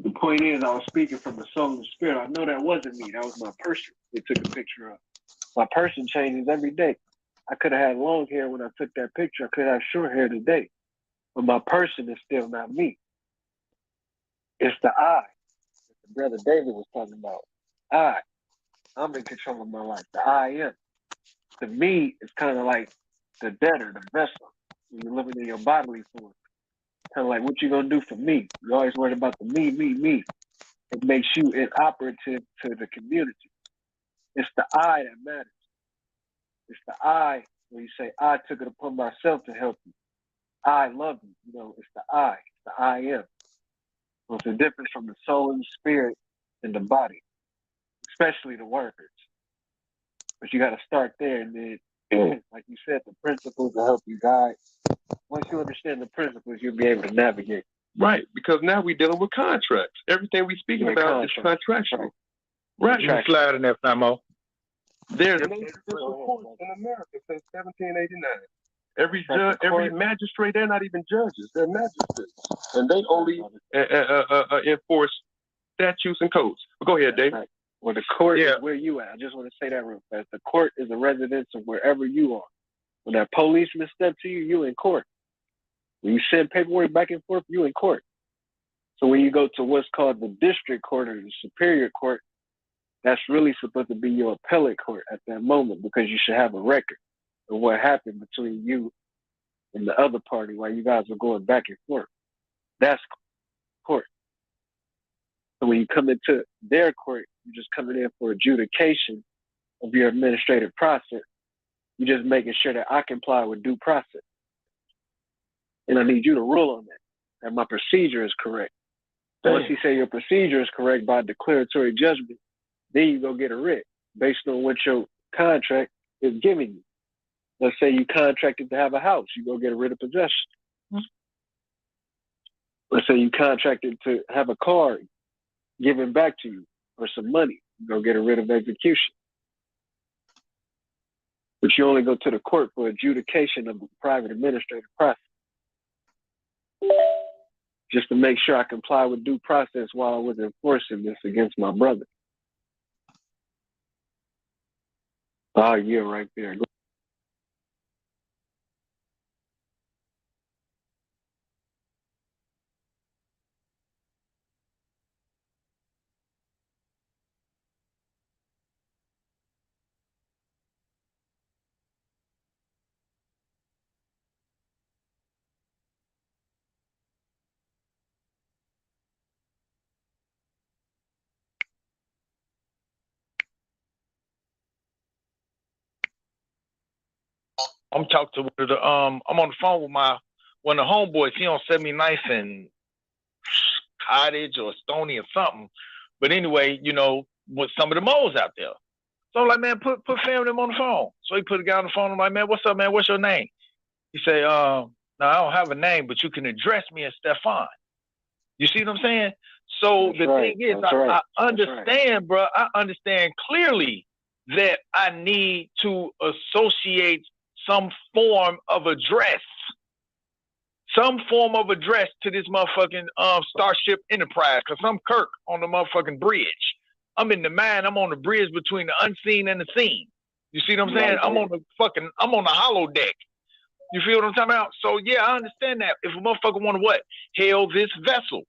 The point is, I was speaking from the soul and spirit. I know that wasn't me. That was my person. They took a picture of. My person changes every day. I could have had long hair when I took that picture. I could have short hair today. But my person is still not me. It's the I that the brother David was talking about. I'm in control of my life. The I am. The me is kind of like the debtor, the vessel. When you're living in your bodily form. Kind of like, what you gonna do for me? You're always worried about the me. It makes you inoperative to the community. It's the I that matters. It's the I when you say, I took it upon myself to help you. I love you. You know, it's the I. It's the I am. So it's a difference from the soul and the spirit and the body, especially the workers. But you got to start there, and then, like you said, the principles will help you guide. Once you understand the principles, you'll be able to navigate. Right, because now we're dealing with contracts. Everything we're speaking about is contractual. Right. You slide in that, Famo. There's courts in America since 1789. Every judge, every magistrate, they're not even judges; they're magistrates, and they only enforce statutes and codes. But go ahead, Dave. Right. Well, the court is where you at. I just want to say that real fast. The court is a residence of wherever you are. When that policeman steps to you, you in court. When you send paperwork back and forth, you in court. So when you go to what's called the district court or the superior court, that's really supposed to be your appellate court at that moment, because you should have a record of what happened between you and the other party while you guys are going back and forth. That's court. So when you come into their court, you're just coming in for adjudication of your administrative process. You're just making sure that I comply with due process. And I need you to rule on that my procedure is correct. Once you say your procedure is correct by declaratory judgment, then you go get a writ based on what your contract is giving you. Let's say you contracted to have a house, you go get a writ of possession. Mm-hmm. Let's say you contracted to have a car given back to you or some money, you go get a writ of execution. But you only go to the court for adjudication of the private administrative process. Just to make sure I comply with due process while I was enforcing this against my brother. Oh, yeah, right there. I'm talking to the I'm on the phone with one of the homeboys. He don't send me nice and Cottage or Stony or something. But anyway, you know, with some of the moles out there. So I'm like, man, put family on the phone. So he put a guy on the phone. I'm like, man, what's up, man? What's your name? He say, no, I don't have a name, but you can address me as Stefan. You see what I'm saying? So the thing is, I understand, bro. I understand clearly that I need to associate some form of address to this motherfucking Starship Enterprise, because I'm Kirk on the motherfucking bridge. I'm in the mind. I'm on the bridge between the unseen and the seen. You see what I'm saying? I'm on the holodeck. You feel what I'm talking about? So yeah, I understand that. If a motherfucker want to what? Hail this vessel.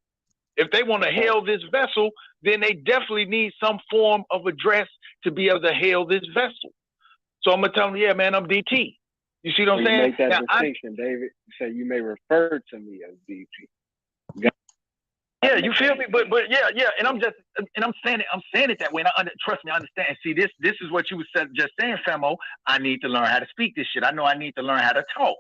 If they want to hail this vessel, then they definitely need some form of address to be able to hail this vessel. So I'm gonna tell them, yeah, man, I'm DT. You see what I'm saying? Make that distinction, David. You say you may refer to me as DT. Yeah, you feel me? But yeah, and I'm saying it that way. And trust me, I understand. See, this is what you was just saying, Famo. I need to learn how to speak this shit. I know I need to learn how to talk.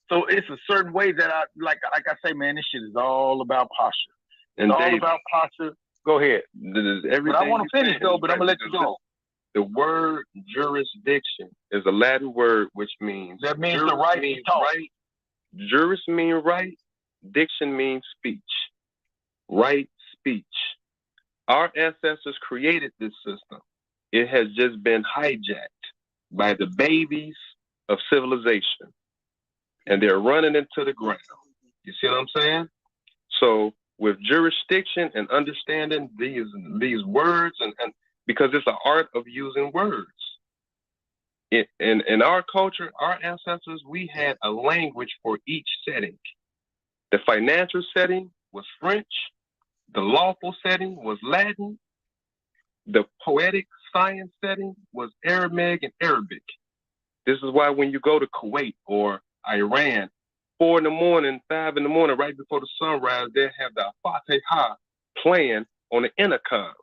So it's a certain way that I like I say, man, this shit is all about posture. It's all about posture. Go ahead. But I want to finish though, but I'm gonna let you go. The word jurisdiction is a Latin word which means the right to talk. Right. Juris means right. Diction means speech. Right speech. Our ancestors created this system. It has just been hijacked by the babies of civilization. And they're running into the ground. You see what I'm saying? So with jurisdiction and understanding these words, and because it's an art of using words. In our culture, our ancestors, we had a language for each setting. The financial setting was French. The lawful setting was Latin. The poetic science setting was Aramaic and Arabic. This is why when you go to Kuwait or Iran, 4 in the morning, 5 in the morning, right before the sunrise, they have the Fatiha playing on the intercom.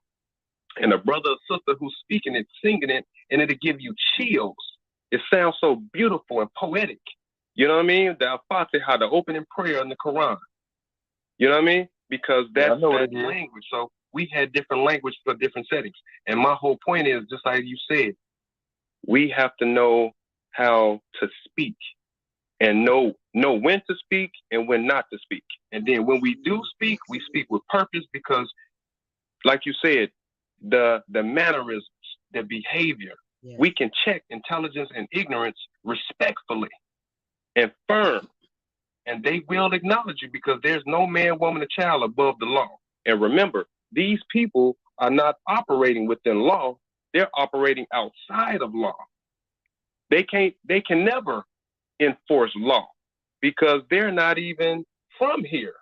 And a brother or sister who's speaking it, singing it, and it'll give you chills. It sounds so beautiful and poetic. You know what I mean? The Fatiha, the opening prayer in the Quran. You know what I mean? Because that's that language. So we had different language for different settings. And my whole point is, just like you said, we have to know how to speak and know when to speak and when not to speak. And then when we do speak, we speak with purpose because, like you said, the mannerisms, the behavior, we can check intelligence and ignorance respectfully and firm. And they will acknowledge you because there's no man, woman, or child above the law. And remember, these people are not operating within law. They're operating outside of law. They can never enforce law because they're not even from here.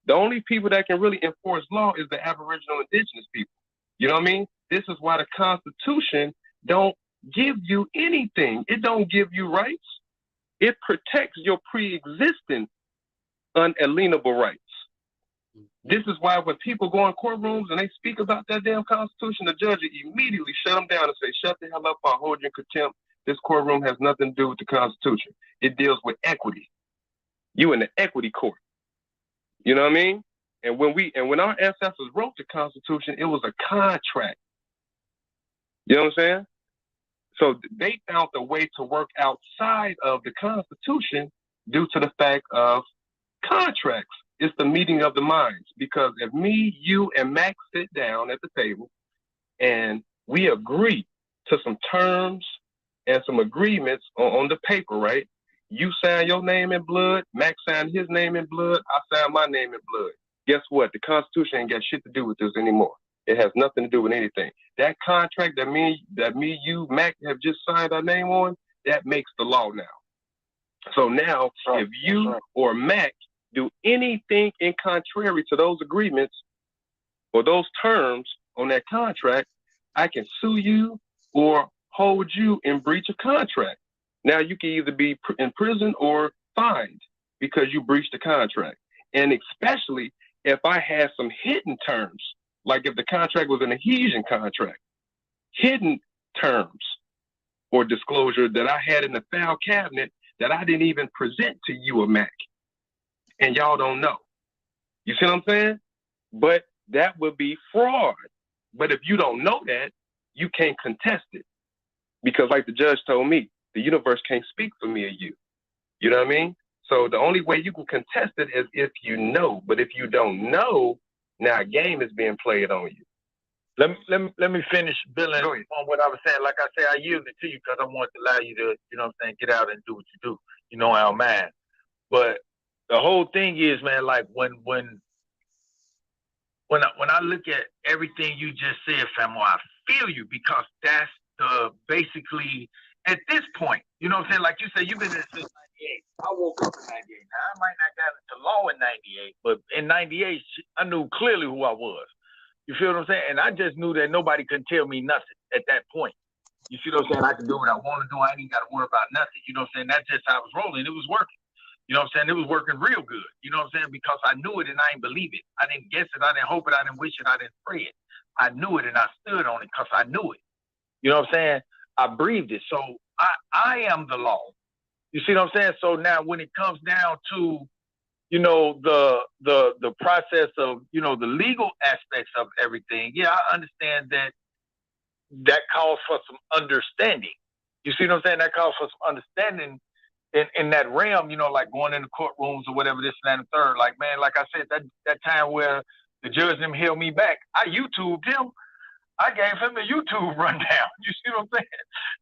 The only people that can really enforce law is the Aboriginal indigenous people. You know what I mean? This is why the Constitution don't give you anything. It don't give you rights. It protects your pre-existing unalienable rights. This is why when people go in courtrooms and they speak about that damn Constitution, the judge immediately shut them down and say, shut the hell up, I'll hold you in contempt. This courtroom has nothing to do with the Constitution. It deals with equity. You in the equity court. You know what I mean? And when our ancestors wrote the Constitution, it was a contract. You know what I'm saying? So they found a way to work outside of the Constitution due to the fact of contracts. It's the meeting of the minds. Because if me, you, and Max sit down at the table and we agree to some terms and some agreements on the paper, right? You sign your name in blood, Max signed his name in blood, I sign my name in blood. Guess what? The Constitution ain't got shit to do with this anymore. It has nothing to do with anything. That contract that me, you, Mac have just signed our name on, that makes the law now. So now, if you or Mac do anything in contrary to those agreements or those terms on that contract, I can sue you or hold you in breach of contract. Now you can either be in prison or fined because you breached the contract. And especially if I had some hidden terms, like if the contract was an adhesion contract, hidden terms or disclosure that I had in the file cabinet that I didn't even present to you or Mac. And y'all don't know. You see what I'm saying? But that would be fraud. But if you don't know that, you can't contest it. Because like the judge told me, the universe can't speak for me or you. You know what I mean? So the only way you can contest it is if you know. But if you don't know, now a game is being played on you. Let me finish building on what I was saying. Like I say, I yielded to you because I want to allow you to, you know what I'm saying, get out and do what you do. You know how I'm mad. But the whole thing is, man, like when I look at everything you just said, Famo, I feel you because that's the basically at this point, you know what I'm saying? Like you said, you've been in since 98. I woke up in 98. Now I might not got into law in 98, but in 98, I knew clearly who I was. You feel what I'm saying? And I just knew that nobody could tell me nothing at that point. You see what I'm saying? I can do what I want to do. I ain't even got to worry about nothing. You know what I'm saying? That's just how I was rolling. It was working. You know what I'm saying? It was working real good. You know what I'm saying? Because I knew it and I didn't believe it. I didn't guess it. I didn't hope it. I didn't wish it. I didn't pray it. I knew it and I stood on it because I knew it. You know what I'm saying? I breathed it. So I am the law. You see what I'm saying? So now when it comes down to, you know, the process of, you know, the legal aspects of everything, yeah, I understand that calls for some understanding. You see what I'm saying? That calls for some understanding in that realm, you know, like going into courtrooms or whatever, this and that and third. Like, man, like I said, that time where the judge them held me back, I YouTubed him. I gave him the YouTube rundown. You see what I'm saying?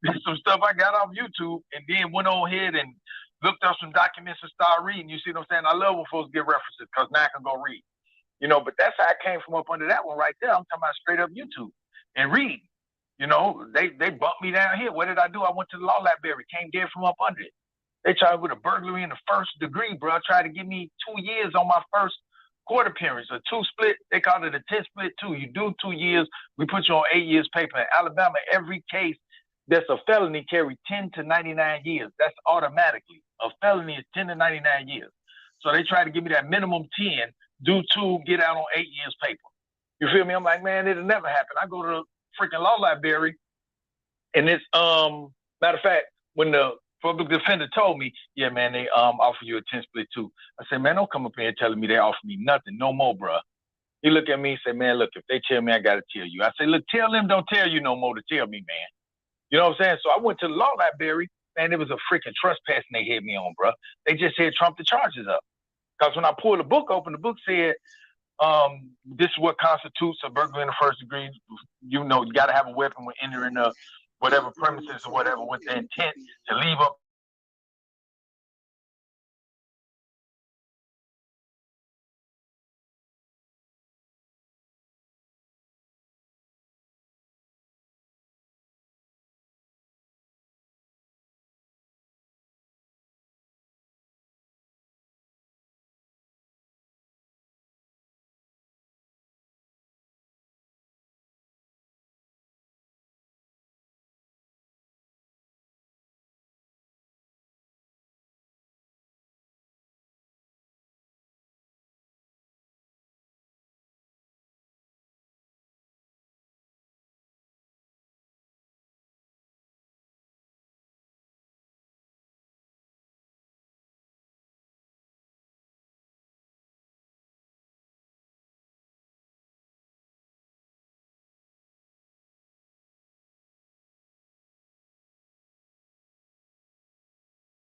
There's some stuff I got off YouTube and then went on ahead and looked up some documents and started reading. You see what I'm saying? I love when folks get references because now I can go read. You know, but that's how I came from up under that one right there. I'm talking about straight up YouTube and reading. You know, they bumped me down here. What did I do? I went to the law library, came dead from up under it. They tried with a burglary in the first degree, bro. Tried to give me 2 years on my first court appearance, a 2 split. They called it a 10 split 2. You do 2 years, we put you on 8 years paper. In Alabama, every case that's a felony carry 10 to 99 years. That's automatically. A felony is 10 to 99 years. So they tried to give me that minimum 10, do 2, get out on 8 years paper. You feel me? I'm like, man, it'll never happen. I go to the freaking law library, and it's matter of fact, when the public defender told me, yeah, man, they offer you a 10 split 2. I said, man, don't come up here telling me they offer me nothing, no more, bro. He looked at me and said, man, look, if they tell me, I gotta tell you. I said, look, tell them don't tell you no more to tell me, man. You know what I'm saying? So I went to the law library, man, it was a freaking trespassing they hit me on, bro. They just said trump the charges up. Because when I pulled the book open, the book said, this is what constitutes a burglary in the first degree. You know, you got to have a weapon when entering whatever premises or whatever with the intent to leave up.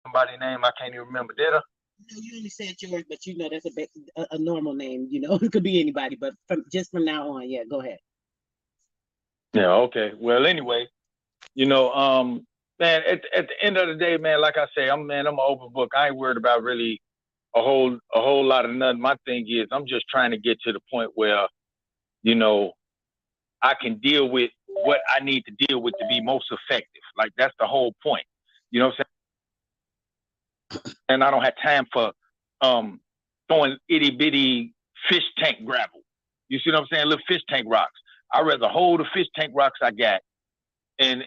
Somebody's name I can't even remember. Did I? No, you only said yours, but you know that's a normal name. You know, it could be anybody, but from now on, yeah, go ahead. Yeah, okay. Well, anyway, you know, man, at the end of the day, man, like I say, I'm an open book. I ain't worried about really a whole lot of nothing. My thing is, I'm just trying to get to the point where, you know, I can deal with what I need to deal with to be most effective. Like that's the whole point. You know what I'm saying? And I don't have time for throwing itty bitty fish tank gravel. You see what I'm saying? Little fish tank rocks. I'd rather hold the fish tank rocks I got and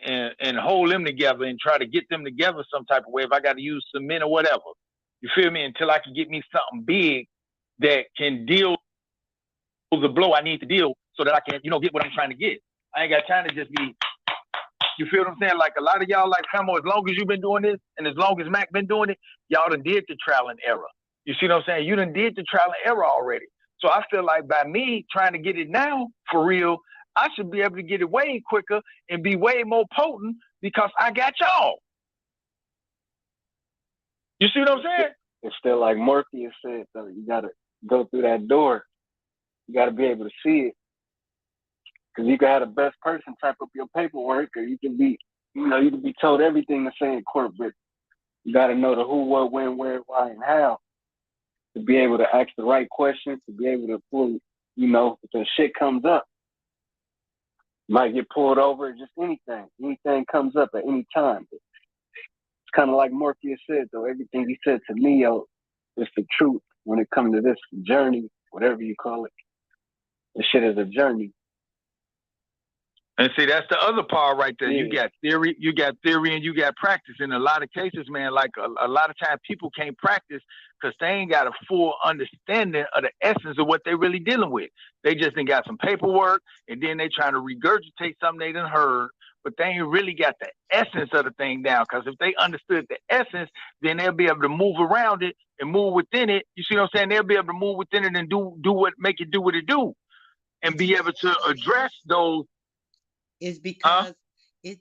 hold them together and try to get them together some type of way if I got to use cement or whatever. You feel me? Until I can get me something big that can deal with the blow I need to deal so that I can, you know, get what I'm trying to get. I ain't got time to just be, you feel what I'm saying? Like a lot of y'all, like Famo, as long as you've been doing this and as long as Mac been doing it, y'all done did the trial and error. You see what I'm saying? You done did the trial and error already. So I feel like by me trying to get it now for real, I should be able to get it way quicker and be way more potent because I got y'all. You see what I'm saying? It's still like Morpheus said, though. You got to go through that door. You got to be able to see it. Because you can have the best person type up your paperwork, or you can be, you know, you can be told everything to say in court, but you got to know the who, what, when, where, why, and how to be able to ask the right questions, to be able to pull, you know, if the shit comes up. You might get pulled over, just anything. Anything comes up at any time. But it's kind of like Morpheus said, though. Everything he said to Neo is the truth when it comes to this journey, whatever you call it. This shit is a journey. And see, that's the other part right there. Yeah. You got theory and you got practice. In a lot of cases, man, like a lot of times people can't practice because they ain't got a full understanding of the essence of what they really dealing with. They just ain't got some paperwork and then they trying to regurgitate something they done heard, but they ain't really got the essence of the thing down. Because if they understood the essence, then they'll be able to move around it and move within it. You see what I'm saying? They'll be able to move within it and do make it do what it do and be able to address those. Is because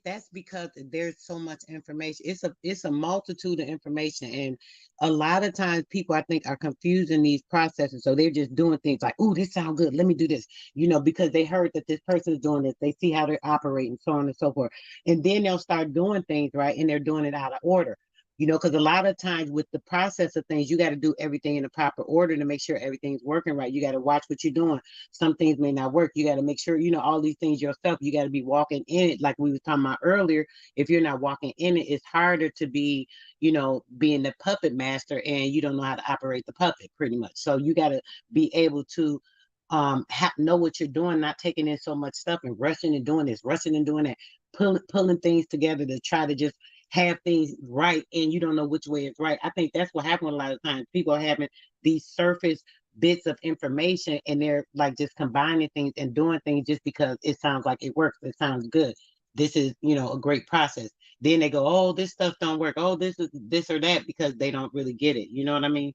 that's because there's so much information. It's a multitude of information, and a lot of times people I think are confusing these processes, so they're just doing things like, "Oh, this sounds good. Let me do this," you know, because they heard that this person is doing this. They see how they're operating, so on and so forth, and then they'll start doing things right, and they're doing it out of order. You know, because a lot of times with the process of things, you got to do everything in the proper order to make sure everything's working right. You got to watch what you're doing. Some things may not work. You got to make sure, you know, all these things yourself. You got to be walking in it, like we was talking about earlier. If you're not walking in it, it's harder to be, you know, being the puppet master, and you don't know how to operate the puppet pretty much. So you got to be able to know what you're doing, not taking in so much stuff and rushing and doing this, rushing and doing that, pulling things together to try to just have things right, and you don't know which way is right. I think that's what happens a lot of times. People are having these surface bits of information, and they're like just combining things and doing things just because it sounds like it works. It sounds good. This is, you know, a great process. Then they go, oh, this stuff don't work. Oh, this is this or that, because they don't really get it. You know what I mean?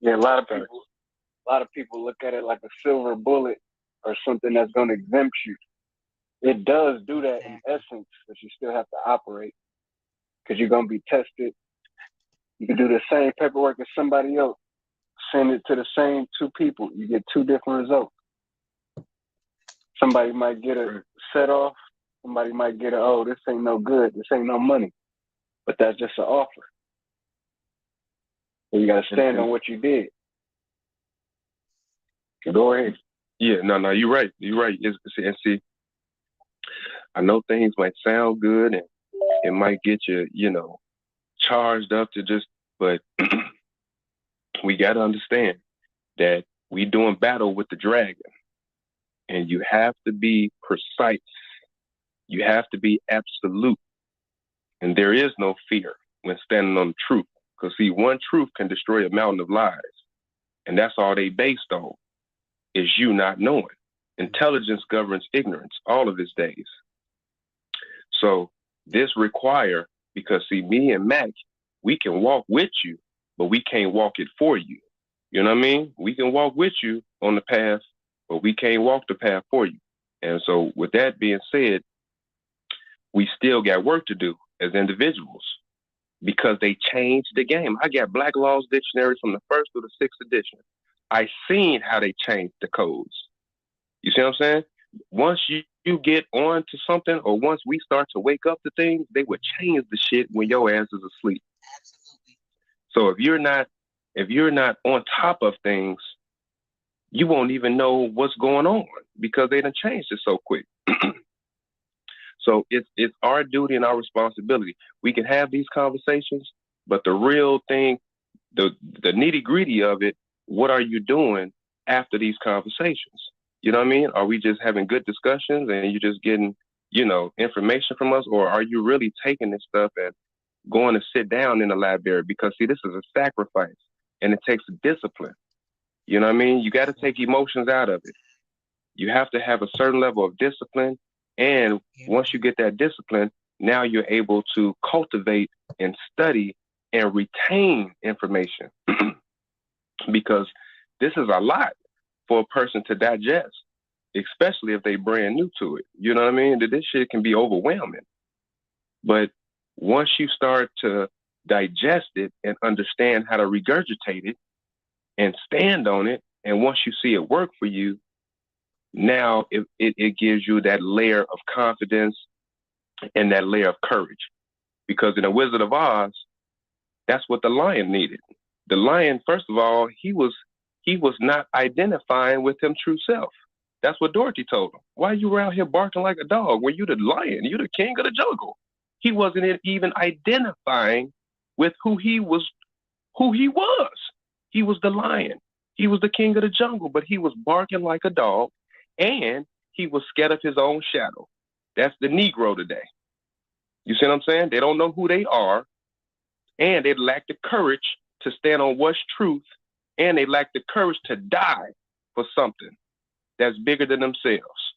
Yeah, a lot of people look at it like a silver bullet or something that's going to exempt you. It does do that in essence, but you still have to operate because you're going to be tested. You can do the same paperwork as somebody else, send it to the same two people. You get two different results. Somebody might get a set off. Somebody might get a, oh, this ain't no good. This ain't no money. But that's just an offer. So you got to stand on what you did. Go ahead. Yeah, no, you're right. You're right. And see, I know things might sound good and it might get you, you know, charged up to just, but we got to understand that we doing battle with the dragon, and you have to be precise. You have to be absolute. And there is no fear when standing on the truth. Because see, one truth can destroy a mountain of lies. And that's all they based on, is you not knowing. Intelligence governs ignorance all of its days. So this require, because see, me and Mac, we can walk with you, but we can't walk it for you. You know what I mean? We can walk with you on the path, but we can't walk the path for you. And so with that being said, we still got work to do as individuals because they changed the game. I got Black Laws Dictionary from the 1st to the 6th edition. I seen how they changed the codes. You see what I'm saying? Once you get on to something, or once we start to wake up to things, they would change the shit when your ass is asleep. Absolutely. So if you're not on top of things, you won't even know what's going on because they done changed it so quick. So it's our duty and our responsibility. We can have these conversations, but the real thing, the nitty gritty of it, what are you doing after these conversations? You know what I mean? Are we just having good discussions and you're just getting, you know, information from us? Or are you really taking this stuff and going to sit down in the library? Because see, this is a sacrifice and it takes discipline. You know what I mean? You got to take emotions out of it. You have to have a certain level of discipline. And once you get that discipline, now you're able to cultivate and study and retain information because this is a lot for a person to digest, especially if they brand new to it. You know what I mean? That this shit can be overwhelming. But once you start to digest it and understand how to regurgitate it and stand on it, and once you see it work for you, now it gives you that layer of confidence and that layer of courage. Because in The Wizard of Oz, that's what the lion needed. The lion, first of all, he was not identifying with him true self. That's what Dorothy told him. Why you were out here barking like a dog when you the lion? You the king of the jungle. He wasn't even identifying with who he was. He was the lion. He was the king of the jungle, but he was barking like a dog, and he was scared of his own shadow. That's the Negro today. You see what I'm saying? They don't know who they are, and they lack the courage to stand on what's truth, and they lack the courage to die for something that's bigger than themselves.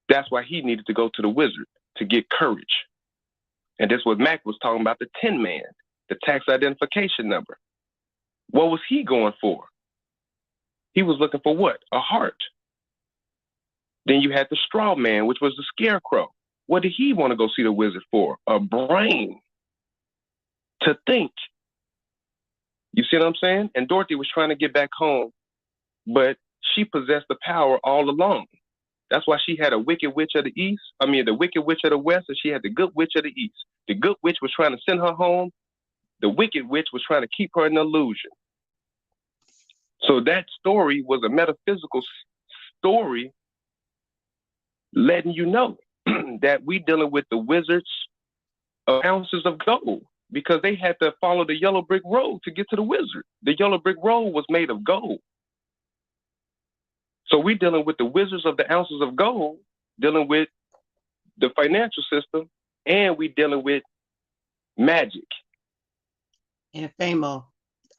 That's why he needed to go to the wizard to get courage. And that's what Mac was talking about, the Tin Man, the tax identification number. What was he going for? He was looking for what? A heart. Then you had the straw man, which was the scarecrow. What did he want to go see the wizard for? A brain to think. You see what I'm saying? And Dorothy was trying to get back home, but she possessed the power all along. That's why she had a wicked witch of the east. I mean, the wicked witch of the west, and she had the good witch of the east. The good witch was trying to send her home. The wicked witch was trying to keep her in illusion. So that story was a metaphysical story letting you know that we dealing with the wizards of ounces of gold, because they had to follow the yellow brick road to get to the wizard. The yellow brick road was made of gold. So we dealing with the wizards of the ounces of gold, dealing with the financial system, and we dealing with magic. And Famo.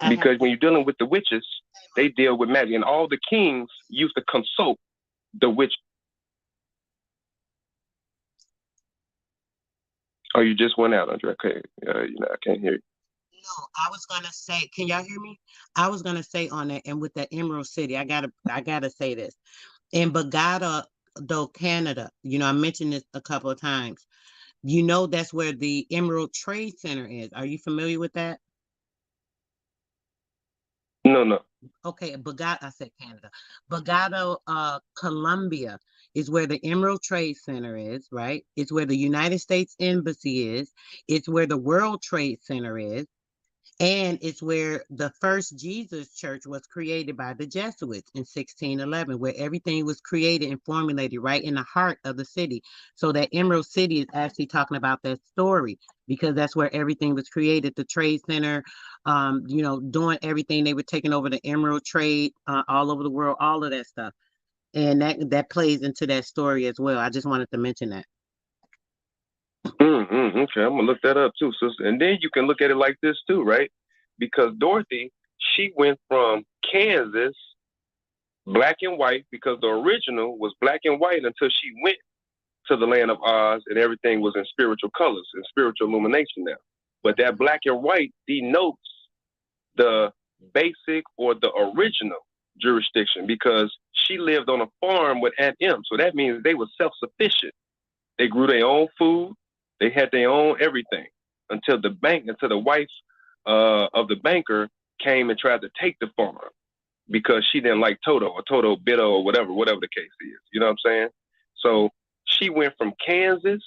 Because when you're dealing with the witches, they deal with magic, and all the kings used to consult the witch. Oh, you just went out, Andre. Okay, I can't hear you. No, I was gonna say, can y'all hear me? I was gonna say on that, and with that Emerald City, I gotta say this. In Bogota, though, Canada, I mentioned this a couple of times. That's where the Emerald Trade Center is. Are you familiar with that? No. Okay, Bogota, I said Canada. Bogota, Colombia is where the Emerald Trade Center is, right? It's where the United States Embassy is. It's where the World Trade Center is. And it's where the first Jesus Church was created by the Jesuits in 1611, where everything was created and formulated right in the heart of the city. So that Emerald City is actually talking about that story, because that's where everything was created. The trade center, doing everything. They were taking over the emerald trade all over the world, all of that stuff. And that plays into that story as well. I just wanted to mention that. Okay, I'm gonna look that up too, sister. And then you can look at it like this too, right? Because Dorothy, she went from Kansas, black and white, because the original was black and white until she went to the land of Oz, and everything was in spiritual colors and spiritual illumination now. But that black and white denotes the basic or the original jurisdiction, because she lived on a farm with Aunt Em. So that means they were self-sufficient. They grew their own food. They had their own everything until the wife of the banker came and tried to take the farm, because she didn't like Toto, or Toto bit her, or whatever the case is. You know what I'm saying? So she went from Kansas,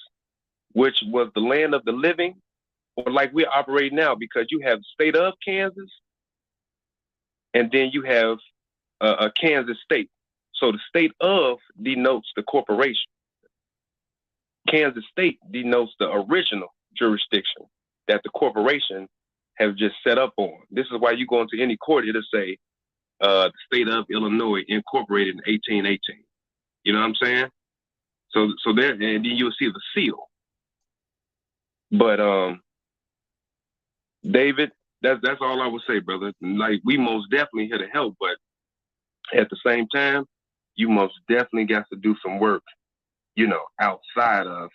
which was the land of the living, or like we operate now, because you have the state of Kansas, and then you have a Kansas state. So the state of denotes the corporation. Kansas state denotes the original jurisdiction that the corporation have just set up on. This is why you go into any court, it'll say the state of Illinois incorporated in 1818. You know what I'm saying? So there, and then you'll see the seal. But David, that's all I would say, brother. Like, we most definitely here to help, but at the same time, you most definitely got to do some work, outside of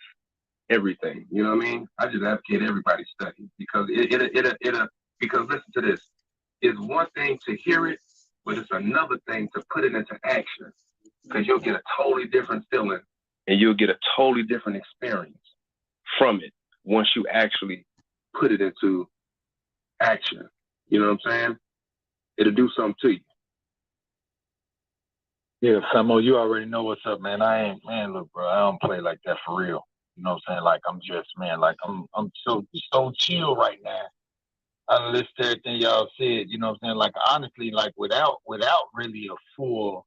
everything. You know what I mean? I just advocate everybody study, because because listen to this. It's one thing to hear it, but it's another thing to put it into action, because you'll get a totally different feeling and you'll get a totally different experience from it once you actually put it into action. You know what I'm saying? It'll do something to you. Yeah, Samo, you already know what's up, man. Look, bro, I don't play like that for real. You know what I'm saying? Like, I'm just, man, like, I'm so chill right now. I listened to everything y'all said, you know what I'm saying? Like, honestly, like, without really a full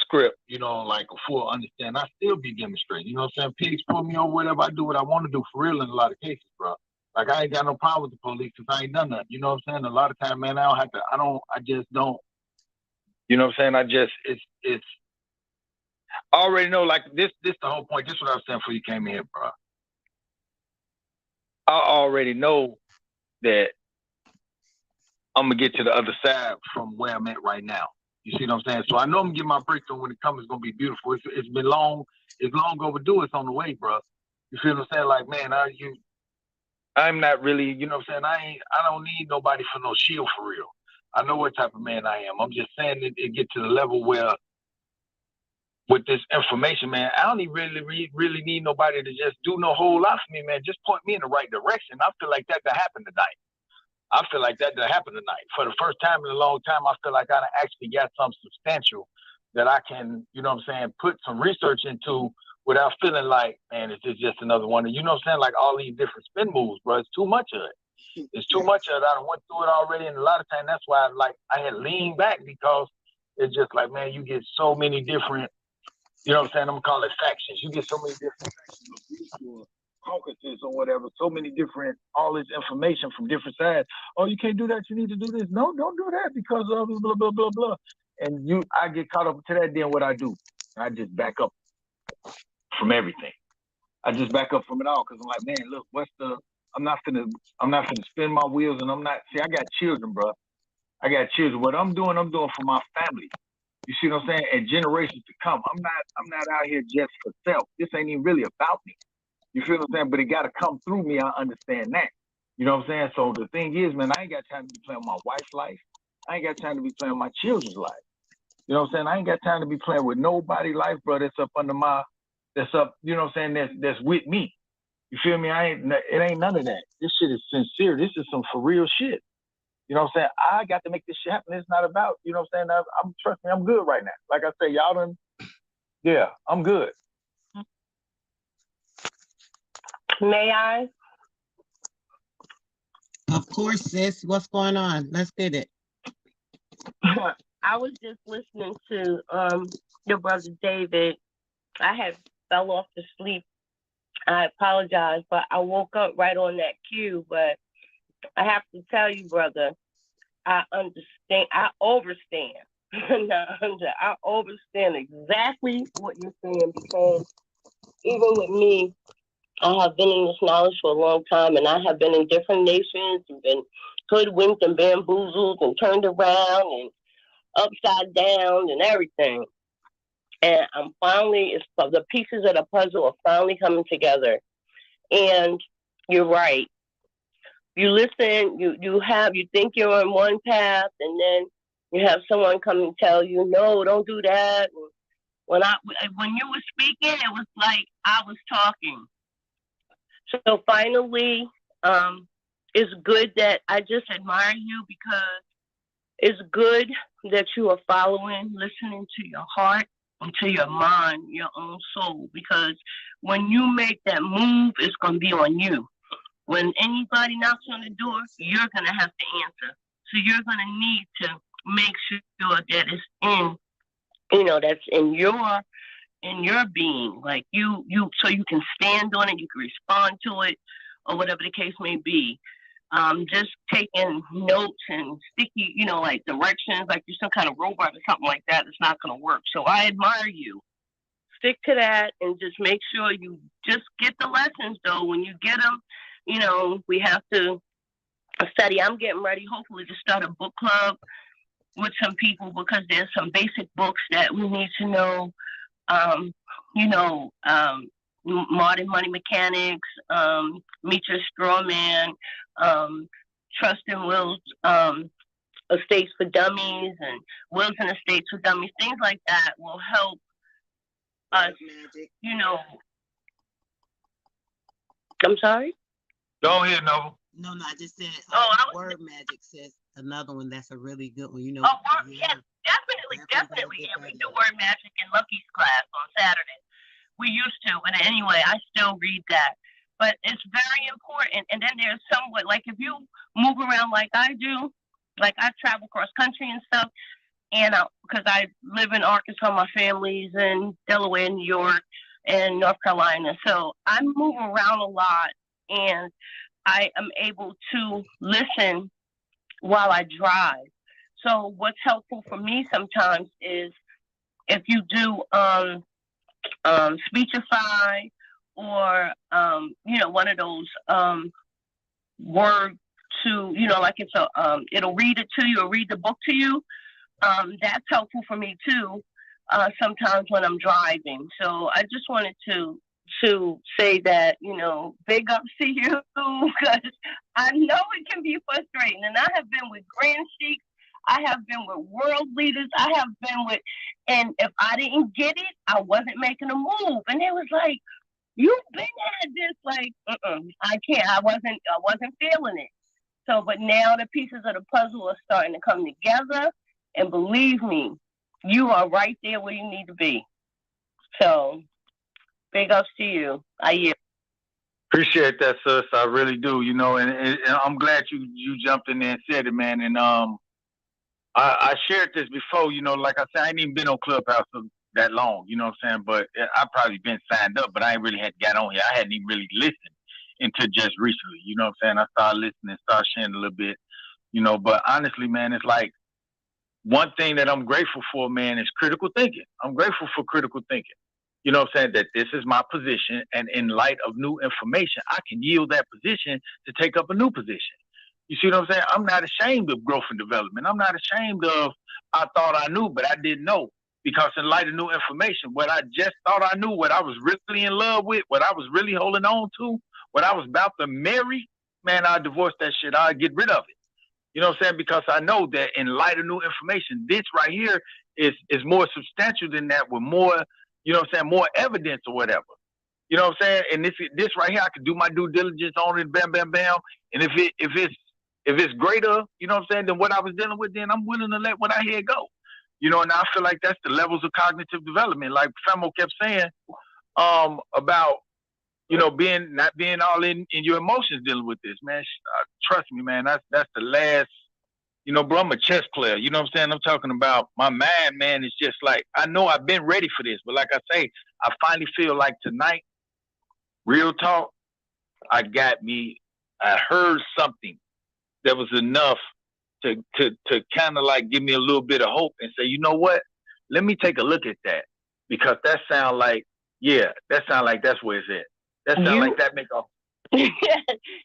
script, like a full understanding, I still be demonstrating. You know what I'm saying? Pigs pull me over, whatever I do, what I want to do for real in a lot of cases, bro. Like, I ain't got no problem with the police because I ain't done nothing. You know what I'm saying? A lot of time, man, I just don't. You know what I'm saying? It's I already know, like, this the whole point. This is what I was saying before you came in here, bro. I already know that I'm going to get to the other side from where I'm at right now. You see what I'm saying? So I know I'm going to get my breakthrough when it comes. It's going to be beautiful. It's been long. It's long overdue. It's on the way, bro. You feel what I'm saying? Like, man, I'm not really, you know what I'm saying? I don't need nobody for no shield for real. I know what type of man I am. I'm just saying it get to the level where, with this information, man, I don't even really need nobody to just do no whole lot for me, man. Just point me in the right direction. I feel like that happened tonight. For the first time in a long time, I feel like I actually got something substantial that I can, you know what I'm saying, put some research into without feeling like, man, it's just another one. And you know what I'm saying? Like all these different spin moves, bro. It's too much of it. It's too much of it. I done went through it already. And a lot of times that's why I had leaned back, because it's just like, man, you get so many different, you know what I'm saying? I'm gonna call it factions. You get so many different factions, caucuses or whatever, so many different, all this information from different sides. Oh, you can't do that. You need to do this. No, don't do that because of blah, blah, blah, blah. And I get caught up to that. Then what I do, I just back up from everything. I just back up from it all because I'm like, man, look, I'm not finna spin my wheels, and I got children, bro. I got children. What I'm doing for my family. You see what I'm saying? And generations to come. I'm not out here just for self. This ain't even really about me. You feel what I'm saying? But it got to come through me. I understand that. You know what I'm saying? So the thing is, man, I ain't got time to be playing with my wife's life. I ain't got time to be playing with my children's life. You know what I'm saying? I ain't got time to be playing with nobody's life, bro, that's up, you know what I'm saying, that's with me. You feel me? It ain't none of that. This shit is sincere. This is some for real shit. You know what I'm saying? I got to make this shit happen. It's not about, you know what I'm saying? Trust me, I'm good right now. Like I say, y'all done, yeah, I'm good. May I? Of course, sis. What's going on? Let's get it. I was just listening to your brother David. I had fell off to sleep. I apologize, but I woke up right on that cue. But I have to tell you, brother, I understand. I overstand. I overstand exactly what you're saying, because even with me, I have been in this knowledge for a long time, and I have been in different nations and been hoodwinked and bamboozled and turned around and upside down and everything. And I'm finally, the pieces of the puzzle are finally coming together. And you're right. You listen, you think you're on one path, and then you have someone come and tell you, no, don't do that. When you were speaking, it was like I was talking. So finally, it's good that I just admire you, because it's good that you are listening to your heart and to your mind, your own soul, because when you make that move, it's going to be on you. When anybody knocks on the door, you're going to have to answer. So you're going to need to make sure that it's that's in your being, like you so you can stand on it, you can respond to it, or whatever the case may be. Just taking notes and sticky, like directions, like you're some kind of robot or something like that, it's not going to work. So I admire you. Stick to that and just make sure you just get the lessons, though. When you get them, we have to study. I'm getting ready, hopefully, to start a book club with some people, because there's some basic books that we need to know. Modern Money Mechanics, Meet Your Straw Man, Trust and Wills, Estates for Dummies, and Wills and Estates for Dummies. Things like that will help us, I'm sorry? Go ahead, Nova. No, I just said word magic, sis. Another one that's a really good one. Yes, definitely. Yeah, we do word magic in Lucky's class on Saturday. We used to, and anyway, I still read that. But it's very important. And then there's somewhat, like if you move around like I do, like I travel cross country and stuff, and because I live in Arkansas, my family's in Delaware, New York, and North Carolina. So I move around a lot, and I am able to listen while I drive. So what's helpful for me sometimes is if you do Speechify, or one of those word to, like it's it'll read it to you or read the book to you. That's helpful for me too, sometimes when I'm driving. So I just wanted to say that, big ups to you, because I know it can be frustrating. And I have been with grand sheiks, I have been with world leaders, I have been with, and if I didn't get it, I wasn't making a move. And it was like, you've been at this, like, I can't, I wasn't feeling it. So, but now the pieces of the puzzle are starting to come together, and believe me, You are right there where you need to be. So, big ups to you. I hear. Appreciate that, sis. I really do. And I'm glad you jumped in there and said it, man. And I shared this before. Like I said, I ain't even been on Clubhouse that long. You know what I'm saying? But I probably been signed up, but I ain't really had got on here. I hadn't even really listened until just recently. You know what I'm saying? I started listening, started sharing a little bit. But honestly, man, it's like one thing that I'm grateful for, man, is critical thinking. I'm grateful for critical thinking. You know what I'm saying? That this is my position, and in light of new information, I can yield that position to take up a new position. You see what I'm saying? I'm not ashamed of growth and development. I'm not ashamed of I thought I knew, but I didn't know. Because in light of new information, what I just thought I knew, what I was really in love with, what I was really holding on to, what I was about to marry, man, I'll divorce that shit. I'll get rid of it. You know what I'm saying? Because I know that in light of new information, this right here is more substantial than that with more, you know what I'm saying, more evidence or whatever. You know what I'm saying? And this right here, I can do my due diligence on it, bam, bam, bam. And if it's greater, you know what I'm saying, than what I was dealing with, then I'm willing to let what I had go. And I feel like that's the levels of cognitive development. Like Femo kept saying, about, not being all in your emotions dealing with this, man. Trust me, man, that's the last, bro, I'm a chess player. You know what I'm saying? I'm talking about my mind, man. It's just like, I know I've been ready for this, but like I say, I finally feel like tonight, real talk, I heard something that was enough to kind of like give me a little bit of hope and say, you know what? Let me take a look at that, because that sound like that's where it's at. That sound like that make a.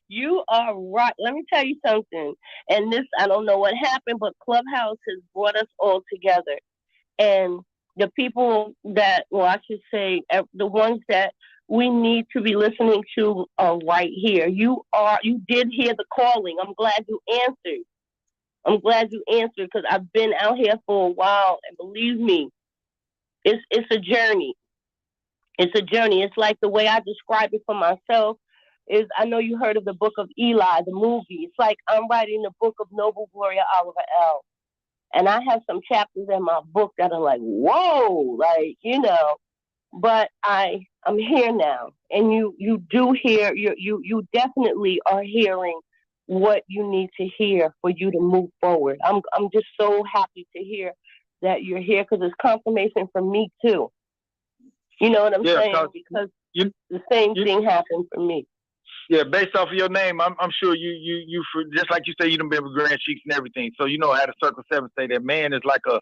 You are right. Let me tell you something. And this, I don't know what happened, but Clubhouse has brought us all together. And the people that, well, I should say, the ones that we need to be listening to are right here. You did hear the calling. I'm glad you answered because I've been out here for a while, and believe me, it's a journey. It's a journey. It's like the way I describe it for myself is, I know you heard of the Book of Eli, the movie. It's like I'm writing the book of Noble Gloria Oliver L. And I have some chapters in my book that are like, whoa, like, but I'm here now. And you do hear, you definitely are hearing what you need to hear for you to move forward. I'm just so happy to hear that you're here, because it's confirmation for me too. You know what I'm saying? Because the same thing happened for me. Yeah, based off of your name, I'm sure you just like you say, you done been with Grand Sheiks and everything. So you know how the Circle 7 say that man is like a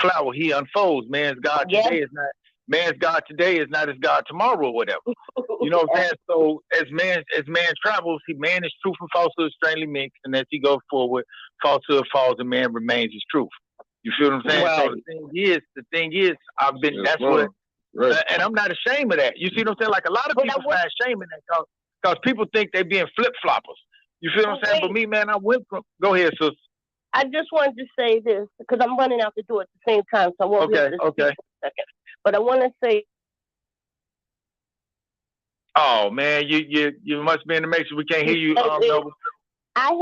flower. He unfolds. Man's God today is not his God tomorrow or whatever. You know what I'm saying? So as man travels, man is truth and falsehood strangely mixed, and as he goes forward, falsehood falls and man remains his truth. You feel what I'm saying? Right. So the thing is, I've been and I'm not ashamed of that. You see what I'm saying? Like a lot of people find shame in that because people think they being flip-floppers. You feel what I'm saying? But me, man, I went from. Go ahead, sis. I just wanted to say this because I'm running out the door at the same time, so I won't be able to speak for a second. But I want to say. Oh man, you must be in the matrix. We can't hear you. I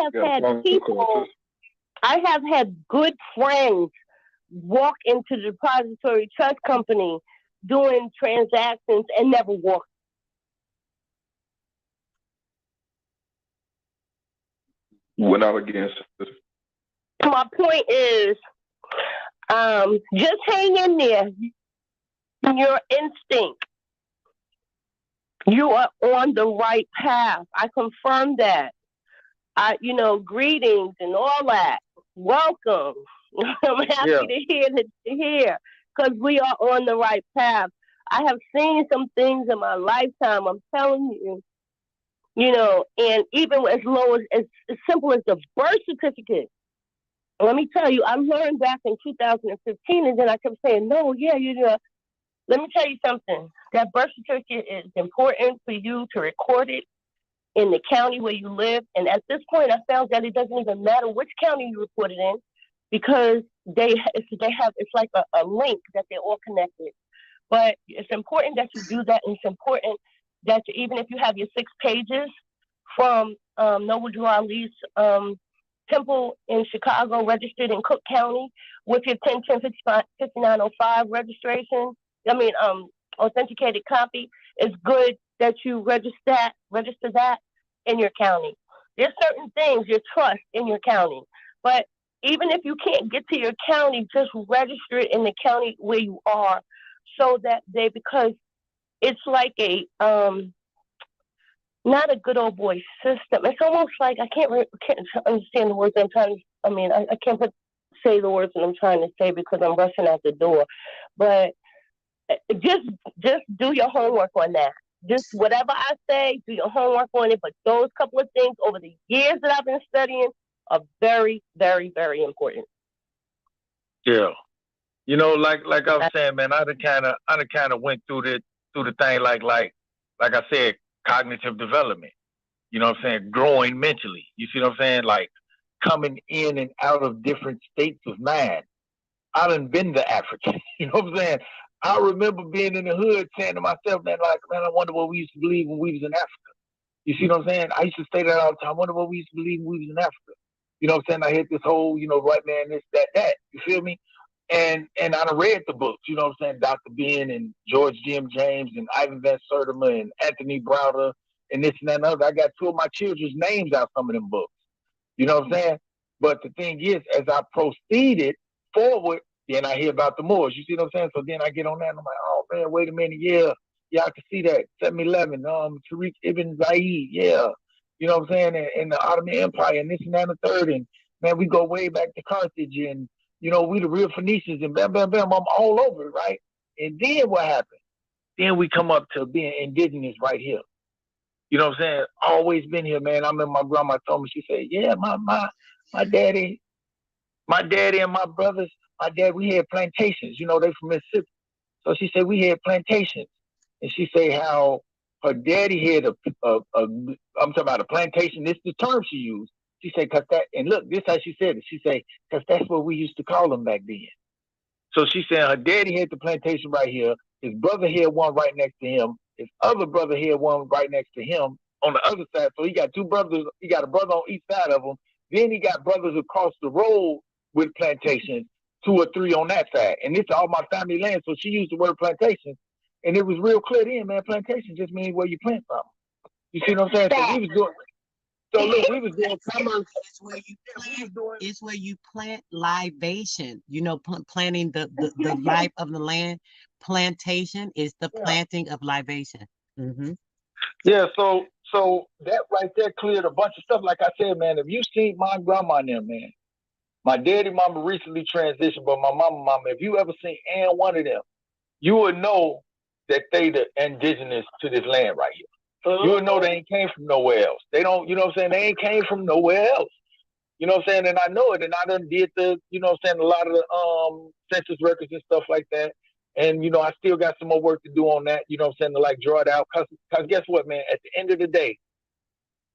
have had good friends walk into the depository trust company doing transactions and never walk. Went out again. My point is, just hang in there. Your instinct. You are on the right path. I confirm that. Greetings and all that. Welcome. I'm happy to hear because we are on the right path. I have seen some things in my lifetime. I'm telling you, and even as low as simple as the birth certificate. Let me tell you, I learned back in 2015, and then I kept saying, no, let me tell you something. That birth certificate is important for you to record it in the county where you live. And at this point, I found that it doesn't even matter which county you report it in, because it's like a link that they're all connected. But it's important that you do that, and it's important that even if you have your 6 pages from Noble Drew Ali's Temple in Chicago, registered in Cook County with your 10105905 registration. Authenticated copy. It's good that you register that in your county. There's certain things you trust in your county, but even if you can't get to your county, just register it in the county where you are, so that because it's like a not a good old boy system. It's almost like I can't understand the words I'm trying to. I can't say the words that I'm trying to say because I'm rushing out the door. But just do your homework on that. Just whatever I say, do your homework on it. But those couple of things over the years that I've been studying are very, very, very important. Yeah. Like I was saying, man, I done kind of went through the thing like I said, cognitive development. You know what I'm saying? Growing mentally. You see what I'm saying? Like coming in and out of different states of mind. I done been to Africa. You know what I'm saying? I remember being in the hood saying to myself, man, I wonder what we used to believe when we was in Africa. You see what I'm saying? I used to say that all the time. I wonder what we used to believe when we was in Africa. You know what I'm saying? I hit this whole, white man, this, that. You feel me? And I done read the books, you know what I'm saying? Dr. Ben and George Jim James and Ivan Van Sertima and Anthony Browder and this and that and other. I got two of my children's names out some of them books. You know what I'm saying? But the thing is, as I proceeded forward, then I hear about the Moors. You see what I'm saying? So then I get on that and I'm like, oh man, wait a minute, yeah, I can see that. 7-Eleven, Tariq Ibn Zayed, yeah. You know what I'm saying? And the Ottoman Empire and this and that and the third. And man, we go way back to Carthage and we the real Phoenicians and bam, bam, bam. I'm all over it, right? And then what happened? Then we come up to being indigenous right here. You know what I'm saying? Always been here, man. I remember my grandma told me, she said, yeah, my daddy and my brothers, my dad, we had plantations. They from Mississippi. So she said we had plantations. And she said how her daddy had I'm talking about a plantation. This is the term she used. She said, cause that, and look, this is how she said it. She said, cause that's what we used to call them back then. So she said her daddy had the plantation right here. His brother had one right next to him. His other brother had one right next to him on the other side. So he got two brothers. He got a brother on each side of him. Then he got brothers across the road with plantations, 2 or 3 on that side. And this is all my family land. So she used the word plantation. And it was real clear then, man. Plantation just means where you plant something. You see what I'm saying? So we was doing. So look, we was doing commerce. It's where you plant libation. Planting the life of the land. Plantation is the planting of libation. Mm-hmm. Yeah. So that right there cleared a bunch of stuff. Like I said, man, if you seen my grandma there, man, my daddy mama recently transitioned, but my mama, if you ever seen one of them, you would know that they the indigenous to this land right here. You would know they ain't came from nowhere else. They don't, you know what I'm saying? They ain't came from nowhere else. You know what I'm saying? And I know it. And I done did the, you know what I'm saying, a lot of the census records and stuff like that. And, I still got some more work to do on that, you know what I'm saying, to like draw it out. Cause guess what, man? At the end of the day,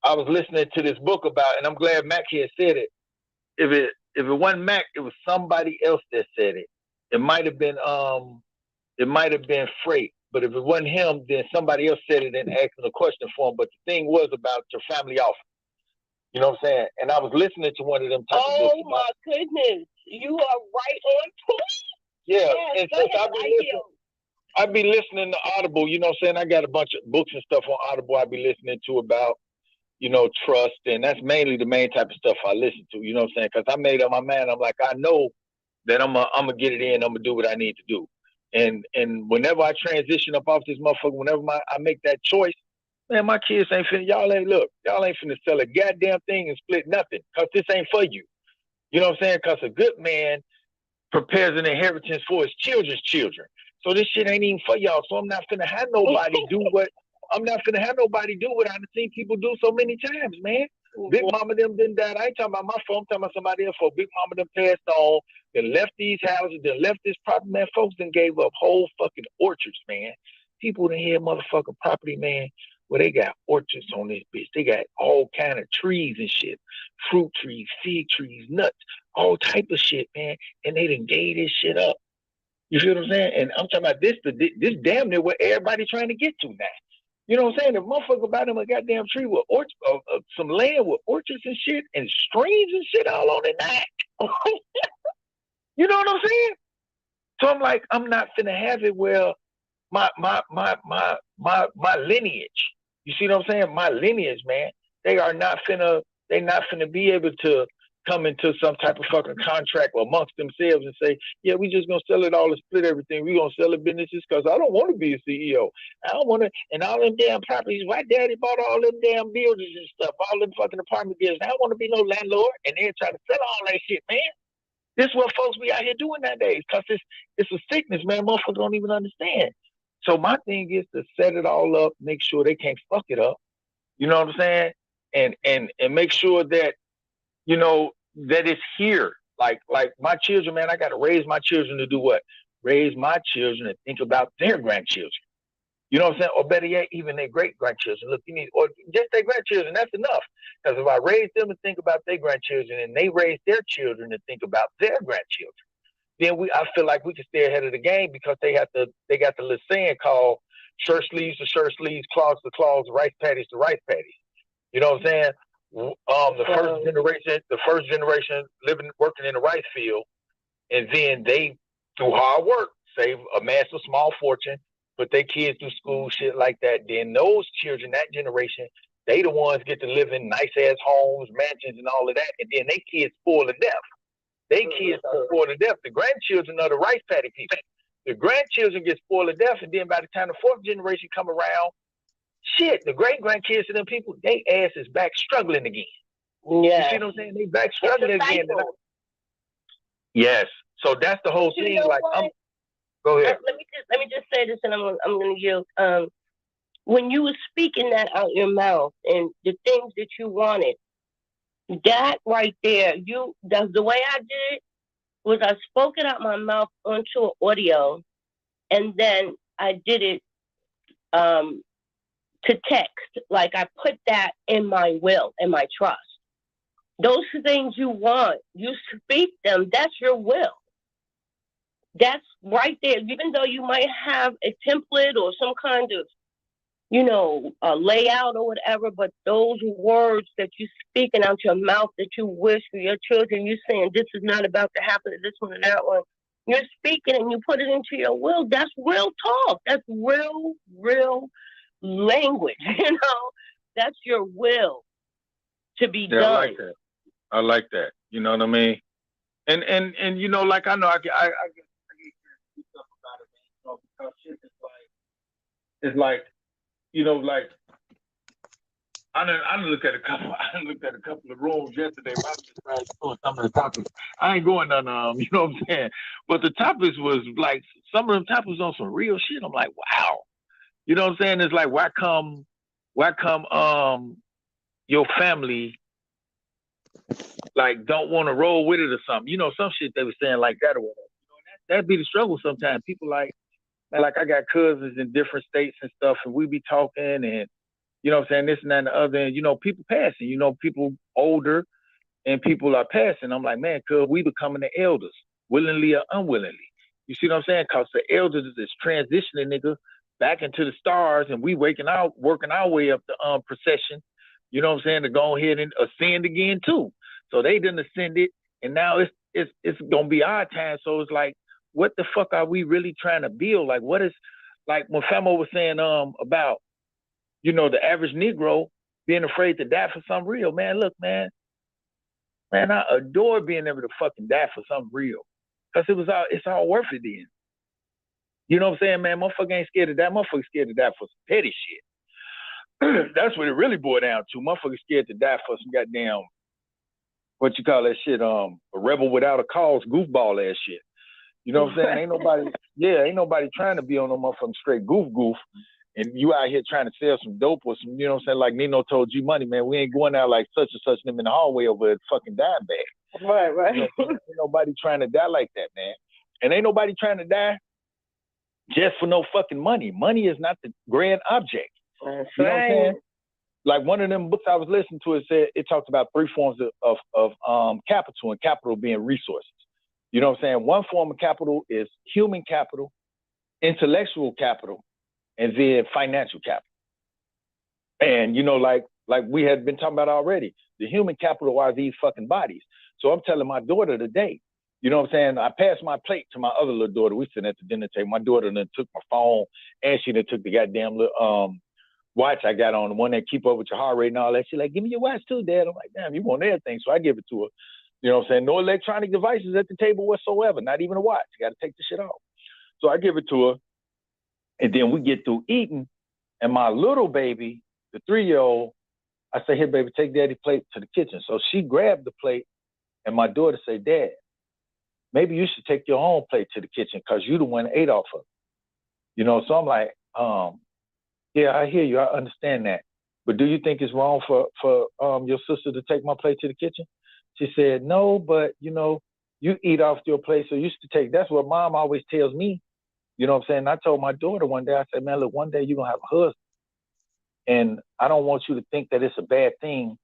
I was listening to this book about, and I'm glad Mac here said it. If it wasn't Mac, it was somebody else that said it. It might have been Freight. But if it wasn't him, then somebody else said it and asked a question for him. But the thing was about your family office. You know what I'm saying? And I was listening to one of them type of books. Oh my goodness. You are right on point. Yeah. And since I've been listening to Audible, you know what I'm saying? I got a bunch of books and stuff on Audible I've been listening to about, trust. And that's mainly the main type of stuff I listen to, you know what I'm saying? Because I made up my mind. I'm like, I know that I'm gonna get it in, I'm gonna do what I need to do. And whenever I transition up off this motherfucker, whenever I make that choice, man, my kids ain't finna, y'all ain't finna sell a goddamn thing and split nothing, cause this ain't for you. You know what I'm saying? Cause a good man prepares an inheritance for his children's children. So this shit ain't even for y'all. So I'm not finna have nobody do what I've seen people do so many times, man. Big mama them didn't die. I ain't talking about my phone. I'm talking about somebody else. For Big mama them passed on, then left these houses, then left this property, man. Folks then gave up whole fucking orchards, man. People done had motherfucking property, man, where they got orchards on this bitch. They got all kind of trees and shit, fruit trees, fig trees, nuts, all type of shit, man. And they done gave this shit up. You feel what I'm saying? And I'm talking about this damn near where everybody trying to get to now. You know what I'm saying? If motherfucker buy them a goddamn tree with some land with orchards and shit and streams and shit all on it now. You know what I'm saying? So I'm like, I'm not finna have it where my lineage. You see what I'm saying? My lineage, man. They not finna be able to come into some type of fucking contract amongst themselves and say, yeah, we just gonna sell it all and split everything. We gonna sell the businesses because I don't want to be a CEO. I don't want to, and all them damn properties. My daddy bought all them damn buildings and stuff, all them fucking apartment buildings. I don't want to be no landlord, and they're trying to sell all that shit, man. This is what folks be out here doing nowadays because it's a sickness, man. Motherfuckers don't even understand. So my thing is to set it all up, make sure they can't fuck it up. You know what I'm saying? And make sure that, you know, that it's here. Like my children, man, I got to raise my children to do what? Raise my children to think about their grandchildren. You know what I'm saying? Or better yet, even their great-grandchildren. Look, or just their grandchildren, that's enough. Because if I raise them to think about their grandchildren and they raise their children to think about their grandchildren, then I feel like we can stay ahead of the game because they got the little saying called shirt sleeves to shirt sleeves, clogs to clogs, rice patties to rice patties. You know what I'm saying? The first generation working in the rice field, and then they, through hard work, amass a small fortune, put their kids through school, shit like that. Then those children, that generation, they the ones get to live in nice ass homes, mansions, and all of that, and then they kids spoil to death. They kids are spoiled to death. The grandchildren are the rice paddy people. The grandchildren get spoiled to death, and then by the time the fourth generation come around, shit, the great grandkids of them people, they ass is back struggling again. Yeah. You see what I'm saying? They back struggling again. Yes. So that's the whole thing. Like, go ahead. Let me just say this, and I'm gonna yield. When you were speaking that out your mouth and the things that you wanted, that right there, the way I did it was I spoke it out my mouth onto an audio, and then I did it to text. Like I put that in my will, in my trust. Those things you want, you speak them. That's your will. That's right there. Even though you might have a template or some kind of, a layout or whatever, but those words that you speaking out your mouth that you wish for your children, you're saying this is not about to happen to this one or that one. You're speaking and you put it into your will. That's real talk. That's real language. That's your will to be done. I like that. I like that. You know what I mean? And like I know I get stuff about it, man. Because shit is like, like I done looked at a couple of rooms yesterday. I was just trying to doing some of the topics. I ain't going none you know what I'm saying? But the topics was like some of them topics on some real shit. I'm like, wow. You know what I'm saying? It's like why come your family like don't want to roll with it or something? Some shit they were saying like that or whatever. That'd be the struggle sometimes. People like I got cousins in different states and stuff, and we be talking and, you know what I'm saying, this and that and the other, and, people passing, people older and people are passing. I'm like, man, cuz we becoming the elders, willingly or unwillingly. You see what I'm saying? Because the elders is transitioning, nigga, back into the stars, and we working our way up the procession, you know what I'm saying, to go ahead and ascend again, too. So they didn't ascend it, and now it's going to be our time. So it's like, what the fuck are we really trying to build? Like, what is, like when Famo was saying about, the average Negro being afraid to die for something real, man. Look, man, I adore being able to fucking die for something real. Because it's all worth it then. You know what I'm saying, man? Motherfucker ain't scared to die. Motherfucker scared to die for some petty shit. That's what it really boiled down to. Motherfucker scared to die for some goddamn, what you call that shit, a rebel without a cause, goofball ass shit. You know what I'm saying? Ain't nobody trying to be on no motherfucking straight goof. And you out here trying to sell some dope or some, you know what I'm saying? Like Nino told you money, man. We ain't going out like such and such them in the hallway over a fucking dime bag. Right. Ain't nobody trying to die like that, man. And ain't nobody trying to die just for no fucking money. Money is not the grand object. That's you know right. What I'm saying? Like one of them books I was listening to, it talked about 3 forms of capital, and capital being resources. You know what I'm saying? One form of capital is human capital, intellectual capital, and then financial capital. And, you know, like we had been talking about already, the human capital are these fucking bodies. So I'm telling my daughter today, you know what I'm saying? I passed my plate to my other little daughter. We sitting at the dinner table. My daughter then took my phone, and she then took the goddamn little watch I got on, the one that keep up with your heart rate and all that. She's like, give me your watch too, Dad. I'm like, damn, you want everything. So I give it to her. You know what I'm saying? No electronic devices at the table whatsoever, not even a watch. You got to take the shit off. So I give it to her, and then we get through eating, and my little baby, the 3-year-old, I say, here, baby, take Daddy's plate to the kitchen. So she grabbed the plate, and my daughter said, Dad, maybe you should take your own plate to the kitchen because you the one that ate off of it. You know, so I'm like, yeah, I hear you. I understand that. But do you think it's wrong for your sister to take my plate to the kitchen? She said, no, but, you know, you eat off your plate, so you should take. That's what Mom always tells me. You know what I'm saying? I told my daughter one day, I said, man, look, one day you're going to have a husband. And I don't want you to think that it's a bad thing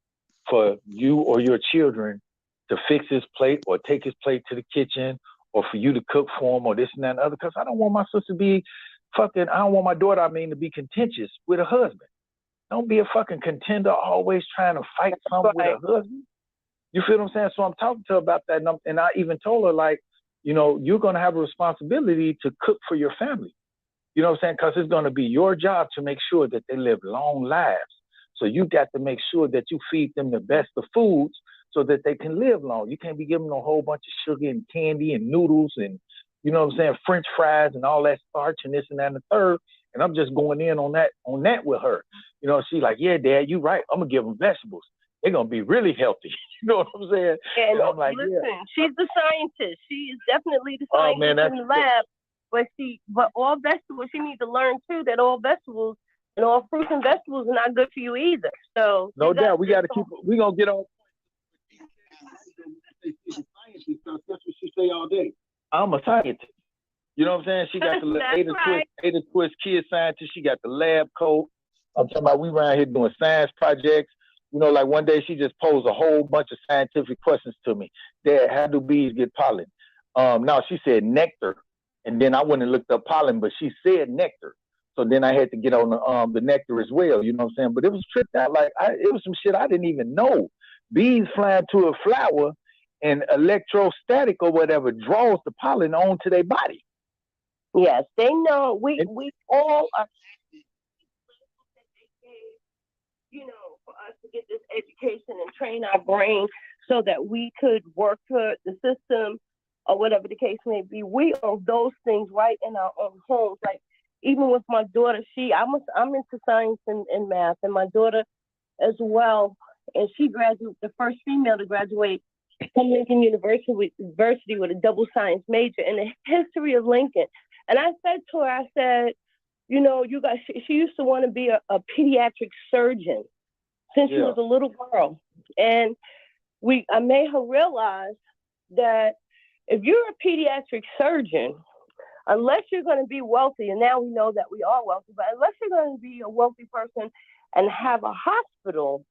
for you or your children to fix his plate or take his plate to the kitchen or for you to cook for him or this and that and other. Because I don't want my sister to be I don't want my daughter, to be contentious with a husband. Don't be a fucking contender always trying to fight something with a husband. You feel what I'm saying? So I'm talking to her about that. And I even told her, like, you know, you're going to have a responsibility to cook for your family. You know what I'm saying? Because it's going to be your job to make sure that they live long lives. So you got to make sure that you feed them the best of foods so that they can live long. You can't be giving them a whole bunch of sugar and candy and noodles and, you know what I'm saying, French fries and all that starch and this and that and the third. And I'm just going in on that with her. You know, she's like, yeah, Dad, you're right. I'm going to give them vegetables. They're going to be really healthy. You know what I'm saying? And I'm like, listen, yeah. She's the scientist. She is definitely the scientist in the lab. But all vegetables, she needs to learn too that all vegetables and all fruits and vegetables are not good for you either. So no doubt, we got to keep. We're gonna get on. That's what she say all day. I'm a scientist. You know what I'm saying? She got the Ada Twist kid scientist. She got the lab coat. I'm talking about we around here doing science projects. You know, like one day she just posed a whole bunch of scientific questions to me. Dad, how do bees get pollen? No, she said nectar. And then I went and looked up pollen, but she said nectar. So then I had to get on the nectar as well, you know what I'm saying? But it was tripped out. Like, it was some shit I didn't even know. Bees flying to a flower and electrostatic or whatever draws the pollen onto their body. Yes, they know. We all are, you know, for us to get this education and train our brain so that we could work for the system or whatever the case may be. We are those things right in our own homes. Like, even with my daughter, I'm into science and math, and my daughter as well. And she graduated, the first female to graduate from Lincoln University with a double science major in the history of Lincoln. And I said to her, I said, you know, you guys, she used to want to be a pediatric surgeon since she was a little girl. And I made her realize that if you're a pediatric surgeon, unless you're going to be wealthy, and now we know that we are wealthy, but unless you're going to be a wealthy person and have a hospital,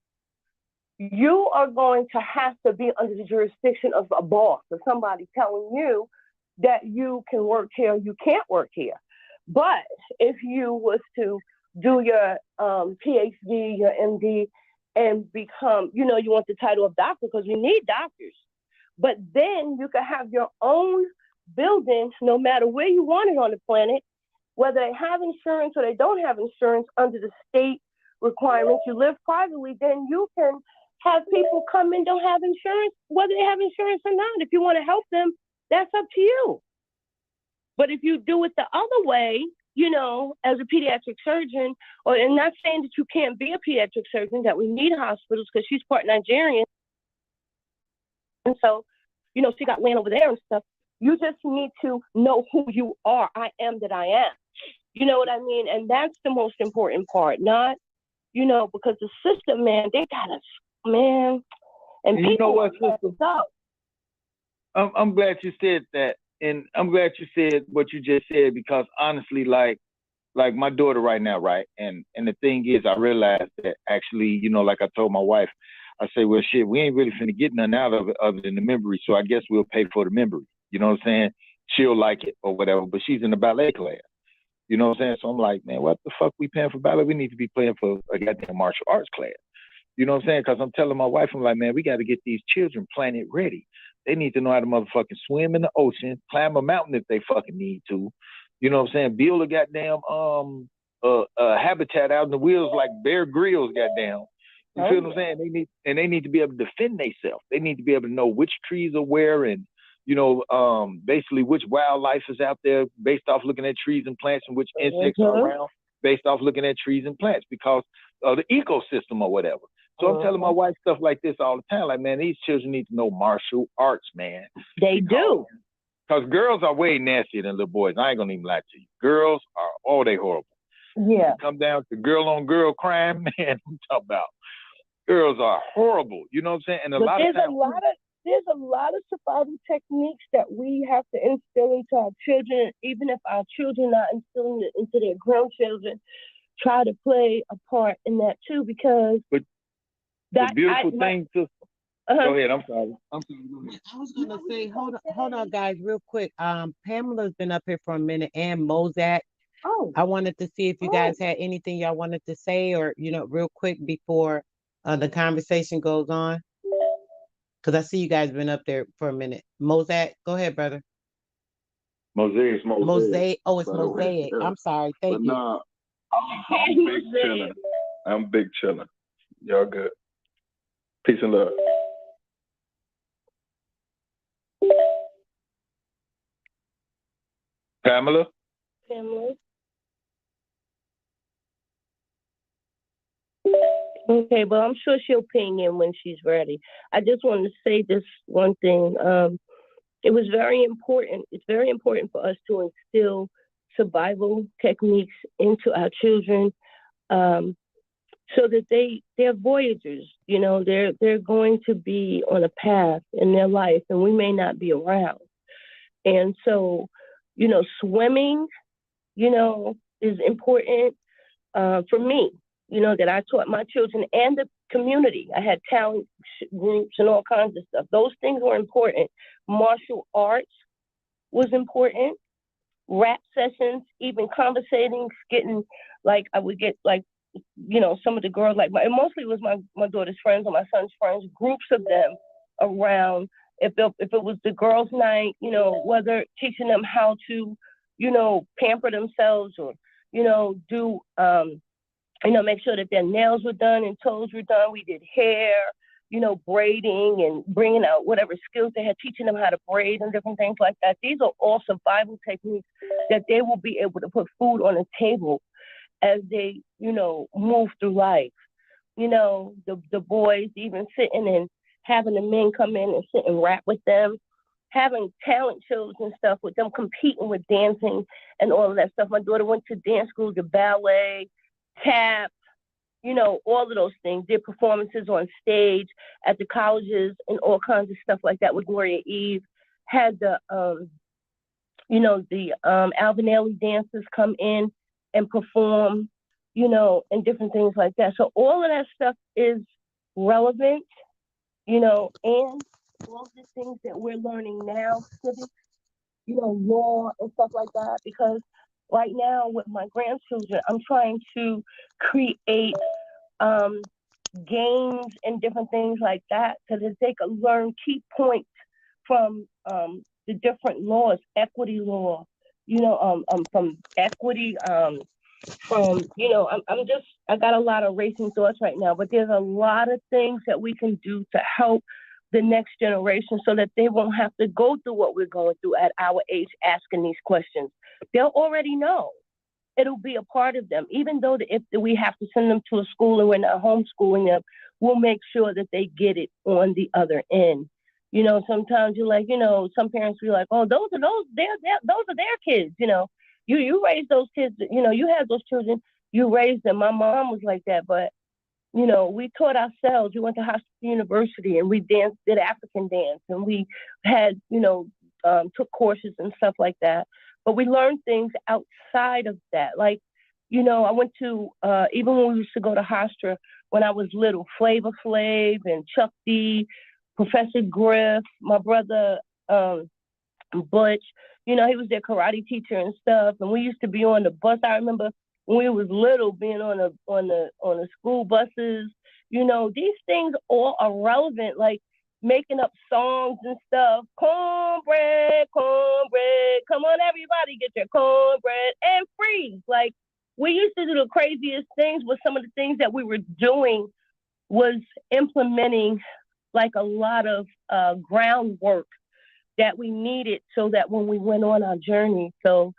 you are going to have to be under the jurisdiction of a boss or somebody telling you that you can work here, you can't work here. But if you was to do your PhD, your MD, and become, you know, you want the title of doctor because we need doctors. But then you could have your own building, no matter where you want it on the planet, whether they have insurance or they don't have insurance under the state requirements. You live privately, then you can have people come in, don't have insurance, whether they have insurance or not. If you want to help them, that's up to you. But if you do it the other way, you know, as a pediatric surgeon, and not saying that you can't be a pediatric surgeon, that we need hospitals because she's part Nigerian. And so, you know, she got land over there and stuff. You just need to know who you are. I am that I am. You know what I mean? And that's the most important part. Not, you know, because the system, man, they got us, man. And you know what, sister? Up. I'm glad you said that. And I'm glad you said what you just said, because honestly, like my daughter right now, right? And the thing is, I realized that actually, you know, like I told my wife, I say, well, shit, we ain't really finna get nothing out of it other than the memory. So I guess we'll pay for the memory. You know what I'm saying? She'll like it or whatever, but she's in the ballet class. You know what I'm saying? So I'm like, man, what the fuck we paying for ballet? We need to be paying for a goddamn martial arts class. You know what I'm saying? Because I'm telling my wife, I'm like, man, we got to get these children planet ready. They need to know how to motherfucking swim in the ocean, climb a mountain if they fucking need to. You know what I'm saying? Build a goddamn habitat out in the wheels like Bear Grylls, goddamn. You feel what I'm saying? They need to be able to defend themselves. They need to be able to know which trees are where and, you know, basically which wildlife is out there based off looking at trees and plants and which insects are around based off looking at trees and plants because of the ecosystem or whatever. So I'm telling my wife stuff like this all the time. Like, man, these children need to know martial arts, man. They do. Because girls are way nastier than little boys. I ain't going to even lie to you. Girls are, they horrible. Yeah. Come down to girl on girl crime, man, I'm talking about. Girls are horrible. You know what I'm saying? And there's a lot of survival techniques that we have to instill into our children, even if our children are instilling it into their grandchildren. Try to play a part in that too, because the beautiful thing to go ahead. I'm sorry. I was gonna say, hold on, guys, real quick. Pamela's been up here for a minute, and Mozak. Oh, I wanted to see if you guys had anything y'all wanted to say, or real quick before the conversation goes on, because I see you guys been up there for a minute. Mozak, go ahead, brother. Mosaic. Oh, it's Mosaic. Yeah. I'm sorry. Thank you. Nah, I'm big chilling. I'm big chilling. Y'all good. Peace and love. Pamela? Okay, well, I'm sure she'll ping in when she's ready. I just wanted to say this one thing. It was very important. It's very important for us to instill survival techniques into our children, so that they're voyagers. They're going to be on a path in their life, and we may not be around. And so, swimming, is important for me. That I taught my children and the community. I had talent groups and all kinds of stuff. Those things were important. Martial arts was important. Rap sessions, even conversating, getting, like, I would get, like, some of the girls, like, mostly it was my daughter's friends or my son's friends, groups of them around. If it was the girls' night, whether teaching them how to, pamper themselves or, do, make sure that their nails were done and toes were done. We did hair, braiding and bringing out whatever skills they had, teaching them how to braid and different things like that. These are all survival techniques that they will be able to put food on the table as they, move through life. The boys even sitting and having the men come in and sit and rap with them, having talent shows and stuff with them, competing with dancing and all of that stuff. My daughter went to dance school, to ballet, tap, all of those things. Did performances on stage at the colleges and all kinds of stuff like that with Gloria Eve. Had the, Albanelli dancers come in and perform, and different things like that. So all of that stuff is relevant, and all the things that we're learning now, civics, law and stuff like that, because right now with my grandchildren, I'm trying to create games and different things like that, because if they could learn key points from the different laws, equity law, from equity, I got a lot of racing thoughts right now, but there's a lot of things that we can do to help the next generation so that they won't have to go through what we're going through at our age, asking these questions. They'll already know. It'll be a part of them. Even though if we have to send them to a school and we're not homeschooling them, we'll make sure that they get it on the other end. Sometimes you're like, some parents be like, oh, those are their kids. You raised those kids, you had those children, you raised them. My mom was like that, but we taught ourselves. We went to Hofstra University and we did African dance, and we had, took courses and stuff like that. But we learned things outside of that. Like, I went to, even when we used to go to Hofstra when I was little, Flavor Flav and Chuck D, Professor Griff, my brother, Butch, you know, he was their karate teacher and stuff. And we used to be on the bus. I remember when we was little being on the school buses. You know, these things all are relevant, like making up songs and stuff. Cornbread, cornbread. Come on, everybody, get your cornbread and freeze. Like, we used to do the craziest things, but some of the things that we were doing was implementing like a lot of groundwork that we needed so that when we went on our journey. So,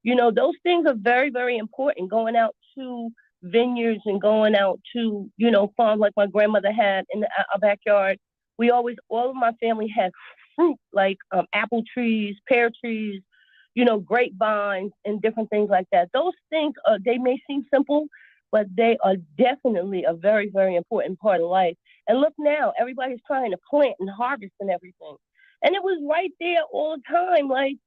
you know, those things are very, very important. Going out to vineyards and going out to, you know, farms like my grandmother had in our backyard. We always, all of my family had fruit, like apple trees, pear trees, you know, grapevines and different things like that. Those things, they may seem simple, but they are definitely a very, very important part of life. And look now, everybody's trying to plant and harvest and everything. And it was right there all the time. Like,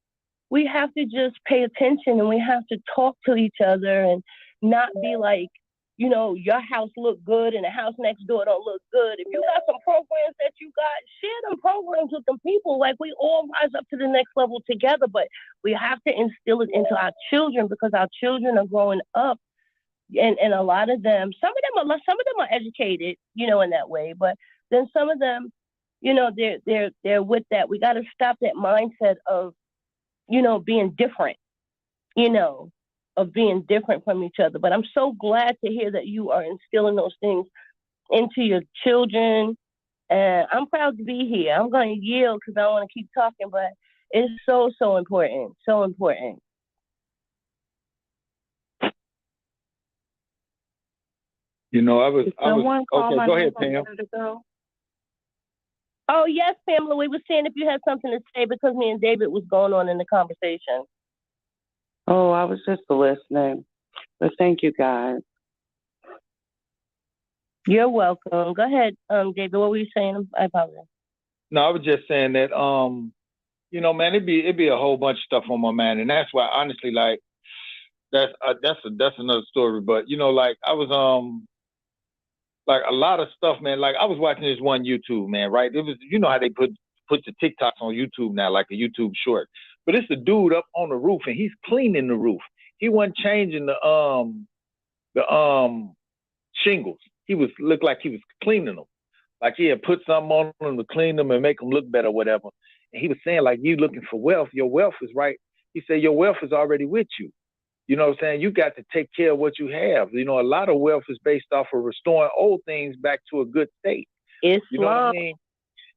we have to just pay attention and we have to talk to each other and not be like, you know, your house look good and the house next door don't look good. If you got some programs that you got, share them programs with them people. Like, we all rise up to the next level together, but we have to instill it into our children because our children are growing up. And a lot of them, some of them are educated, you know, in that way, but then some of them, you know, they're with that. We got to stop that mindset of, you know, being different, you know, of being different from each other. But I'm so glad to hear that you are instilling those things into your children. And I'm proud to be here. I'm going to yield because I want to keep talking, but it's so, so important. So important. You know, okay, go ahead, Pam. Oh, yes, Pamela. We were saying if you had something to say because me and David was going on in the conversation. Oh, I was just listening. But thank you, guys. You're welcome. Go ahead, David. What were you saying? I apologize. No, I was just saying that, you know, man, it'd be a whole bunch of stuff on my mind, and that's why, honestly, like, that's another story. But you know, like, I was like a lot of stuff, man. Like, I was watching this one YouTube, man, right? It was, you know how they put the TikToks on YouTube now, like a YouTube short. But it's a dude up on the roof and he's cleaning the roof. He wasn't changing the shingles. Looked like he was cleaning them. Like he had put something on them to clean them and make them look better, whatever. And he was saying, like, you looking for wealth, your wealth is right. He said, your wealth is already with you. You know what I'm saying? You got to take care of what you have. You know, a lot of wealth is based off of restoring old things back to a good state. You know what I mean?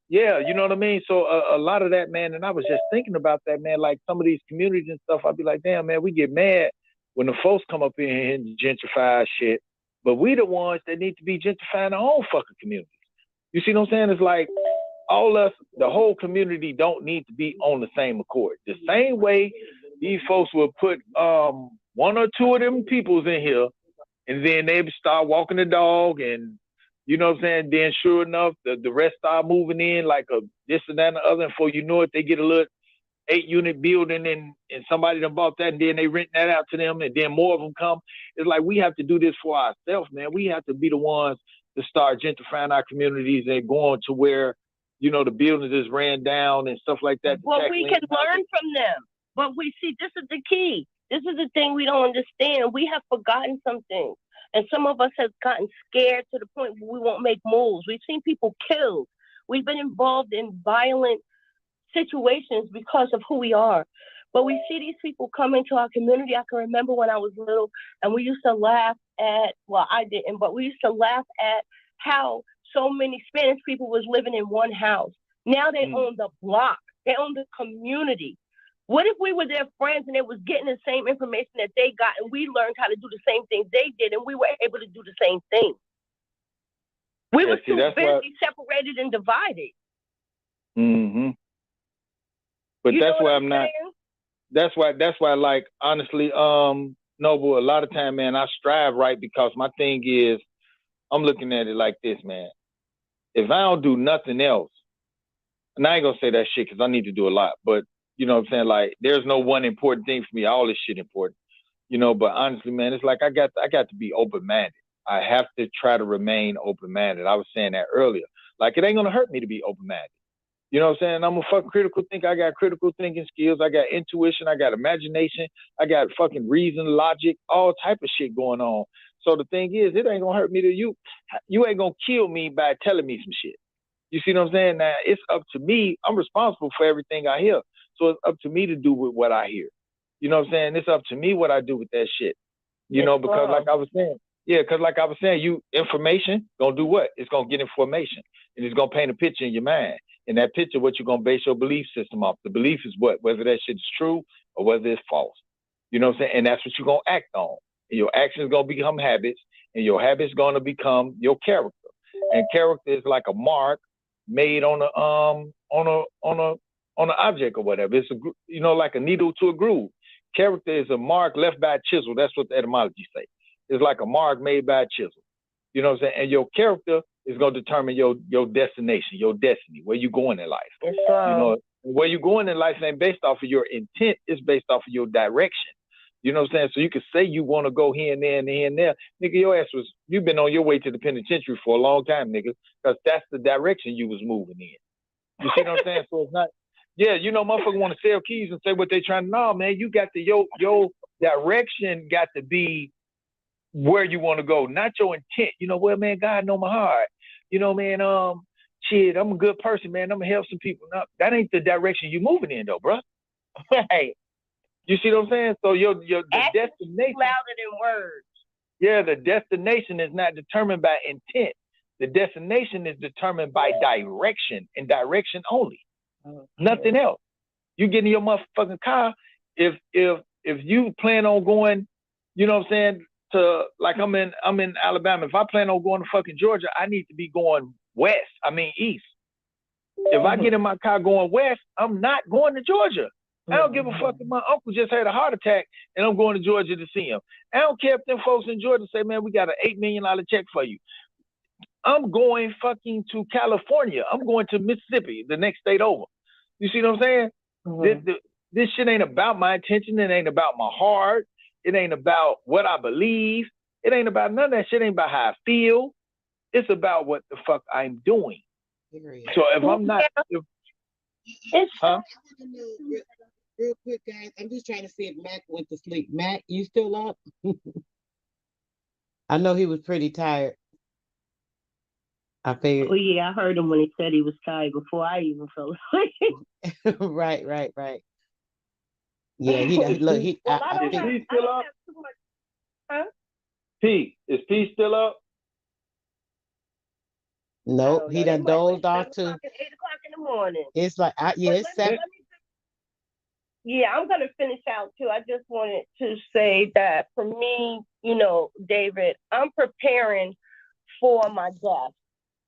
Yeah, you know what I mean? So a lot of that, man, and I was just thinking about that, man, like some of these communities and stuff, I'd be like, damn, man, we get mad when the folks come up in here and gentrify shit, but we the ones that need to be gentrifying our own fucking communities. You see what I'm saying? It's like all us, the whole community don't need to be on the same accord. The same way these folks will put one or two of them peoples in here and then they start walking the dog and, you know what I'm saying? Then sure enough, the rest start moving in like a this and that and the other. And before you know it, they get a little 8-unit building and somebody done bought that and then they rent that out to them and then more of them come. It's like we have to do this for ourselves, man. We have to be the ones to start gentrifying our communities and going to where, you know, the buildings is ran down and stuff like that. Well, we can learn from them. But we see, this is the key. This is the thing we don't understand. We have forgotten some things. And some of us have gotten scared to the point where we won't make moves. We've seen people killed. We've been involved in violent situations because of who we are. But we see these people come into our community. I can remember when I was little and we used to laugh at, well, I didn't, but we used to laugh at how so many Spanish people was living in one house. Now they own the block. They own the community. What if we were their friends and they was getting the same information that they got and we learned how to do the same things they did and we were able to do the same thing? We were too busy, separated and divided. Mm-hmm. But you that's why I'm not. That's why, like, honestly, Noble, a lot of time, man, I strive, right? Because my thing is, I'm looking at it like this, man. If I don't do nothing else, and I ain't gonna say that shit because I need to do a lot, but you know what I'm saying? Like, there's no one important thing for me. All this shit important, you know. But honestly, man, it's like I got to be open-minded. I have to try to remain open-minded. I was saying that earlier. Like, it ain't gonna hurt me to be open-minded. You know what I'm saying? I'm a fucking critical thinker. I got critical thinking skills. I got intuition. I got imagination. I got fucking reason, logic, all type of shit going on. So the thing is, it ain't gonna hurt me to you. You ain't gonna kill me by telling me some shit. You see what I'm saying? Now it's up to me. I'm responsible for everything I hear. So it's up to me to do with what I hear. You know what I'm saying? It's up to me what I do with that shit. You know, because like I was saying, you information gonna do what? It's gonna get information, and it's gonna paint a picture in your mind. And that picture, what you're gonna base your belief system off. The belief is what? Whether that shit is true or whether it's false. You know what I'm saying? And that's what you're gonna act on. And your actions gonna become habits, and your habits gonna become your character. And character is like a mark made on an object or whatever. It's like a needle to a groove. Character is a mark left by a chisel. That's what the etymology say. It's like a mark made by a chisel. You know what I'm saying? And your character is gonna determine your destination, your destiny, where you going in life. Yes, you know, where you going in life ain't based off of your intent, it's based off of your direction. You know what I'm saying? So you could say you want to go here and there and here and there. Nigga, you've been on your way to the penitentiary for a long time, nigga, because that's the direction you was moving in. You see what I'm saying? So it's not, motherfuckers want to sell keys and say what they trying to know, man. You got to, your direction got to be where you want to go, not your intent. You know, well, man, God know my heart. You know, man, shit, I'm a good person, man. I'm gonna help some people. No, that ain't the direction you moving in, though, bro. Right. You see what I'm saying? So the destination louder than words. Yeah, the destination is not determined by intent. The destination is determined by direction and direction only. Nothing else. You get in your motherfucking car. If you plan on going, you know what I'm saying, to like I'm in Alabama. If I plan on going to fucking Georgia, I need to be going east. If I get in my car going west, I'm not going to Georgia. I don't give a fuck if my uncle just had a heart attack and I'm going to Georgia to see him. I don't care if them folks in Georgia say, man, we got an $8 million check for you. I'm going fucking to California. I'm going to Mississippi, the next state over. You see what I'm saying? Mm-hmm. This shit ain't about my intention. It ain't about my heart. It ain't about what I believe. It ain't about none of that shit. It ain't about how I feel. It's about what the fuck I'm doing. So if I'm not... Real quick, guys, I'm just trying to see if Mac went to sleep. Mac, you still up? I know he was pretty tired. I figured. Oh, yeah, I heard him when he said he was tired before I even fell asleep. Right. Yeah, he look. He. Well, I don't have too much. Huh? P, is P still up? Nope, he done dozed off too. 8 o'clock in the morning. It's like, it's 7. Yeah, I'm going to finish out too. I just wanted to say that for me, David, I'm preparing for my death.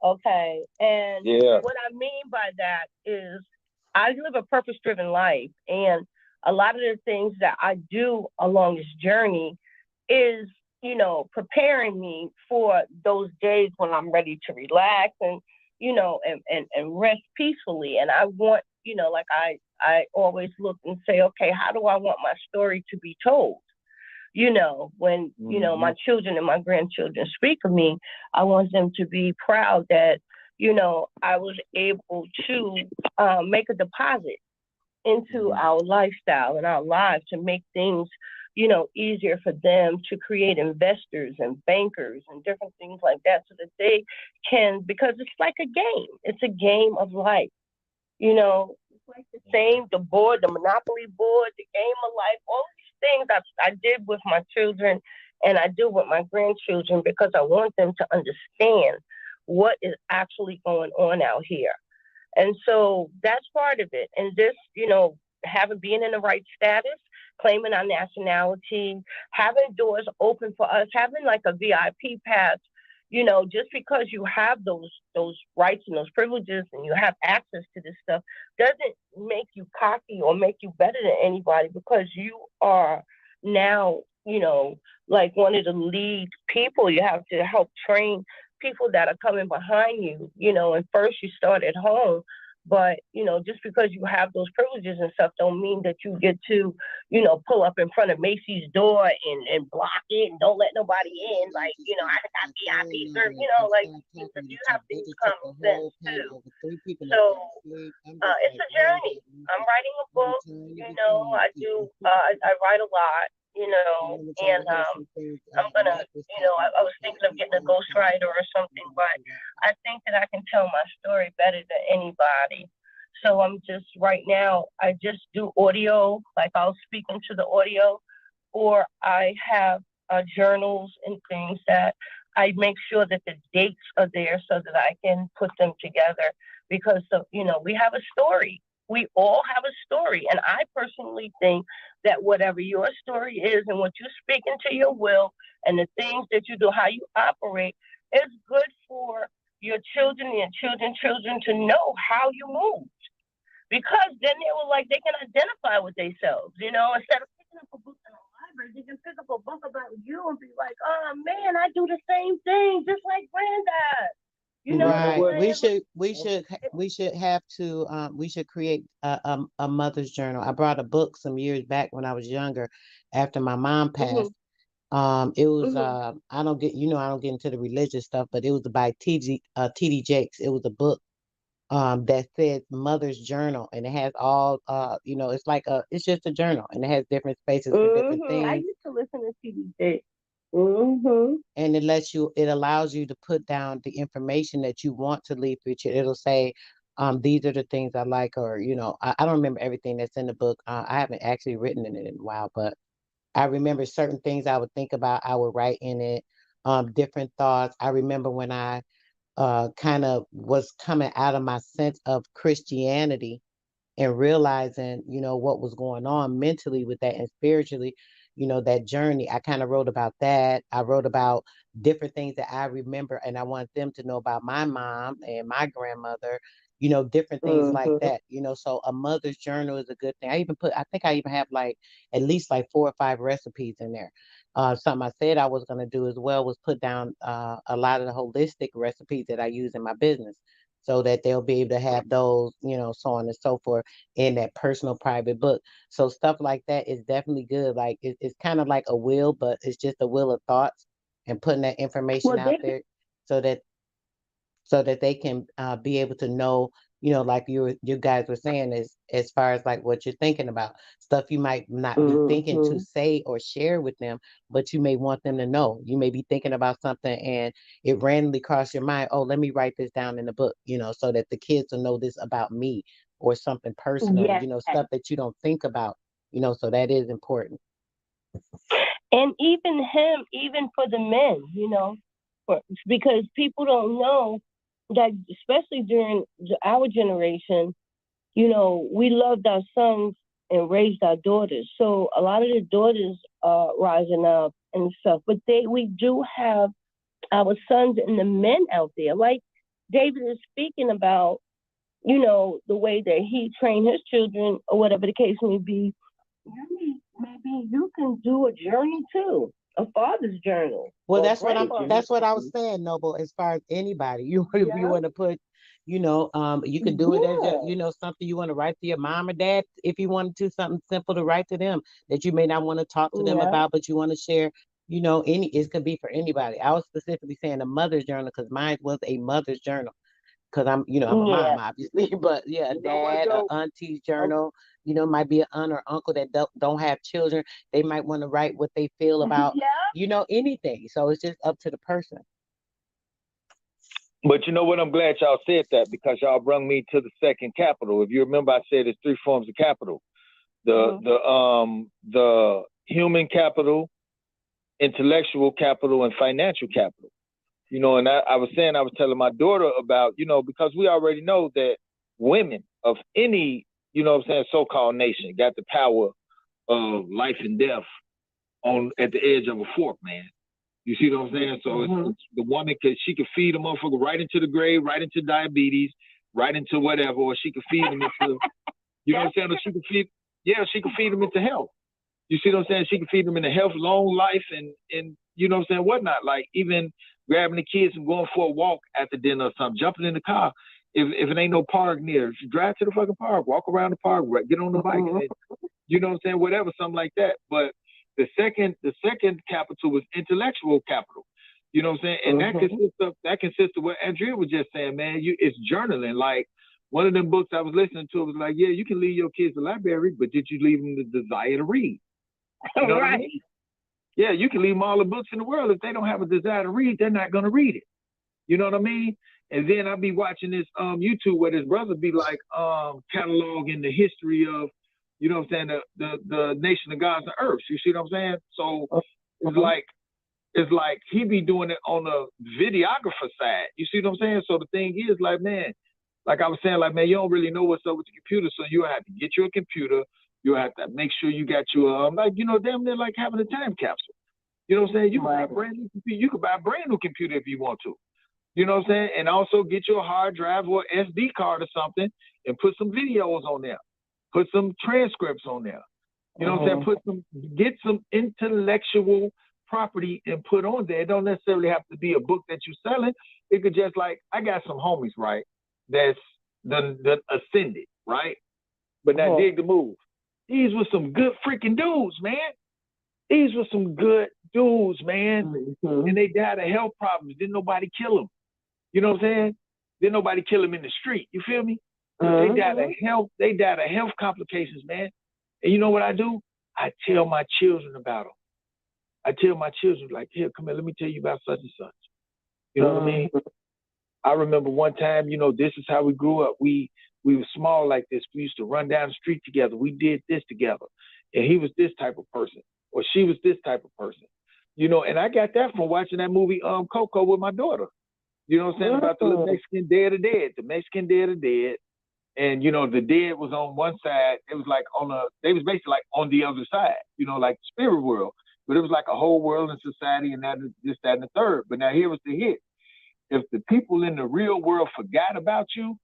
Okay. And what I mean by that is I live a purpose-driven life. And a lot of the things that I do along this journey is, preparing me for those days when I'm ready to relax and, and rest peacefully. And I want, like I always look and say, okay, how do I want my story to be told? When, my children and my grandchildren speak of me, I want them to be proud that, I was able to make a deposit into our lifestyle and our lives to make things, easier for them to create investors and bankers and different things like that so that they can, because it's like a game. It's a game of life. It's like the board, the Monopoly board, the game of life, all these things I did with my children and I do with my grandchildren because I want them to understand what is actually going on out here. And so that's part of it. And this, being in the right status, claiming our nationality, having doors open for us, having like a VIP pass, just because you have those rights and those privileges and you have access to this stuff doesn't make you cocky or make you better than anybody, because you are now, like one of the lead people. You have to help train people that are coming behind you, and first you start at home. But, just because you have those privileges and stuff don't mean that you get to, pull up in front of Macy's door and block it and don't let nobody in. Like, I got VIP service, like you have to use common sense too. So it's a journey. I'm writing a book, I write a lot, and I'm gonna, I was thinking of getting a ghostwriter or something, but I think that I can tell my story better than anybody. So I'm just right now, I just do audio, like I'll speak into the audio, or I have journals and things that I make sure that the dates are there so that I can put them together because, we have a story. We all have a story. And I personally think that whatever your story is and what you speak into your will and the things that you do, how you operate, is good for your children and your children to know how you move. Because then they can identify with themselves, instead of picking up a book in a library, they can pick up a book about you and be like, oh man, I do the same thing, just like granddad. Right. We should create a mother's journal. I brought a book some years back when I was younger, after my mom passed. It was I don't get into the religious stuff, but it was by T.D. Jakes. It was a book that said Mother's Journal, and it has all it's just a journal, and it has different spaces for different things. I used to listen to T.D. And it allows you to put down the information that you want to leave for you. It'll say, these are the things I like, or I don't remember everything that's in the book. I haven't actually written in it in a while, but I remember certain things I would think about, I would write in it, different thoughts. I remember when I kind of was coming out of my sense of Christianity and realizing, what was going on mentally with that and spiritually, that journey. I kind of wrote about that. I wrote about different things that I remember, and I want them to know about my mom and my grandmother, different things like that, so a mother's journal is a good thing. I think I even have at least 4 or 5 recipes in there. Something I said I was going to do as well was put down a lot of the holistic recipes that I use in my business, so that they'll be able to have those, so on and so forth, in that personal private book. So stuff like that is definitely good. It's kind of like a will, but it's just a will of thoughts, and putting that information out there so that they can be able to know, like you guys were saying, as far as what you're thinking about, stuff you might not be thinking to say or share with them, but you may want them to know. You may be thinking about something and it randomly crossed your mind, oh, let me write this down in the book, so that the kids will know this about me, or something personal, stuff that you don't think about, so that is important. And even for the men, because people don't know that, especially during our generation, we loved our sons and raised our daughters. So a lot of the daughters are rising up and stuff, but we do have our sons and the men out there. Like David is speaking about, the way that he trained his children or whatever the case may be. Maybe you can do a journey too. A father's journal. Well, that's what I was saying, Noble. As far as anybody, you want to put, you can do it as something you want to write to your mom or dad. If you want to, something simple to write to them that you may not want to talk to them about, but you want to share. It could be for anybody. I was specifically saying a mother's journal because mine was a mother's journal. Because I'm a mom, obviously, but dad or auntie's journal. Might be an aunt or uncle that don't have children. They might want to write what they feel about, anything. So it's just up to the person. But you know what? I'm glad y'all said that, because y'all brought me to the second capital. If you remember, I said there's 3 forms of capital: the human capital, intellectual capital, and financial capital. And I was telling my daughter about, because we already know that women of any, so-called nation got the power of life and death at the edge of a fork, man. You see what I'm saying? So it's the woman, she could feed a motherfucker right into the grave, right into diabetes, right into whatever, or she could feed them into, you know what I'm saying? Or she could feed them into health. You see what I'm saying? She could feed them into health, long life, and you know what I'm saying, whatnot. Like even grabbing the kids and going for a walk after dinner or something, jumping in the car. If it ain't no park near, drive to the fucking park, walk around the park, get on the bike. And, You know what I'm saying? Whatever, something like that. But the second capital was intellectual capital. You know what I'm saying? And that consists of what Andrea was just saying, man. It's journaling. Like one of them books I was listening to was like, yeah, you can leave your kids the library, but did you leave them the desire to read? You know what I mean? Yeah, you can leave them all the books in the world. If they don't have a desire to read, they're not gonna read it. You know what I mean? And then I'll be watching this YouTube where this brother be like cataloging the history of, you know what I'm saying, the nation of gods and earths. You see what I'm saying? So it's like he be doing it on the videographer side. You see what I'm saying? So the thing is, like, man, like I was saying, like, man, you don't really know what's up with the computer, so you have to get you a computer. You have to make sure you got your like, you know, damn near like having a time capsule. You know what I'm saying? You can buy a brand new computer. You can buy a brand new computer if you want to. You know what I'm saying? And also get your hard drive or SD card or something and put some videos on there. Put some transcripts on there. You know what I'm saying? Get some intellectual property and put on there. It don't necessarily have to be a book that you're selling. It could just like, I got some homies, right? That's the ascended, right? But now dig the move. These were some good freaking dudes, man. These were some good dudes, man. And they died of health problems. Didn't nobody kill them. You know what I'm saying? Didn't nobody kill them in the street. You feel me? They died of health complications, man. And you know what I do? I tell my children about them. I tell my children, like, here, come here, let me tell you about such and such. You know what I mean? I remember one time, you know, this is how we grew up. We were small like this. We used to run down the street together. We did this together. And he was this type of person, or she was this type of person. You know, and I got that from watching that movie Coco with my daughter. You know what I'm saying? About the little Mexican Day of the Dead. The Mexican Day of the Dead. And, you know, the dead was on one side. It was like they was basically like on the other side, you know, like the spirit world. But it was like a whole world and society and that, this, that, and the third. But now here was the hit. If the people in the real world forgot about you,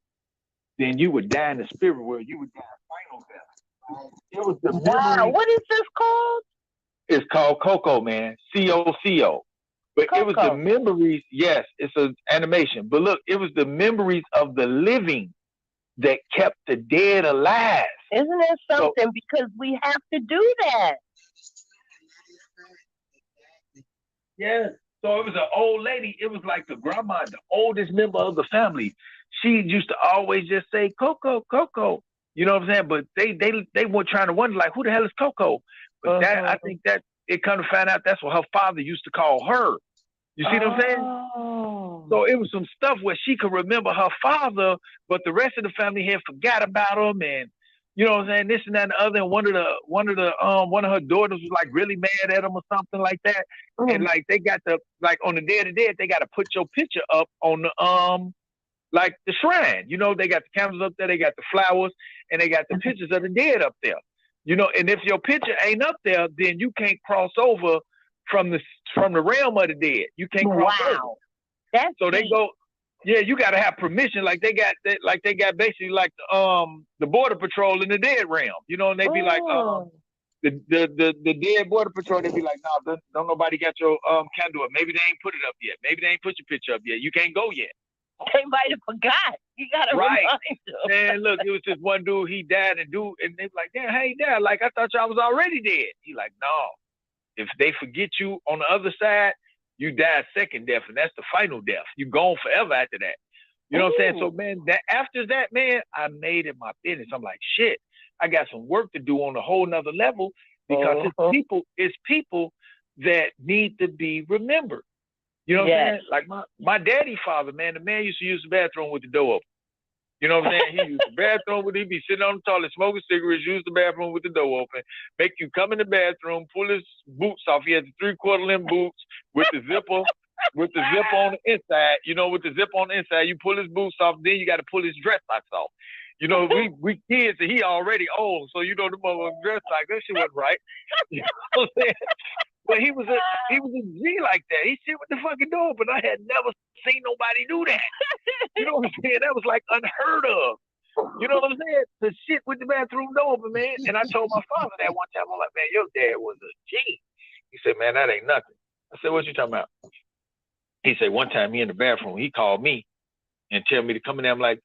then you would die in the spirit world. You would die final death. It was the memory. What is this called? It's called Coco, man. C-O-C-O. But Coco. It was the memories. Yes, it's an animation. But look, it was the memories of the living that kept the dead alive. Isn't it something? Because we have to do that. Yeah. So it was an old lady. It was like the grandma, the oldest member of the family. She used to always just say, Coco, Coco. You know what I'm saying? But they were trying to wonder, like, who the hell is Coco? But that, I think that it come to find out that's what her father used to call her. You see what I'm saying? So it was some stuff where she could remember her father, but the rest of the family had forgot about him, and you know what I'm saying, this and that and the other. And one of her daughters was like really mad at him or something like that. And like they got on the Day of the Dead, they got to put your picture up on the like the shrine. You know, they got the candles up there, they got the flowers, and they got the pictures of the dead up there. You know, and if your picture ain't up there, then you can't cross over from the realm of the dead. You can't cross over. That's so they go, yeah, you gotta have permission. Like they got basically like the border patrol in the dead realm. You know, and they be like the dead border patrol, they be like, no, don't nobody got your candle up. Maybe they ain't put it up yet. Maybe they ain't put your picture up yet. You can't go yet. They might have forgot. You gotta remind them. Man, look, it was this one dude, he died, and they be like, damn, hey, dad, like I thought y'all was already dead. He like, no. If they forget you on the other side, you die a second death, and that's the final death. You gone forever after that. You know what I'm saying? So, man, after that, man, I made it my business. I'm like, shit, I got some work to do on a whole nother level because it's people that need to be remembered. You know what I'm saying? Like my daddy father, man, the man used to use the bathroom with the door open. You know what I'm saying? He used the bathroom he'd be sitting on the toilet, smoking cigarettes, use the bathroom with the door open, make you come in the bathroom, pull his boots off. He had the 3/4 length boots with the zipper, on the inside. You know, with the zip on the inside, you pull his boots off, then you got to pull his dress socks off. You know, we kids, and he already old, so you know the motherfucking dress socks, that shit wasn't right. You know what I'm saying? But he was a G like that. He shit with the fucking door, but I had never seen nobody do that. You know what I'm saying? That was like unheard of. You know what I'm saying? The shit with the bathroom door open, man. And I told my father that one time. I'm like, man, your dad was a G. He said, man, that ain't nothing. I said, what you talking about? He said, one time he in the bathroom, he called me and tell me to come in there. I'm like,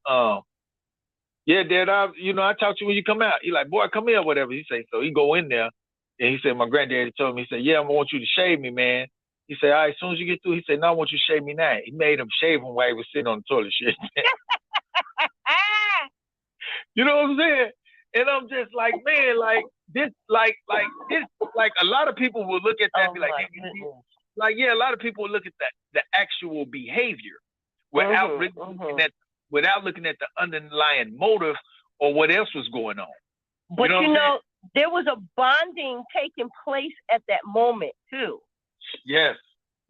yeah, Yeah, Dad, I talk to you when you come out. He like, boy, come here, whatever. He say, so he go in there, and he said, my granddaddy told me, he said, yeah, I want you to shave me, man. He said, all right, as soon as you get through, he said, no, I want you to shave me now. He made him shave him while he was sitting on the toilet shit. You know what I'm saying? And I'm just like, man, like this, like a lot of people will look at that and be like, a lot of people will look at that, the actual behavior without looking at the underlying motive or what else was going on. But there was a bonding taking place at that moment too. Yes.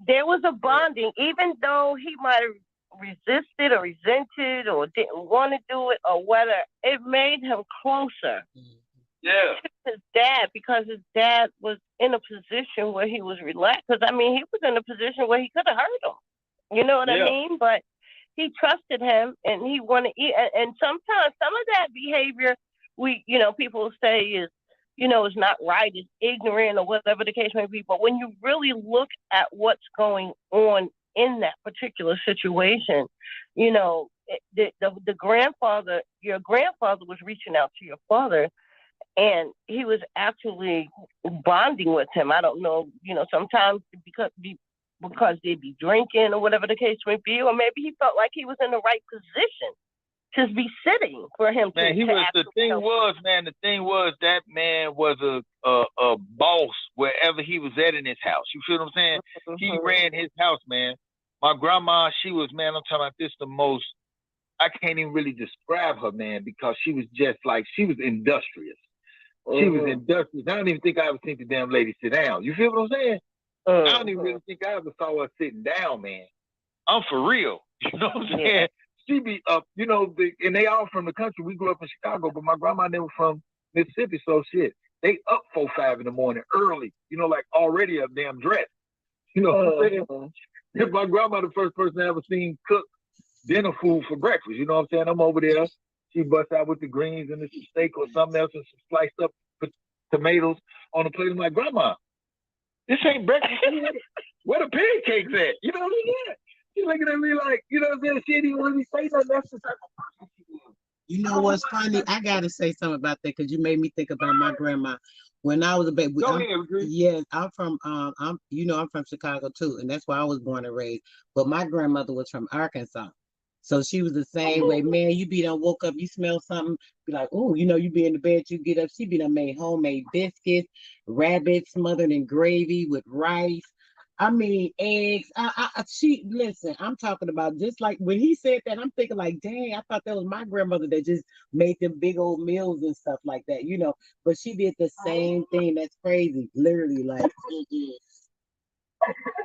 There was a bonding, even though he might have resisted or resented or didn't want to do it or whether, it made him closer to his dad, because his dad was in a position where he was relaxed. Because he was in a position where he could have hurt him. You know what I mean? But he trusted him, and he wanted to eat. And sometimes some of that behavior, people say is, is not right, is ignorant or whatever the case may be. But when you really look at what's going on in that particular situation, the grandfather, your grandfather was reaching out to your father, and he was actually bonding with him. I don't know, sometimes because they'd be drinking or whatever the case may be, or maybe he felt like he was in the right position to be sitting for him. Man, the thing was that man was a boss wherever he was at in his house. You feel what I'm saying? He ran his house, man. My grandma, she was, man, I'm talking about this the most, I can't even really describe her, man, because she was just like, she was industrious. She was industrious. I don't even think I ever seen the damn lady sit down. You feel what I'm saying? I don't even really think I ever saw her sitting down, man. I'm for real. You know what I'm saying? She be up, and they all from the country. We grew up in Chicago, but my grandma never from Mississippi, so shit. They up 4, 5 in the morning early, like already up damn dressed. You know what I'm saying? My grandma, the first person I ever seen cook dinner food for breakfast. You know what I'm saying? I'm over there. She busts out with the greens and some steak or something else and some sliced up tomatoes on a plate. I'm like, Grandma, this ain't breakfast. Where the pancakes at? You know what I'm saying? She's looking at me like, you know what I'm saying? She didn't even really say nothing. That's the type of person she was. You know what's funny? I got to say something about that because you made me think about my grandma. When I was a baby, I'm from from Chicago too, and that's where I was born and raised. But my grandmother was from Arkansas, so she was the same way. Man, you be done woke up, you smell something, be like, oh, you be in the bed, you get up. She be done made homemade biscuits, rabbit smothered in gravy with rice. Eggs. Listen, I'm talking about just like when he said that, I'm thinking like, dang, I thought that was my grandmother that just made them big old meals and stuff like that, but she did the same thing. That's crazy. Literally, like,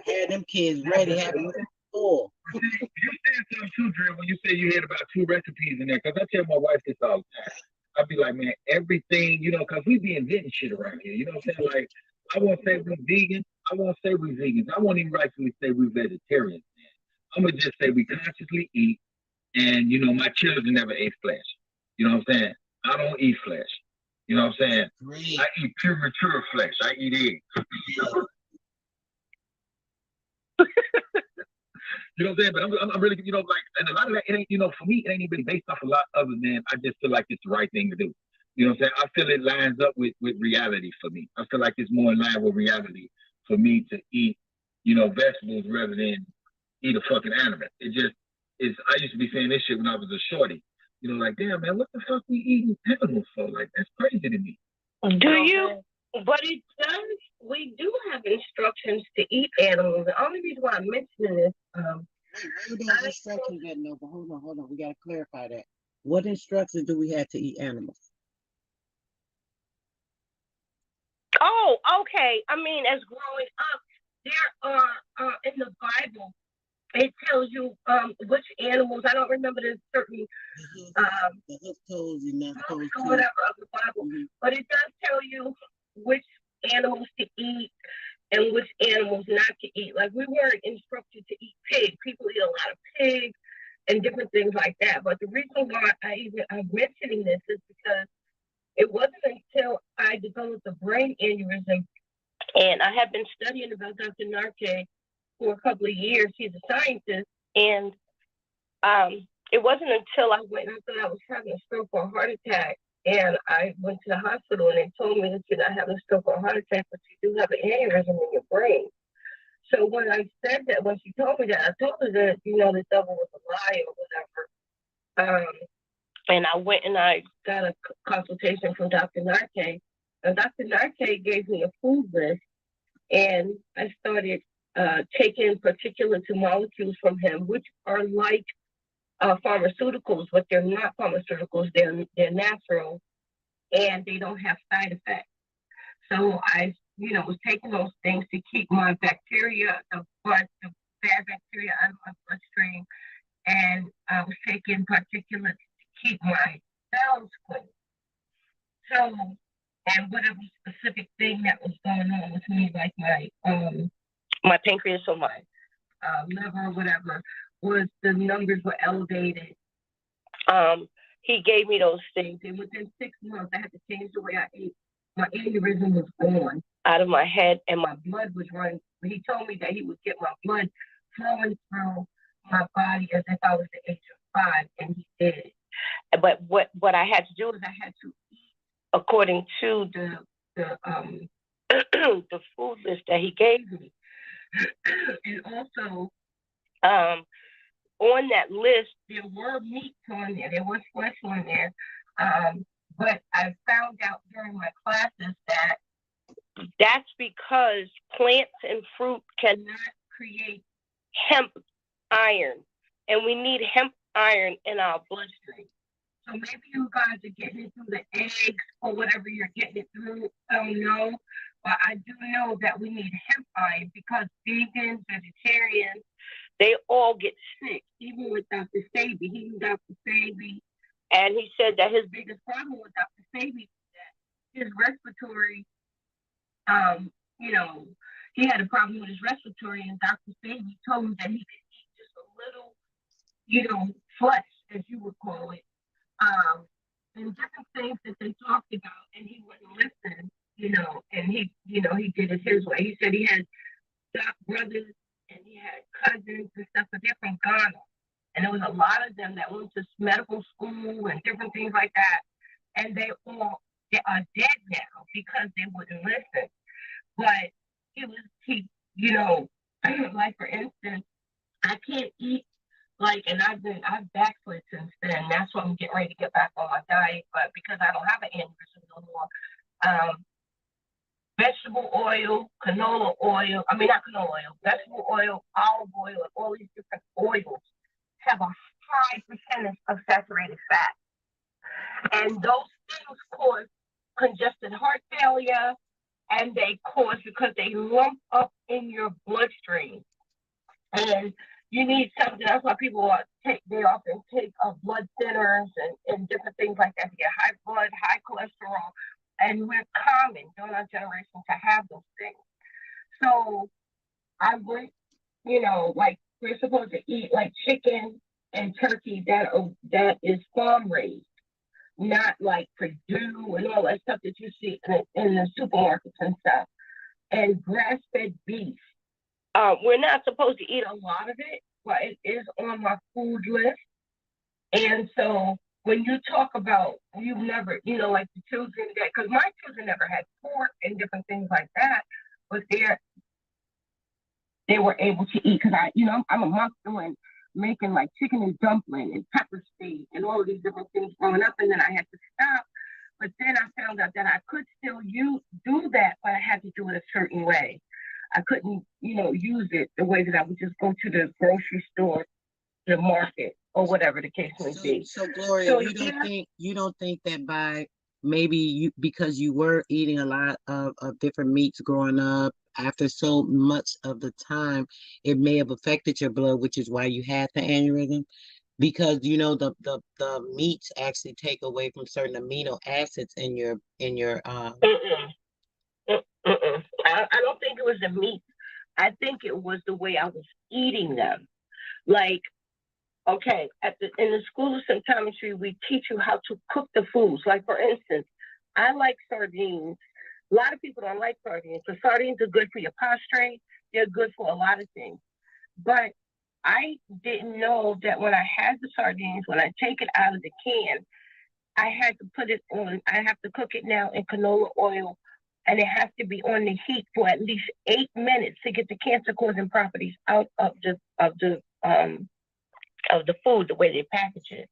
had them kids ready, have them full. You said something too, Drew, when you said you had about 2 recipes in there, because I tell my wife this all the time. I'd be like, man, everything, because we be inventing shit around here. You know what I'm saying? Like, I won't say we're vegan. I won't say we're vegans. I won't even rightfully say we're vegetarians. Man. I'm going to just say we consciously eat. And, my children never ate flesh. You know what I'm saying? I don't eat flesh. You know what I'm saying? Great. I eat pure mature flesh. I eat eggs. You know what I'm saying? But I'm really, and a lot of that, it ain't, for me, it ain't even really based off a lot other than I just feel like it's the right thing to do. You know what I'm saying? I feel it lines up with reality for me. I feel like it's more in line with reality for me to eat, vegetables rather than eat a fucking animal. It just is. I used to be saying this shit when I was a shorty. Like, damn, man, what the fuck we eating animals for? Like, that's crazy to me. Do you? But it does. We do have instructions to eat animals. The only reason why I'm mentioning this, Where those instructions at, Nova? Hold on. We got to clarify that. What instructions do we have to eat animals? Oh, okay. As growing up, there are in the Bible, it tells you which animals. I don't remember the certain the hoof toes and not toes or whatever of the Bible, but it does tell you which animals to eat and which animals not to eat. Like, we weren't instructed to eat pig. People eat a lot of pigs and different things like that. But the reason why I'm mentioning this is because it wasn't until I developed a brain aneurysm, and I have been studying about Dr. Narke for a couple of years. He's a scientist, and it wasn't until I went, I thought I was having a stroke or a heart attack. And I went to the hospital and they told me that you're not having a stroke or a heart attack, but you do have an aneurysm in your brain. So when I said that, when she told me that, I told her that, you know, the devil was a lie or whatever. And I went and I got a consultation from Dr. Narte. And Dr. Narte gave me a food list, and I started taking particulate molecules from him, which are like pharmaceuticals, but they're not pharmaceuticals. They're natural, and they don't have side effects. So I, you know, was taking those things to keep my bacteria, the bad bacteria out of my bloodstream, and I was taking particulates to keep my cells clean. So, and whatever specific thing that was going on with me, like my pancreas or my liver or whatever, was the numbers were elevated. He gave me those things, and within 6 months, I had to change the way I ate. My aneurysm was gone out of my head, and my blood was running. He told me that he would get my blood flowing through my body as if I was the age of 5, and he did. But what I had to do is I had to eat according to the the food list that he gave me, and also on that list there were meats on there, there was flesh on there, but I found out during my classes that that's because plants and fruit cannot create hemp iron, and we need hemp iron in our bloodstream. So maybe you guys are getting it through the eggs or whatever you're getting it through. I don't know. But I do know that we need hemp iron because vegans, vegetarians, they all get sick. Even with Dr. Sabi, he knew Dr. Sabi, and he said that his biggest problem with Dr. Sabi was that his respiratory, you know, he had a problem with his respiratory, and Dr. Sabi told him that he could eat just a little, you know, flesh, as you would call it. And different things that they talked about, and he wouldn't listen, you know, and he, you know, he did it his way. He said he had brothers and he had cousins and stuff, but they're from Ghana. And there was a lot of them that went to medical school and different things like that. And they are dead now because they wouldn't listen. But he, you know, like for instance, I can't eat. Like, and I've backslid since then. That's why I'm getting ready to get back on my diet. But because I don't have an aneurysm no more, vegetable oil, canola oil, not canola oil, vegetable oil, olive oil, and all these different oils have a high percentage of saturated fat. And those things cause congested heart failure, and they cause because they lump up in your bloodstream. And you need something. That's why people they often take blood thinners and different things like that to get high blood, high cholesterol. And we're common during our generation to have those things. So I went, you know, like we're supposed to eat like chicken and turkey that is farm raised, not like Purdue and all that stuff that you see in the supermarkets and stuff. And grass-fed beef. We're not supposed to eat a lot of it, but it is on my food list. And so when you talk about you've never, you know, like the children that, because my children never had pork and different things like that, but they were able to eat because I'm a monk doing making like chicken and dumpling and pepper steak and all of these different things growing up, and then I had to stop. But then I found out that I could still do that, but I had to do it a certain way. I couldn't, you know, use it the way that I would just go to the grocery store, the market, or whatever the case may be. So Gloria, you don't think that by maybe because you were eating a lot of different meats growing up, after so much of the time, it may have affected your blood, which is why you had the aneurysm? Because you know the meats actually take away from certain amino acids in your I don't think it was the meat. I think it was the way I was eating them. Like, okay, in the School of Symptometry, we teach you how to cook the foods. Like, for instance, I like sardines. A lot of people don't like sardines, but sardines are good for your prostate. They're good for a lot of things. But I didn't know that when I had the sardines, when I take it out of the can, I had to put it on. I have to cook it now in canola oil, and it has to be on the heat for at least 8 minutes to get the cancer-causing properties out of the food, the way they package it.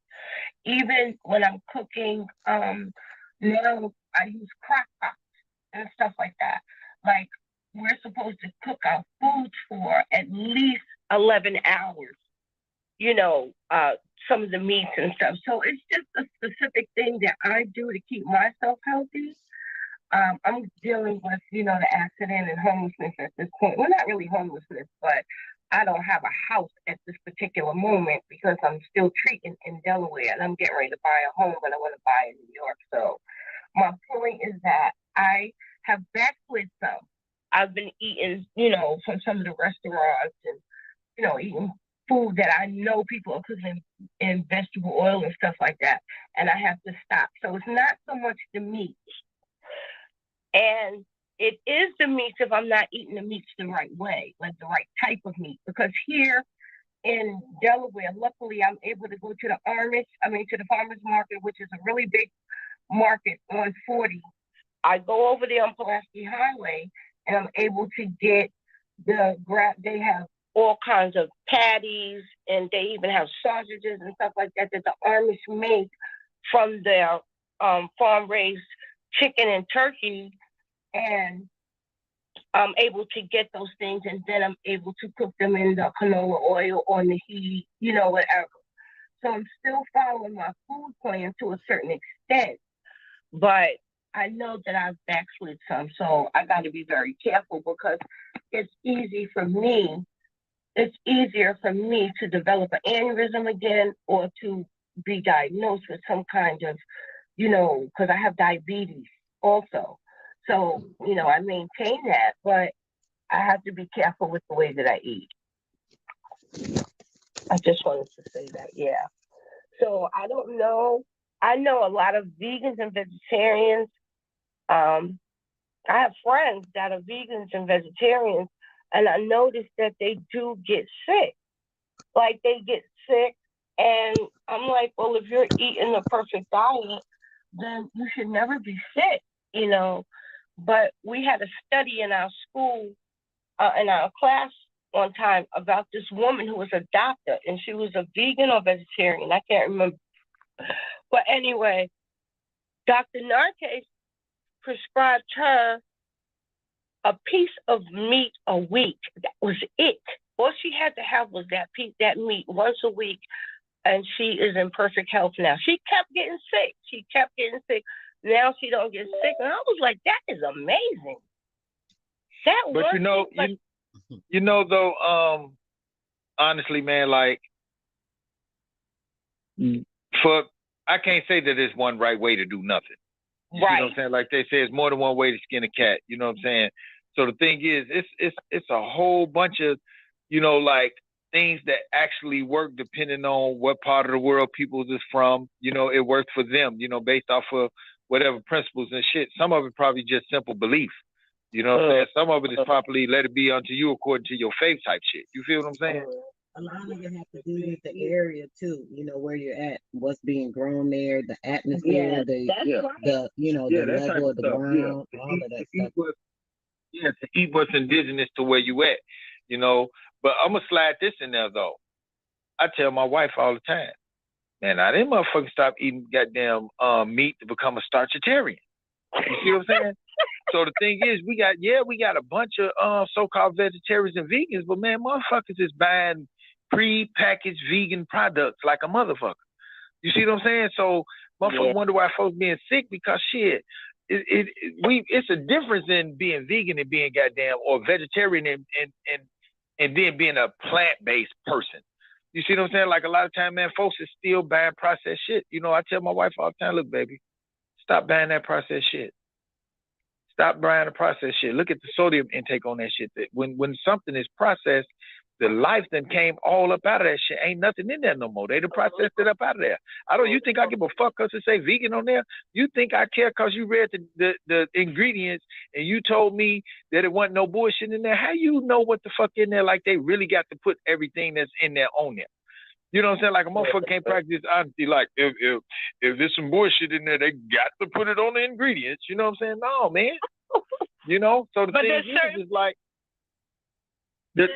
Even when I'm cooking, now I use crock pots and stuff like that. Like, we're supposed to cook our foods for at least 11 hours, some of the meats and stuff. So it's just a specific thing that I do to keep myself healthy. I'm dealing with, the accident and homelessness at this point. Well, not really homelessness, but I don't have a house at this particular moment because I'm still treating in Delaware and I'm getting ready to buy a home, but I want to buy in New York. So my point is that I have backslid some. I've been eating, from some of the restaurants and, eating food that I know people are cooking in vegetable oil and stuff like that. And I have to stop. So it's not so much the meat. And it is the meats if I'm not eating the meats the right way, like the right type of meat. Because here in Delaware, luckily I'm able to go to the farmers market, which is a really big market on 40. I go over there on Pulaski Highway and I'm able to get they have all kinds of patties and they even have sausages and stuff like that the Amish make from their farm-raised chicken and turkey. And I'm able to get those things and then I'm able to cook them in the canola oil on the heat, whatever. So I'm still following my food plan to a certain extent, but I know that I've backslid some, so I got to be very careful because it's easier for me to develop an aneurysm again or to be diagnosed with some kind of, because I have diabetes also. So, I maintain that, but I have to be careful with the way that I eat. I just wanted to say that, yeah. So I don't know. I know a lot of vegans and vegetarians. I have friends that are vegans and vegetarians, and I noticed that they do get sick. Like, they get sick, and I'm like, well, if you're eating the perfect diet, then you should never be sick, But we had a study in our school, in our class one time about this woman who was a doctor, and she was a vegan or vegetarian. I can't remember. But anyway, Dr. Nartes prescribed her a piece of meat a week. That was it. All she had to have was that meat once a week, and she is in perfect health now. She kept getting sick. Now she don't get sick, and I was like, that is amazing. But though, honestly, man, like, I can't say that there's one right way to do nothing. You see what I'm saying? Like they say, it's more than one way to skin a cat. You know what I'm saying? So the thing is, it's a whole bunch of, like, things that actually work depending on what part of the world people is from. It works for them, based off of whatever principles and shit. Some of it probably just simple belief. You know what I'm saying? Some of it is properly let it be unto you according to your faith type shit. You feel what I'm saying? A lot of it has to do with the area too, where you're at, what's being grown there, the atmosphere, the level of the ground, all of that stuff. To eat what's indigenous to where you at, But I'm gonna slide this in there though. I tell my wife all the time, man, I didn't motherfucking stop eating goddamn meat to become a starchitarian. You see what I'm saying? So the thing is, we got a bunch of so-called vegetarians and vegans, but man, motherfuckers is buying pre-packaged vegan products like a motherfucker. You see what I'm saying? So motherfuckers wonder why folks being sick because shit. It's a difference in being vegan and being goddamn or vegetarian and then being a plant-based person. You see what I'm saying? Like a lot of time, man, folks is still buying processed shit. I tell my wife all the time, look, baby, stop buying that processed shit. Stop buying the processed shit. Look at the sodium intake on that shit. When something is processed, the life then came all up out of that shit. Ain't nothing in there no more. They done processed it up out of there. You think I give a fuck because it say vegan on there? You think I care because you read the ingredients and you told me that it wasn't no bullshit in there? How you know what the fuck in there like they really got to put everything that's in there on there? You know what I'm saying? Like a motherfucker can't practice honesty. Like if there's some bullshit in there, they got to put it on the ingredients. You know what I'm saying? No, man. You know? So the thing is like, this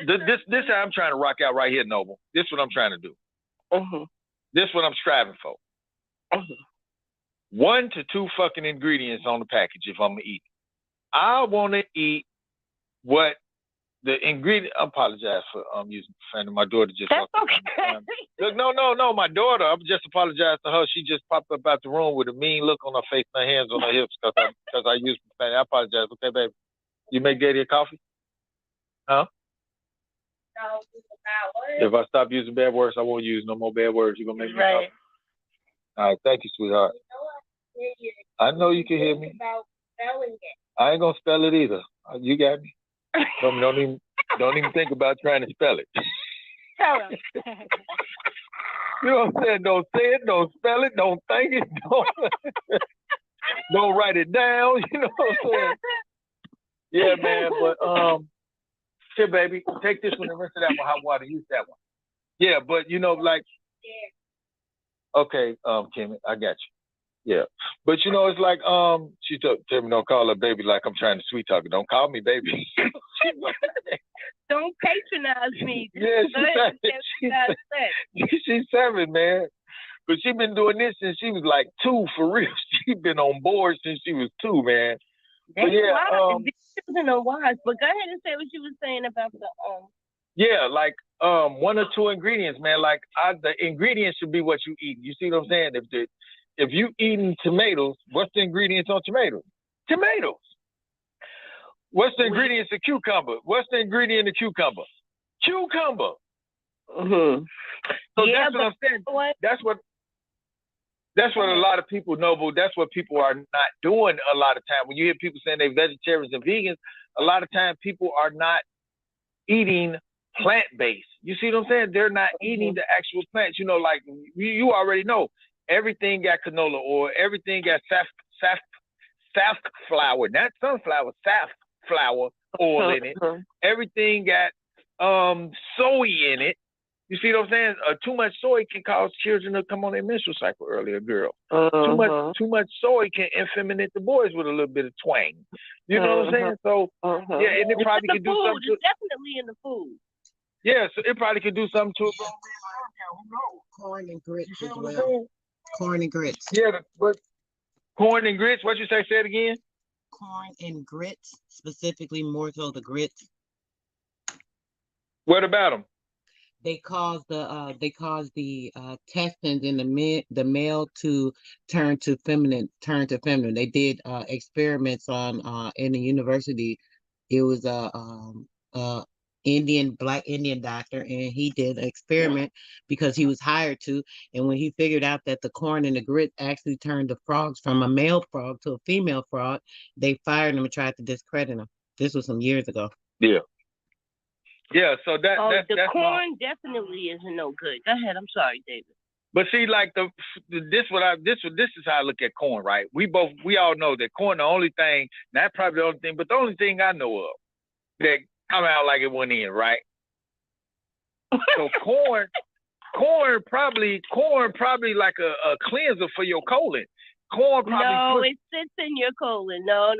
how I'm trying to rock out right here, Noble. This is what I'm trying to do. This is what I'm striving for. 1 to 2 fucking ingredients on the package if I'm gonna eat. I want to eat what the ingredient. I apologize for using profanity. My daughter just That's walked okay. Look, no. My daughter. I just apologize to her. She just popped up out the room with a mean look on her face and her hands on her hips because I used profanity. I apologize. Okay, baby. You make Daddy a coffee? Huh? If I stop using bad words, I won't use no more bad words. You're going to make me talk. All right. Thank you, sweetheart. I know you can hear me. I ain't going to spell it either. You got me. Don't even think about trying to spell it. You know what I'm saying? Don't say it. Don't spell it. Don't think it. Don't write it down. You know what I'm saying? Yeah, man. But, here, baby, take this one and rinse it out with hot water. Use that one. Yeah, but you know, like, okay, Kimmy, I got you. Yeah, but you know, it's like, she told me don't call her baby like I'm trying to sweet talk her. Don't call me baby. Don't patronize me. Yeah, she's 7, man. But she been doing this since she was like 2 for real. She been on board since she was 2, man. That's wise. She doesn't know wise, but go ahead and say what you were saying about the Yeah, like 1 or 2 ingredients, man. Like the ingredients should be what you eat. You see what I'm saying? If you eating tomatoes, what's the ingredients on tomatoes? Tomatoes. What's the ingredients of cucumber? What's the ingredient of cucumber? Cucumber. So that's what I'm saying. That's what a lot of people know, but that's what people are not doing a lot of time. When you hear people saying they're vegetarians and vegans, a lot of time people are not eating plant-based. You see what I'm saying? They're not eating the actual plants. You know, like you already know, everything got canola oil, everything got safflower, not sunflower, safflower oil in it. Everything got soy in it. You see what I'm saying? Too much soy can cause children to come on their menstrual cycle earlier, girl. Too much soy can effeminate the boys with a little bit of twang. You know what I'm saying? So yeah, and it probably could do something. It's definitely in the food. Yeah, so it probably could do something to it. Corn and grits as well. Corn and grits. Yeah, but corn and grits. What you say? Say it again. Corn and grits, specifically more so the grits. What about them? They cause the intestines in the male to turn to feminine. They did experiments on in the university. It was a black Indian doctor, and he did an experiment because he was hired to. And when he figured out that the corn and the grit actually turned the frogs from a male frog to a female frog, they fired him and tried to discredit him. This was some years ago. Yeah. Yeah, so that's corn definitely isn't no good. Go ahead. I'm sorry, David. But see, like this is how I look at corn, right? We all know that corn, the only thing, not probably the only thing, but the only thing I know of that come out like it went in, right? So corn probably like a cleanser for your colon. Corn probably it sits in your colon. No.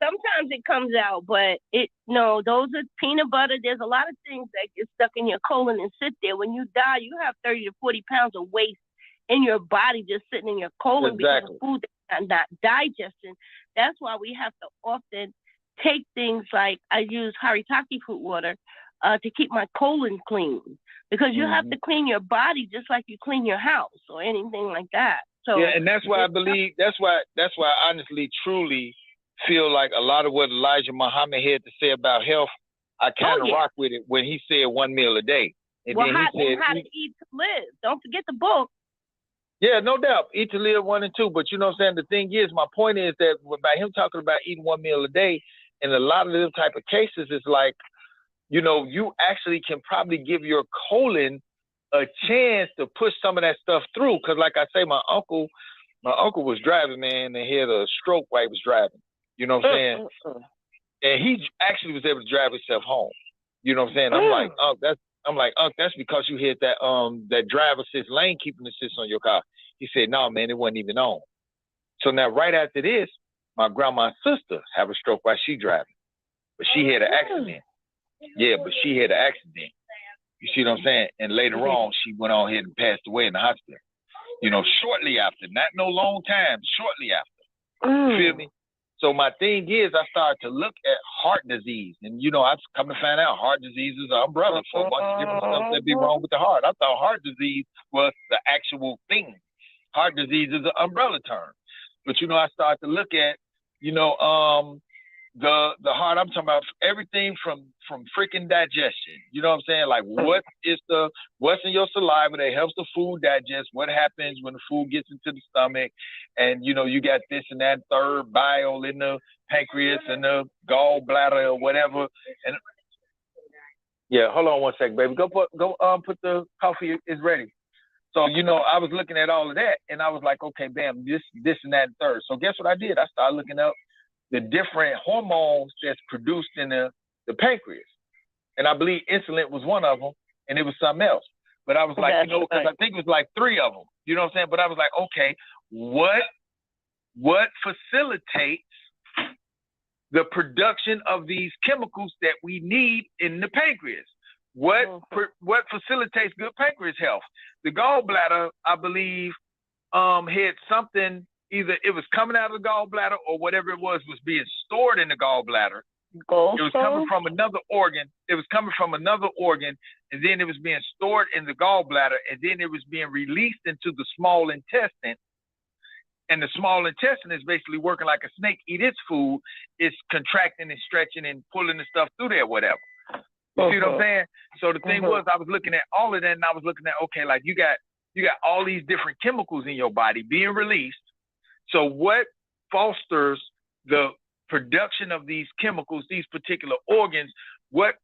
Sometimes it comes out, but those are peanut butter. There's a lot of things that get stuck in your colon and sit there. When you die, you have 30 to 40 pounds of waste in your body just sitting in your colon because of food that's not digesting. That's why we have to often take things like I use Haritaki fruit water to keep my colon clean, because you have to clean your body just like you clean your house or anything like that. So yeah, and that's why I believe that's why I honestly truly feel like a lot of what Elijah Muhammad had to say about health, I kind of rock with it when he said 1 meal a day. And then he said how to eat to live. Don't forget the book. Yeah, no doubt. Eat to live 1 and 2. But you know what I'm saying? The thing is, my point is that by him talking about eating 1 meal a day, in a lot of them type of cases, it's like, you know, you actually can probably give your colon a chance to push some of that stuff through. Cause like I say, my uncle was driving, man, and he had a stroke while he was driving. You know what I'm saying? And he actually was able to drive himself home. You know what I'm saying? I'm like, that's because you hit that that driver assist lane keeping assist on your car. He said, no, man, it wasn't even on. So now right after this, my grandma's sister have a stroke while she driving. But she had an accident. Yeah, but she had an accident. You see what I'm saying? And later on, she went on ahead and passed away in the hospital. You know, shortly after, not no long time, shortly after. You feel me? So my thing is, I started to look at heart disease. And, you know, I've come to find out heart disease is an umbrella for a bunch of different stuff that be wrong with the heart. I thought heart disease was the actual thing. Heart disease is an umbrella term. But, you know, I started to look at, you know, the heart. I'm talking about everything from freaking digestion. You know what I'm saying? Like what's in your saliva that helps the food digest? What happens when the food gets into the stomach? And you know, you got this and that third bile in the pancreas and the gallbladder or whatever. And yeah, hold on one second, baby. Go put the coffee is ready. So, you know, I was looking at all of that and I was like, okay, bam, this and that and third. So guess what I did? I started looking up the different hormones that's produced in the pancreas. And I believe insulin was one of them, and it was something else. But I was like, you know, because I think it was like 3 of them. You know what I'm saying? But I was like, okay, what facilitates the production of these chemicals that we need in the pancreas? What facilitates good pancreas health? The gallbladder, I believe, had something. Either it was coming out of the gallbladder or whatever it was being stored in the gallbladder. It was coming from another organ. It was coming from another organ, and then it was being stored in the gallbladder, and then it was being released into the small intestine. And the small intestine is basically working like a snake eat its food. It's contracting and stretching and pulling the stuff through there, whatever. You see what I'm saying? So the thing was, I was looking at all of that, and I was looking at, okay, like you got all these different chemicals in your body being released. So what fosters the production of these chemicals, these particular organs? What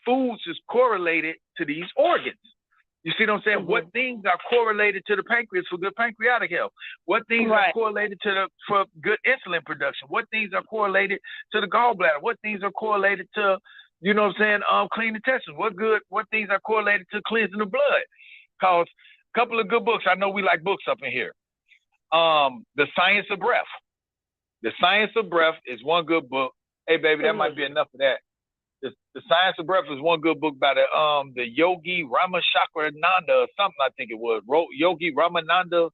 foods is correlated to these organs? You see what I'm saying? What things are correlated to the pancreas for good pancreatic health? What things are correlated for good insulin production? What things are correlated to the gallbladder? What things are correlated to, you know what I'm saying, clean intestines? What things are correlated to cleansing the blood? Because a couple of good books. I know we like books up in here. The Science of Breath. The Science of Breath is one good book. Hey, baby, that might be enough of that. The Science of Breath is one good book by the Yogi Ramashankrananda or something, I think it was. Yogi Ramananda.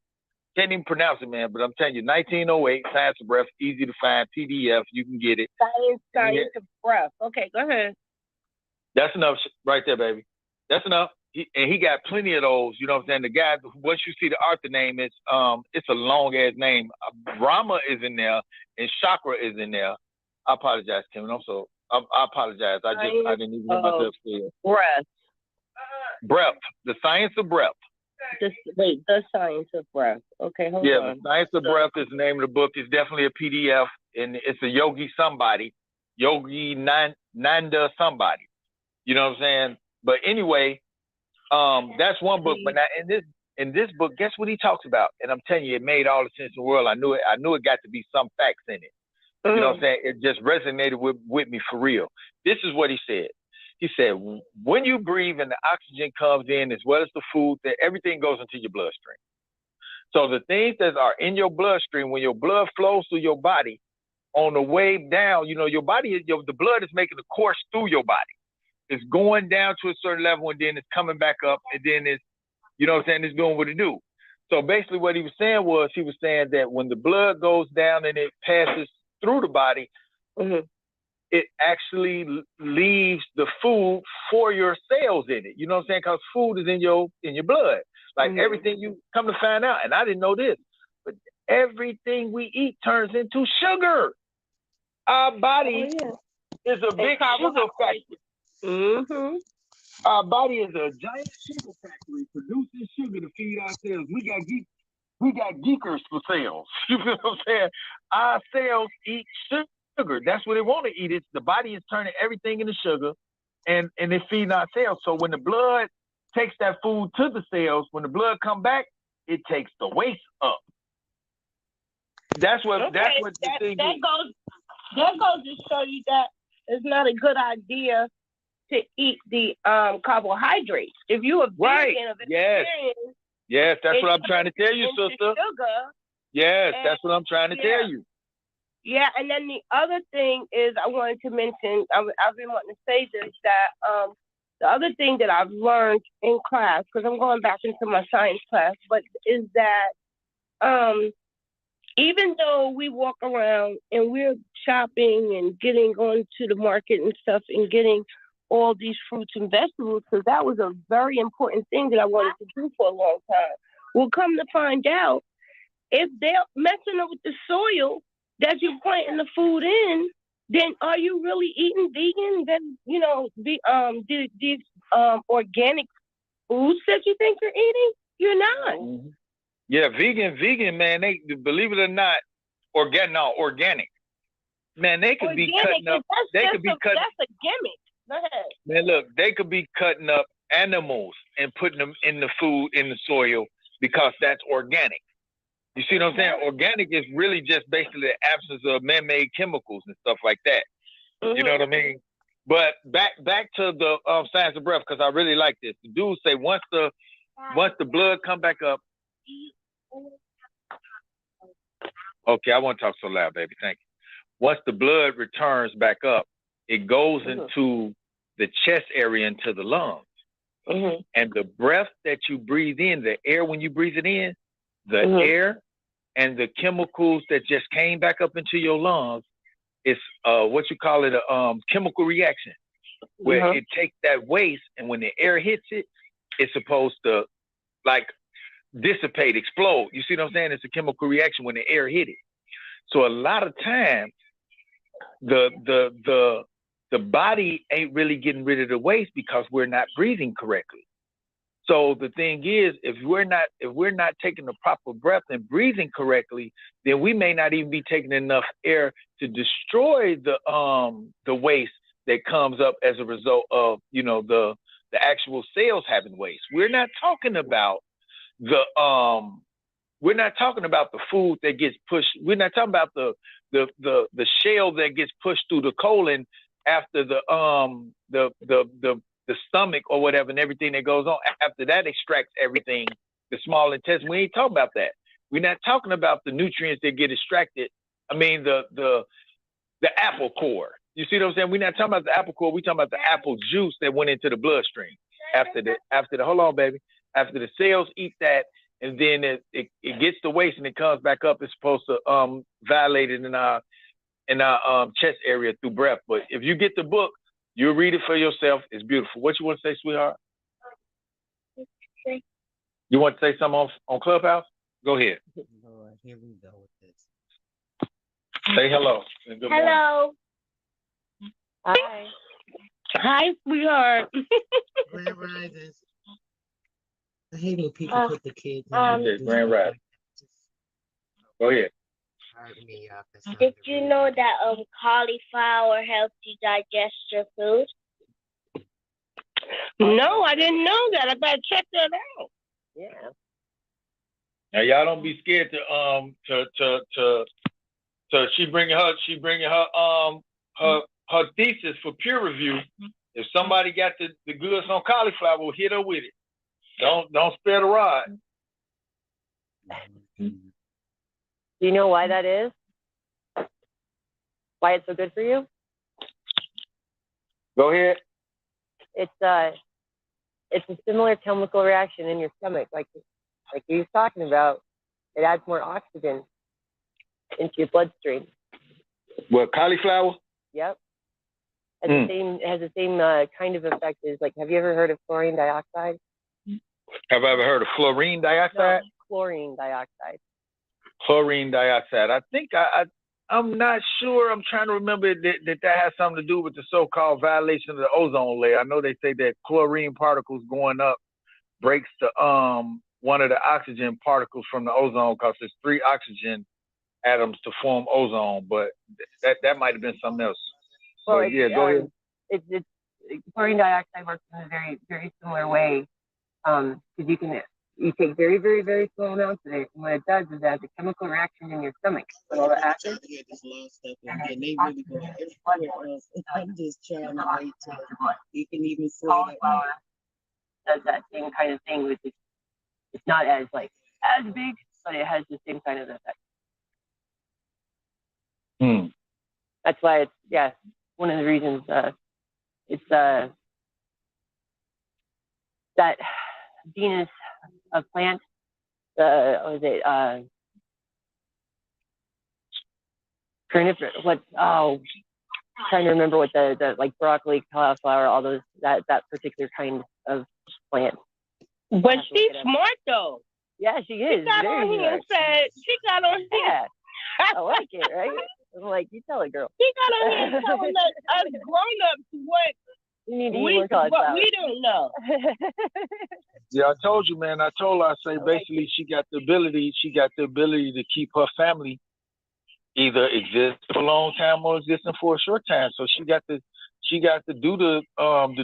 Can't even pronounce it, man, but I'm telling you, 1908, Science of Breath, easy to find, PDF, you can get it. Science of Breath. Okay, go ahead. That's enough right there, baby. That's enough. He got plenty of those, you know what I'm saying? The guy, once you see the author name, it's a long ass name. Rama is in there and Chakra is in there. I apologize, Kim. I apologize. I didn't even get myself clear. Breath. The Science of Breath. The Science of Breath. Okay, hold on. Yeah, the Science of Breath is the name of the book. It's definitely a PDF, and it's a Yogi somebody, Yogi Nanda somebody. You know what I'm saying? But anyway, that's one book. But now in this book, guess what he talks about? And I'm telling you, it made all the sense in the world. I knew it got to be some facts in it. You know what I'm saying? It just resonated with me for real. This is what he said. He said, when you breathe and the oxygen comes in as well as the food, that everything goes into your bloodstream. So the things that are in your bloodstream, when your blood flows through your body, on the way down, you know, your body, the blood is making a course through your body. It's going down to a certain level and then it's coming back up and then it's, you know what I'm saying, it's doing what it do. So basically what he was saying that when the blood goes down and it passes through the body, it actually leaves the food for your cells in it. You know what I'm saying? Because food is in your blood. Like everything you come to find out, and I didn't know this, but everything we eat turns into sugar. Our body is a big sugar factory. Our body is a giant sugar factory producing sugar to feed our cells. We got geekers for cells. You know what I'm saying? Our cells eat sugar. That's what they want to eat. The body is turning everything into sugar. and it's feeding our cells. So when the blood takes that food to the cells, when the blood come back, it takes the waste up. That's what the thing is. That goes to show you that it's not a good idea to eat the carbohydrates. If you are vegan of experience, yes, that's what I'm trying to tell you, sister. Sugar. Yes, that's what I'm trying to tell you. Yeah, and then the other thing is I wanted to mention, I've been wanting to say this, that the other thing that I've learned in class, because I'm going back into my science class, but is that even though we walk around and we're shopping and going to the market and stuff and getting all these fruits and vegetables, because that was a very important thing that I wanted to do for a long time. Well, come to find out, if they're messing up with the soil that you're planting the food in, then are you really eating vegan? Then, you know, these organic foods that you think you're eating, you're not. Mm-hmm. Yeah, vegan, man, they, believe it or not, organic. Man, they could be cutting up. That's a gimmick. Go ahead. Man, look, they could be cutting up animals and putting them in the food, in the soil, because that's organic. You see what I'm saying? Organic is really just basically the absence of man-made chemicals and stuff like that. Mm-hmm. You know what I mean? But back to the science of breath, because I really like this. The dudes say once the blood come back up. Okay, I won't talk so loud, baby. Thank you. Once the blood returns back up, it goes into the chest area, into the lungs. Mm-hmm. And the breath that you breathe in, the air when you breathe it in, the air and the chemicals that just came back up into your lungs, it's what you call it, a chemical reaction, where it takes that waste, and when the air hits it, it's supposed to like dissipate, explode. You see what I'm saying? It's a chemical reaction when the air hit it. So a lot of times, the body ain't really getting rid of the waste because we're not breathing correctly. So the thing is, if we're not taking the proper breath and breathing correctly, then we may not even be taking enough air to destroy the waste that comes up as a result of, you know, the actual cells having waste. We're not talking about the food that gets pushed. We're not talking about the shell that gets pushed through the colon after the stomach or whatever, and everything that goes on. After that extracts everything, the small intestine. We ain't talking about that. We're not talking about the nutrients that get extracted. I mean, the apple core. You see what I'm saying? We're not talking about the apple core. We're talking about the apple juice that went into the bloodstream. After the hold on, baby. After the cells eat that, and then it gets the waste and it comes back up, it's supposed to violate it in our chest area through breath. But if you get the book, you'll read it for yourself. It's beautiful. What you want to say, sweetheart? You want to say something on Clubhouse? Go ahead. Lord, here we go with this. Say hello. And good hello. Morning. Hi. Hi, sweetheart. Grand Rises. I hate when people put the kids in. Grand Rise. Go ahead. Did you know that cauliflower helps you digest your food? No, I didn't know that. I better check that out. Yeah. Now y'all don't be scared to she bringing her thesis for peer review. If somebody got the goods on cauliflower, we'll hit her with it. Don't spare the rod. Do you know why that is? Why it's so good for you? Go ahead. It's a similar chemical reaction in your stomach, like he was talking about. It adds more oxygen into your bloodstream. What, cauliflower? Yep. It has the same kind of effect as, like, have you ever heard of chlorine dioxide? Have I ever heard of fluorine dioxide? No, chlorine dioxide. Chlorine dioxide. I think I'm not sure. I'm trying to remember that has something to do with the so-called violation of the ozone layer. I know they say that chlorine particles going up breaks the one of the oxygen particles from the ozone, because there's 3 oxygen atoms to form ozone, but that might have been something else. Well, yeah, go ahead. It's chlorine dioxide works in a very, very similar way. Because you take very, very, very small amounts of it, and what it does is that the chemical reaction in your stomach with all the acid. And they really go everywhere else. I'm just trying to wait till you can even see it. Does that same kind of thing, which is it's not as big, but it has the same kind of effect. That's why it's one of the reasons it's that genus of plant. Trying to remember what the like broccoli, cauliflower, all those that particular kind of plant. But she's smart though. Yeah, she is. She got on here and said she got on here. Yeah, I like it, right? I'm like, you tell it, girl. She got on here and telling us grown-ups what we don't know. Yeah, I told you, man. I told her, I say basically she got the ability to keep her family either exist for a long time or existing for a short time. So she got to do the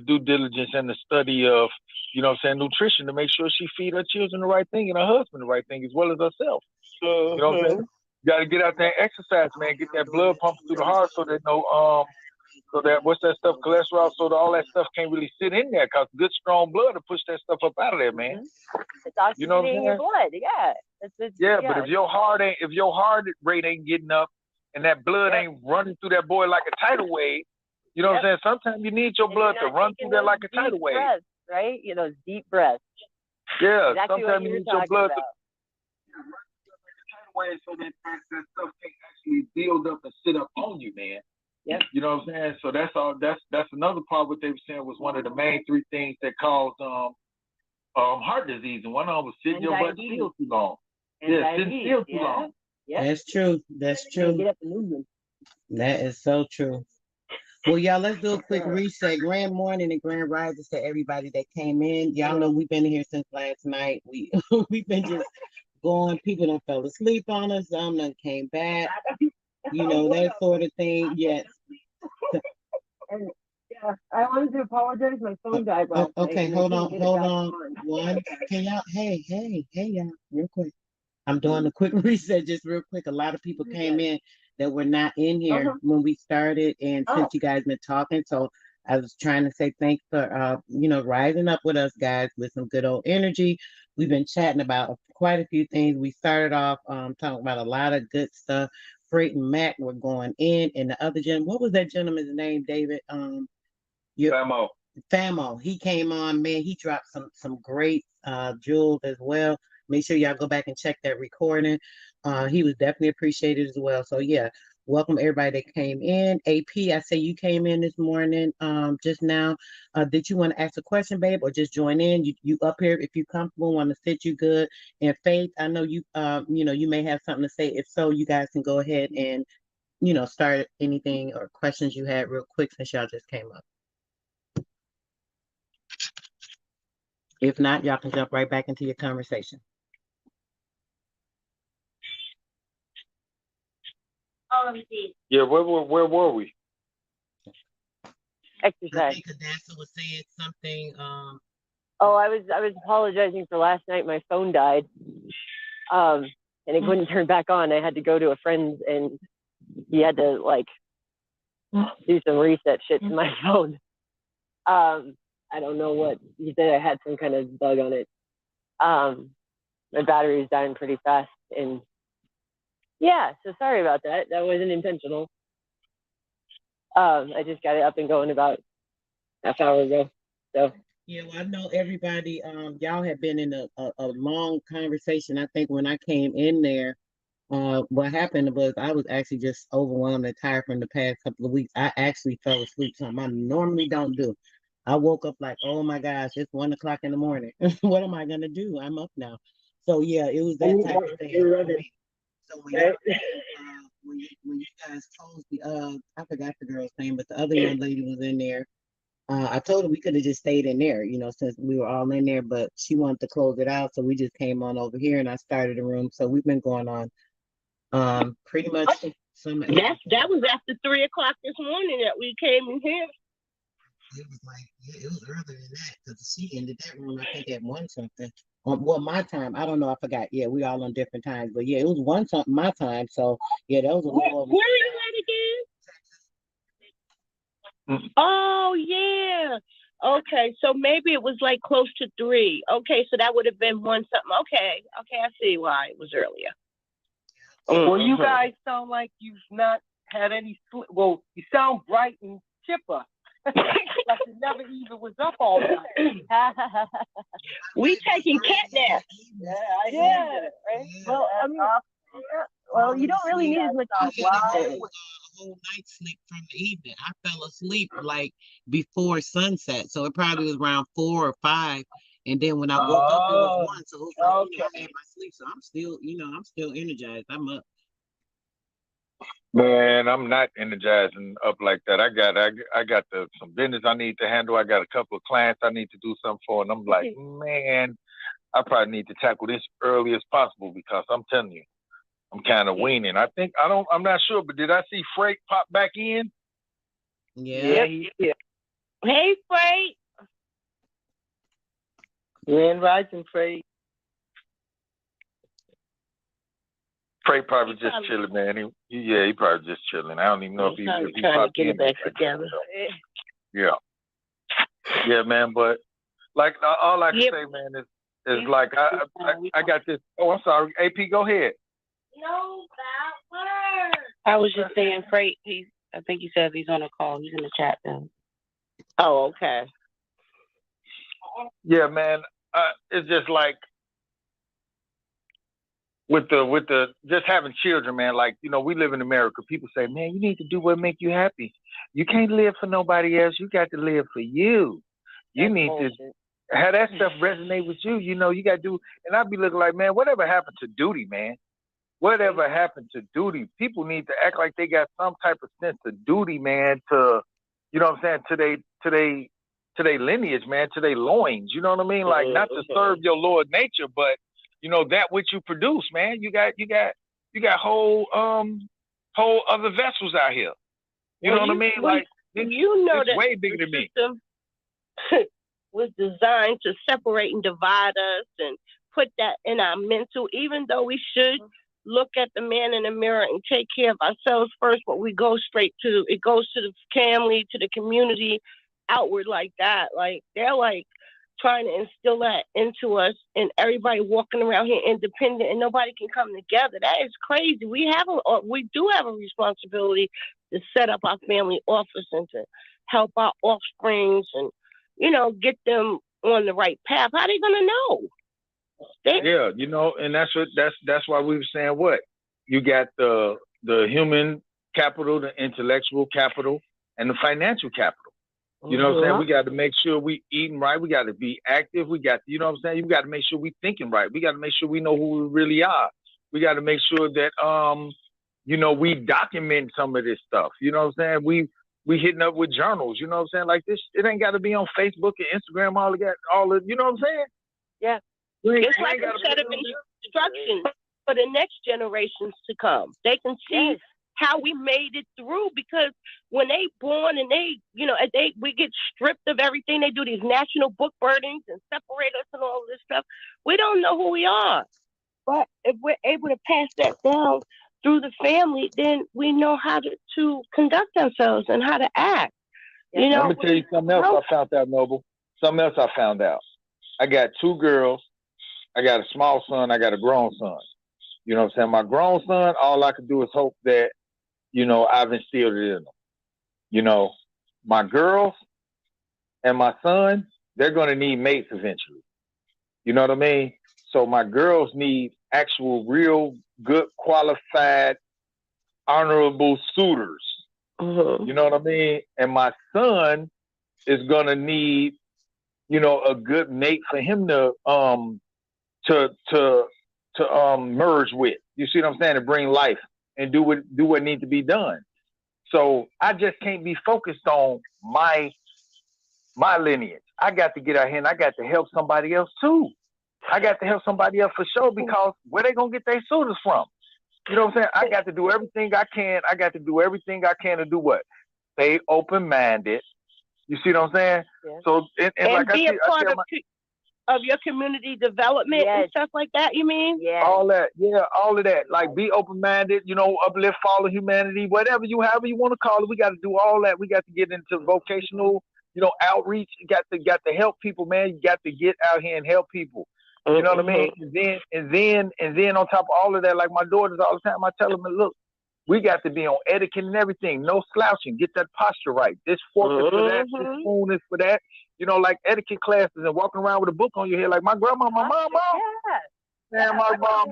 due diligence and the study of, nutrition to make sure she feed her children the right thing and her husband the right thing as well as herself. You know what I'm saying? You gotta get out there and exercise, man. Get that blood pumping through the heart so that so that what's that stuff, cholesterol, so that all that stuff can't really sit in there, because good strong blood to push that stuff up out of there, man. It's oxygenating your blood, yeah. But if your heart rate ain't getting up and that blood ain't running through that boy like a tidal wave, you know what I'm saying? Sometimes you need your blood to run through there like a tidal wave. Breaths, right? Those deep breaths. Yeah, exactly sometimes you need your blood to run through like a tidal wave so that stuff can't actually build up and sit up on you, man. Yep. You know what I'm saying? So that's another part. What they were saying was one of the main three things that caused heart disease, and one of them was sitting your butt still too long. Sitting still too long. Yep. That's true. That's true. Get up and moving. That is so true. Well, y'all, let's do a quick reset. Grand morning and grand rises to everybody that came in. Y'all know we've been here since last night. We've been just going. People done fell asleep on us. Some done came back. That sort of thing. Yes. Yeah, I wanted to apologize. My phone died last night. Okay, hold on. One. Can y'all? Hey, y'all, real quick. I'm doing a quick reset, just real quick. A lot of people came in that were not in here when we started, and since you guys been talking, so I was trying to say thanks for rising up with us guys with some good old energy. We've been chatting about quite a few things. We started off talking about a lot of good stuff. Freight and Mac were going in, and the other gentleman, what was that gentleman's name, David? Famo. He came on, man. He dropped some great jewels as well. Make sure y'all go back and check that recording. He was definitely appreciated as well. So yeah, welcome everybody that came in. AP, I say you came in this morning, just now. Did you want to ask a question, babe, or just join in? You up here if you're comfortable, want to sit you good. And Faith, I know you you may have something to say. If so, you guys can go ahead and start anything or questions you had real quick since y'all just came up. If not, y'all can jump right back into your conversation. Yeah, where were we? Exercise. I think Adassa was saying something. I was apologizing for last night. My phone died, and it wouldn't turn back on. I had to go to a friend's, and he had to do some reset shit to my phone. I don't know what he said. I had some kind of bug on it. My battery was dying pretty fast, and yeah, so sorry about that. That wasn't intentional. I just got it up and going about half hour ago. So yeah, well, I know everybody. Y'all have been in a long conversation. I think when I came in there, what happened was I was actually just overwhelmed and tired from the past couple of weeks. I actually fell asleep, something I normally don't do. I woke up like, oh my gosh, it's 1 o'clock in the morning. What am I gonna do? I'm up now. So yeah, it was that type of thing. So when you guys closed I forgot the girl's name, but the other young lady was in there. I told her we could have just stayed in there, since we were all in there, but she wanted to close it out, so we just came on over here and I started the room. So we've been going on pretty much that was after 3 o'clock this morning that we came in here. It was like, yeah, it was earlier than that because she ended that room, I think, at one something. Well, my time, I don't know, I forgot. Yeah, we all on different times, but yeah, it was one something my time. So yeah, that was a little over. Where are you at again? Oh yeah. Okay, so maybe it was like close to 3. Okay, so that would have been one something. Okay, I see why it was earlier. Well, you guys sound like you've not had any sleep. Well, you sound bright and chipper. Like you never even was up all night. We taking catnap. Yeah. Right? Well, I mean, well, you don't really need as much sleep. A whole night's sleep from the evening. I fell asleep like before sunset, so it probably was around 4 or 5. And then when I woke up, it was 1. So it was like, I made my sleep. So I'm still, I'm still energized. I'm up. Man, I'm not energizing up like that. I got some business I need to handle. I got a couple of clients I need to do something for, and I'm like, man, I probably need to tackle this early as possible because I'm telling you, I'm kind of weaning. I'm not sure, but did I see Freight pop back in? Yeah. Hey, Freight. Grand Rising, Freight. Freight probably just chilling, man. He probably just chilling. I don't even know if he trying to get it back together. Yeah, man. But like all I can say, man, is like I got this. Oh, I'm sorry, AP. Go ahead. No bad word. I was just saying, Freight. I think he says he's on a call. He's in the chat now. Oh, okay. Yeah, man. It's just like with the just having children, man. Like, we live in America. People say, man, you need to do what make you happy. You can't live for nobody else. You got to live for you. You need to have that stuff resonate with you. You got to do. And I'd be looking like, man, whatever happened to duty, man? Whatever happened to duty? People need to act like they got some type of sense of duty, man, to, what I'm saying, to they lineage, man, to their loins. You know what I mean? Like, not to serve your Lord nature, but, that which you produce, man. You got whole other vessels out here. You know what I mean? Like, it's way bigger than me. Was designed to separate and divide us and put that in our mental, even though we should look at the man in the mirror and take care of ourselves first, but it goes to the family, to the community, outward like that. Like, they're like trying to instill that into us, and everybody walking around here independent and nobody can come together. That is crazy. We do have a responsibility to set up our family office and to help our offsprings and, get them on the right path. How are they gonna know? And that's why we were saying what? You got the human capital, the intellectual capital, and the financial capital. You know what I'm saying? We got to make sure we eating right. We got to be active. We got, you know what I'm saying? You got to make sure we thinking right. We got to make sure we know who we really are. We got to make sure that we document some of this stuff. You know what I'm saying? We hitting up with journals. You know what I'm saying? Like this, it ain't got to be on Facebook and Instagram. You know what I'm saying? Yeah. It's like a set of instructions for the next generations to come. They can see how we made it through, because when they born and we get stripped of everything. They do these national book burnings and separate us and all this stuff. We don't know who we are. But if we're able to pass that down through the family, then we know how to conduct ourselves and how to act. Let me tell you something else I found out, Noble. Something else I found out. I got 2 girls. I got a small son. I got a grown son. You know what I'm saying? My grown son, all I can do is hope that, I've instilled it in them. My girls and my son, they're going to need mates eventually. You know what I mean? So my girls need actual, real, good, qualified, honorable suitors. Mm-hmm. You know what I mean? And my son is going to need, a good mate for him to merge with. You see what I'm saying? To bring life and do what needs to be done. So I just can't be focused on my lineage. I got to get out here and I got to help somebody else too. I got to help somebody else for sure, because where they gonna get their suitors from? You know what I'm saying? I got to do everything I can. I got to do everything I can to do what? Stay open-minded. You see what I'm saying? Yeah. So and like be I a part of your community development and stuff like that, you mean? Yeah. All that. Yeah, all of that. Like be open-minded, uplift, follow humanity, whatever however you want to call it. We got to do all that. We got to get into vocational, outreach. You got to help people, man. You got to get out here and help people. You know what I mean? And then on top of all of that, like my daughters all the time, I tell them, look, we got to be on etiquette and everything. No slouching. Get that posture right. This fork is for that. This spoon is for that. Like etiquette classes and walking around with a book on your head, like my grandma, my mom. Man, my mom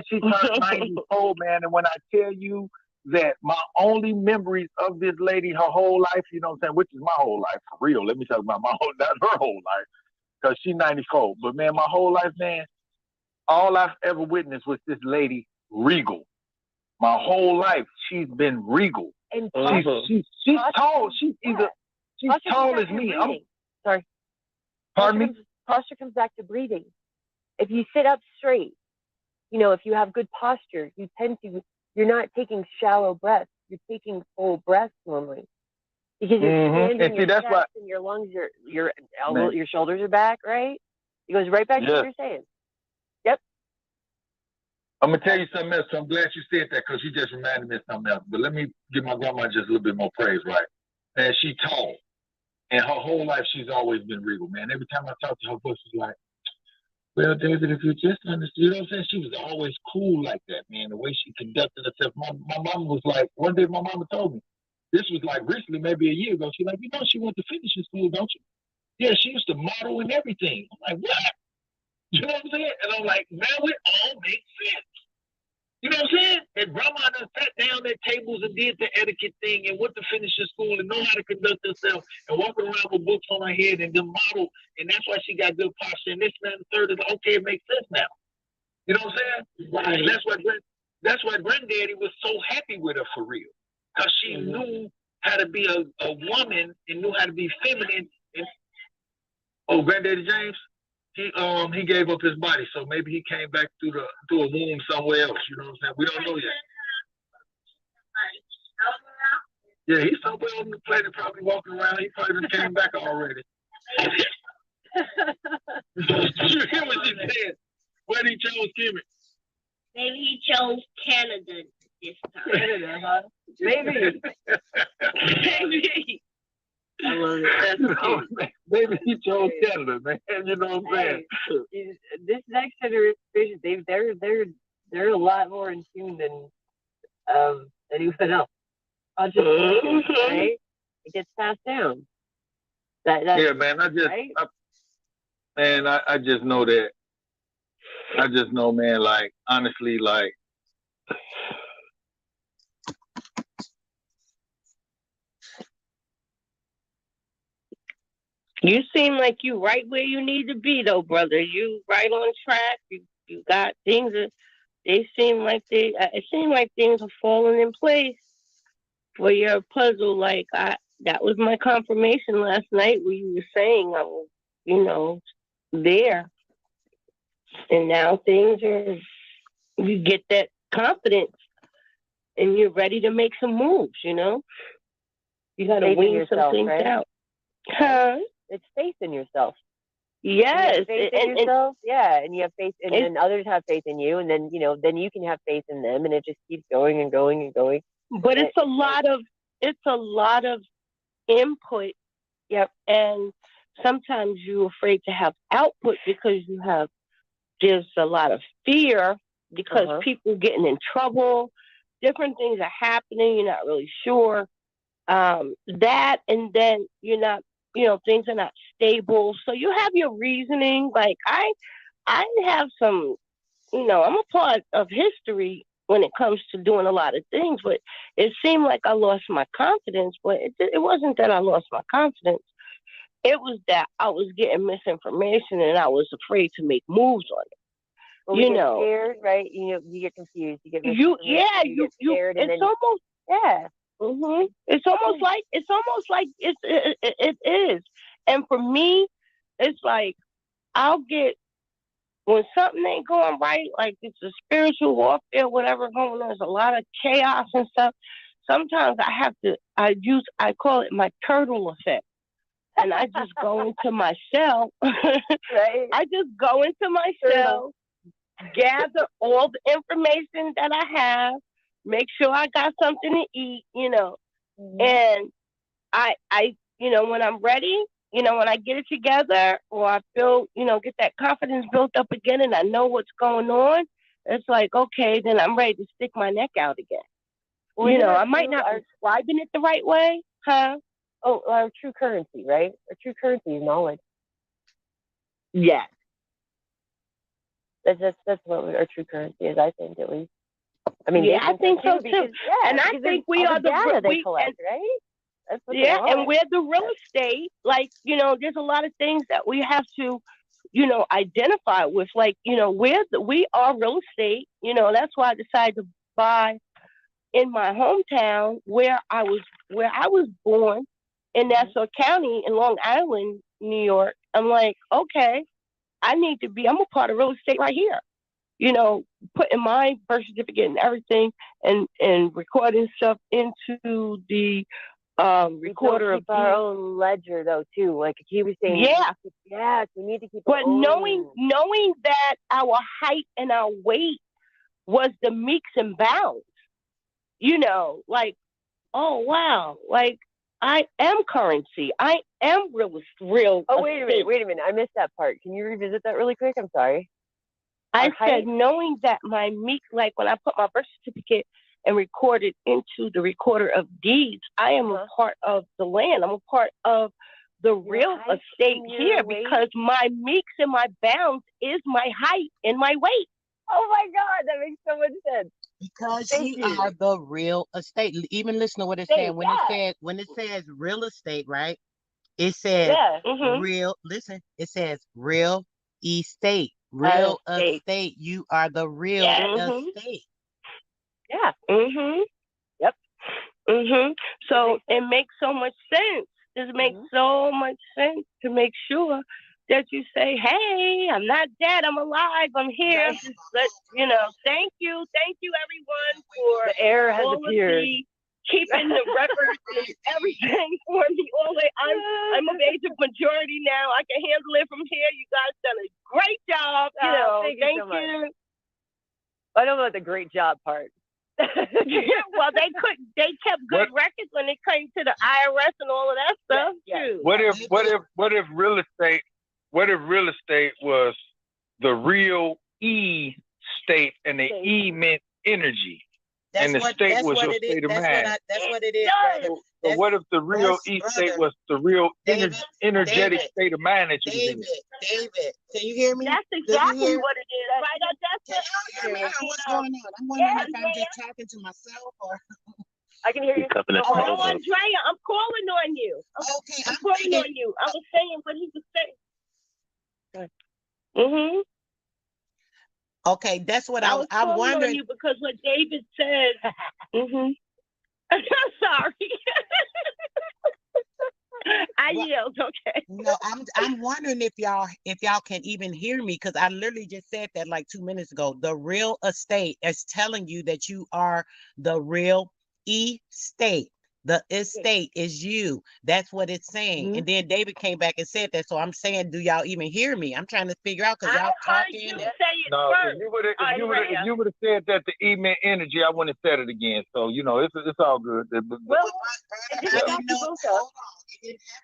she turned 94, man. And when I tell you that my only memories of this lady, her whole life, you know what I'm saying, which is my whole life, for real. Let me talk about my whole, not her whole life, because she's 94. But man, my whole life, man, all I've ever witnessed was this lady regal. My whole life, she's been regal. And she's tall. She's tall as me. Sorry. Pardon me? Posture comes back to breathing. If you sit up straight, if you have good posture, you're not taking shallow breaths. You're taking full breaths normally. Because you're expanding your chest and your lungs, your shoulders are back, right? It goes right back to what you're saying. Yep. I'm going to tell you something else. So I'm glad you said that because you just reminded me of something else. But let me give my grandma just a little bit more praise, right? And she's tall. And her whole life, she's always been regal, man. Every time I talk to her, voice is like, well, David, if you just understood, you know what I'm saying? She was always cool like that, man. The way she conducted herself. My mom was like, one day my mama told me, this was like recently, maybe a year ago. She's like, she went to finishing school, don't you? Yeah, she used to model and everything. I'm like, what? You know what I'm saying? And I'm like, now it all makes sense. You know what I'm saying? And grandma done sat down at tables and did the etiquette thing and went to finishing school and know how to conduct herself and walking around with books on her head and then model. And that's why she got good posture. And this, man, the third is okay, it makes sense now. You know what I'm saying? Right. And that's why granddaddy was so happy with her for real. Because she knew how to be a woman and knew how to be feminine. And, Granddaddy James? He gave up his body, so maybe he came back through a womb somewhere else. You know what I'm saying? We don't know yet. Yeah, he's somewhere on the planet, probably walking around. He probably just came back already. You hear what he said? Where he chose Kimmy? Maybe he chose Canada this time. Canada, huh? Maybe. Maybe. I love it. Maybe he chose Canada, man. You know what I'm saying? This next generation, they're a lot more in tune than anyone else. Right? It gets passed down. Yeah, man. I just know that. I just know, man. Like honestly, like. You seem like you right where you need to be, though, brother. You right on track. You got things that it seem like things are falling in place for your puzzle. Like that was my confirmation last night where you were saying I was, there, and now things are. You get that confidence, and you're ready to make some moves. You got to wean some things out. Huh? It's faith in yourself. Yes. Faith in yourself. And you have faith, and then others have faith in you, and then then you can have faith in them, and it just keeps going and going and going. But it's a lot of input. Yep. And sometimes you're afraid to have output because there's a lot of fear because people getting in trouble, different things are happening. You're not really sure. That, and then you're not. Things are not stable. So you have your reasoning. Like I have some, I'm a part of history when it comes to doing a lot of things, but it seemed like I lost my confidence, but it wasn't that I lost my confidence. It was that I was getting misinformation and I was afraid to make moves on it. Well, we get scared, right? You get confused. You get misinformation. You get scared, and it's then almost, yeah. Mm-hmm. It's almost like it is. And for me, it's like I'll get when something ain't going right, like it's a spiritual warfare, whatever going on. There's a lot of chaos and stuff. sometimes I call it my turtle effect. And I just go into my shell. Right. I just go into my shell, gather all the information that I have, make sure I got something to eat, and I, when I'm ready, when I get it together or I feel, get that confidence built up again and I know what's going on, it's like, okay, then I'm ready to stick my neck out again. Well, I might not be describing it the right way, huh? Oh, our true currency, right? Our true currency is knowledge. Yes. That's what our true currency is, I think, at least. I mean, yeah, I think so too. Because, and I think we are the data they collect, right? That's what and we're the real estate. Like, there's a lot of things that we have to, identify with. Like, we are real estate. That's why I decided to buy in my hometown where I was born in Nassau County in Long Island, New York. I'm like, okay, I'm a part of real estate right here. Putting my birth certificate and everything and recording stuff into the recorder of our own ledger though too. Like he was saying, we need to keep. But knowing that our height and our weight was the meets and bounds, like, oh wow, like I am currency. I am real. Oh wait a minute! I missed that part. Can you revisit that really quick? I'm sorry. I said, knowing that my meek, like when I put my birth certificate and recorded into the recorder of deeds, I am a part of the land. I'm a part of the real estate here because my meeks and my bounds is my height and my weight. Oh my God, that makes so much sense. Because you are the real estate. Even listen to what it's saying. When it says real estate, right? It says real. Listen, it says real estate. Real estate. You are the real estate. Yeah. Yep. So it makes so much sense. It makes so much sense to make sure that you say, "Hey, I'm not dead. I'm alive. I'm here." Just thank you everyone for the air has appeared. Keeping the records and everything for me. I'm of age of majority now. I can handle it from here. You guys done a great job. Thank you so much. I don't know about the great job part. Well, they kept good records when it came to the IRS and all of that stuff too. What if real estate was the real estate and the E meant energy? And the state was your state of mind. That's what it is. So what if the real estate was the real energetic state of mind that you was in? David, can you hear me? That's exactly what it is. Right up, what's going on? I'm wondering if I'm just talking to myself or. I can hear you. Andrea, I'm calling on you. Okay, I'm calling on you. I was saying what he was saying. Okay, that's what I'm wondering. On you because what David said. I'm sorry. I yield. Okay. No, I'm wondering if y'all can even hear me because I literally just said that like 2 minutes ago. The real estate is telling you that you are the real estate. The estate is you. That's what it's saying. And then David came back and said that. So I'm saying, do y'all even hear me? I'm trying to figure out because y'all talking. No, if you would have said that the E meant energy, I wouldn't have said it again. So it's all good. Well, it didn't have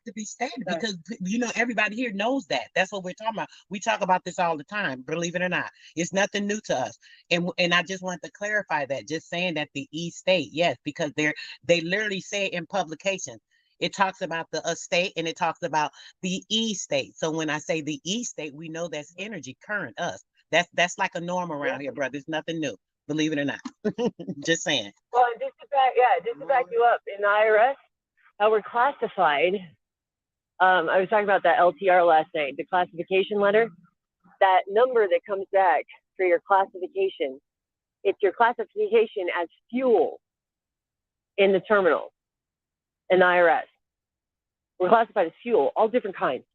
to be stated because everybody here knows that. That's what we're talking about. We talk about this all the time. Believe it or not, it's nothing new to us. And I just want to clarify that. Just saying that the E state, yes, because they literally say in publications. It talks about the estate and it talks about the E state. So when I say the E state, we know that's energy, current, us. That's like a norm around here, brother. It's nothing new. Believe it or not. Just saying. Well, just to back you up, in the IRS, how we're classified. I was talking about that LTR last night, the classification letter. That number that comes back for your classification, it's your classification as fuel in the terminal in the IRS. We're classified as fuel, all different kinds.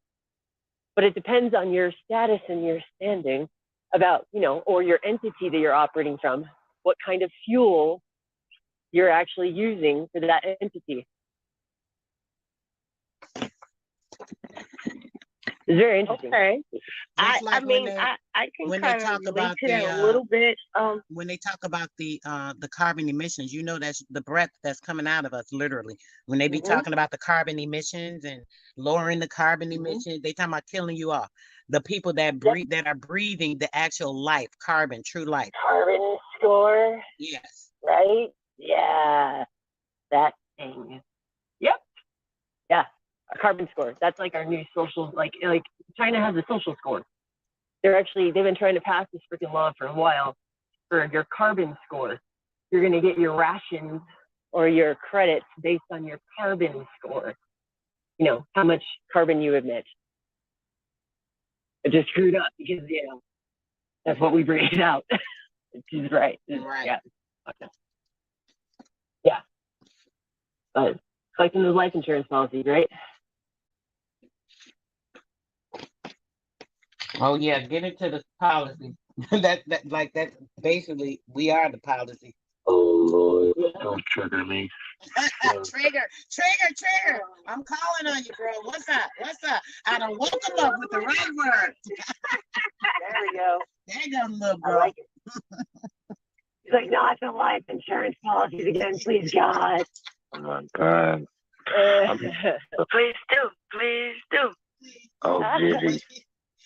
But it depends on your status and your standing about, or your entity that you're operating from, what kind of fuel you're actually using for that entity. It's very interesting. Okay. Like I mean, I can kind of relate to that a little bit. When they talk about the carbon emissions, you know, that's the breath that's coming out of us, literally. When they be talking about the carbon emissions and lowering the carbon emissions, they talking about killing you off. The people that breathe, that are breathing the actual life, carbon, true life. Carbon score. Yes. Right? Yeah. That thing. Yep. Yeah. A carbon score. That's like our new social, like China has a social score. They've been trying to pass this freaking law for a while for your carbon score. You're going to get your rations or your credits based on your carbon score. You know, how much carbon you emit. It just screwed up because, you know, that's what we breathe out. She's right. Right. Yeah. Okay. Yeah. But collecting those life insurance policies, right? Oh yeah, get into the policy. that basically we are the policy. Oh Lord, don't trigger me. Trigger. I'm calling on you, bro. What's up? I done woke him up with the right word. There we go. There you go, little bro. I like it. He's like, not the life insurance policies again, please God. Oh my God. Please do. Oh, Vivi.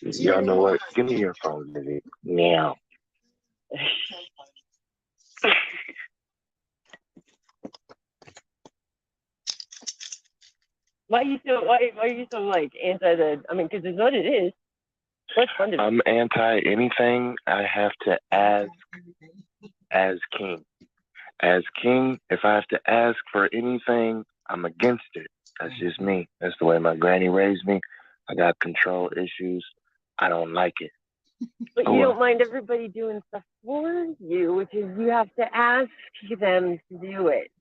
Y'all know what? Give me your phone, Vivi. Meow. Why are you so like anti the? I mean, because it's what it is. What's fun to I'm anti anything I have to ask as king. As king, if I have to ask for anything, I'm against it. That's just me. That's the way my granny raised me. I got control issues. I don't like it. But you don't mind everybody doing stuff for you, which is you have to ask them to do it.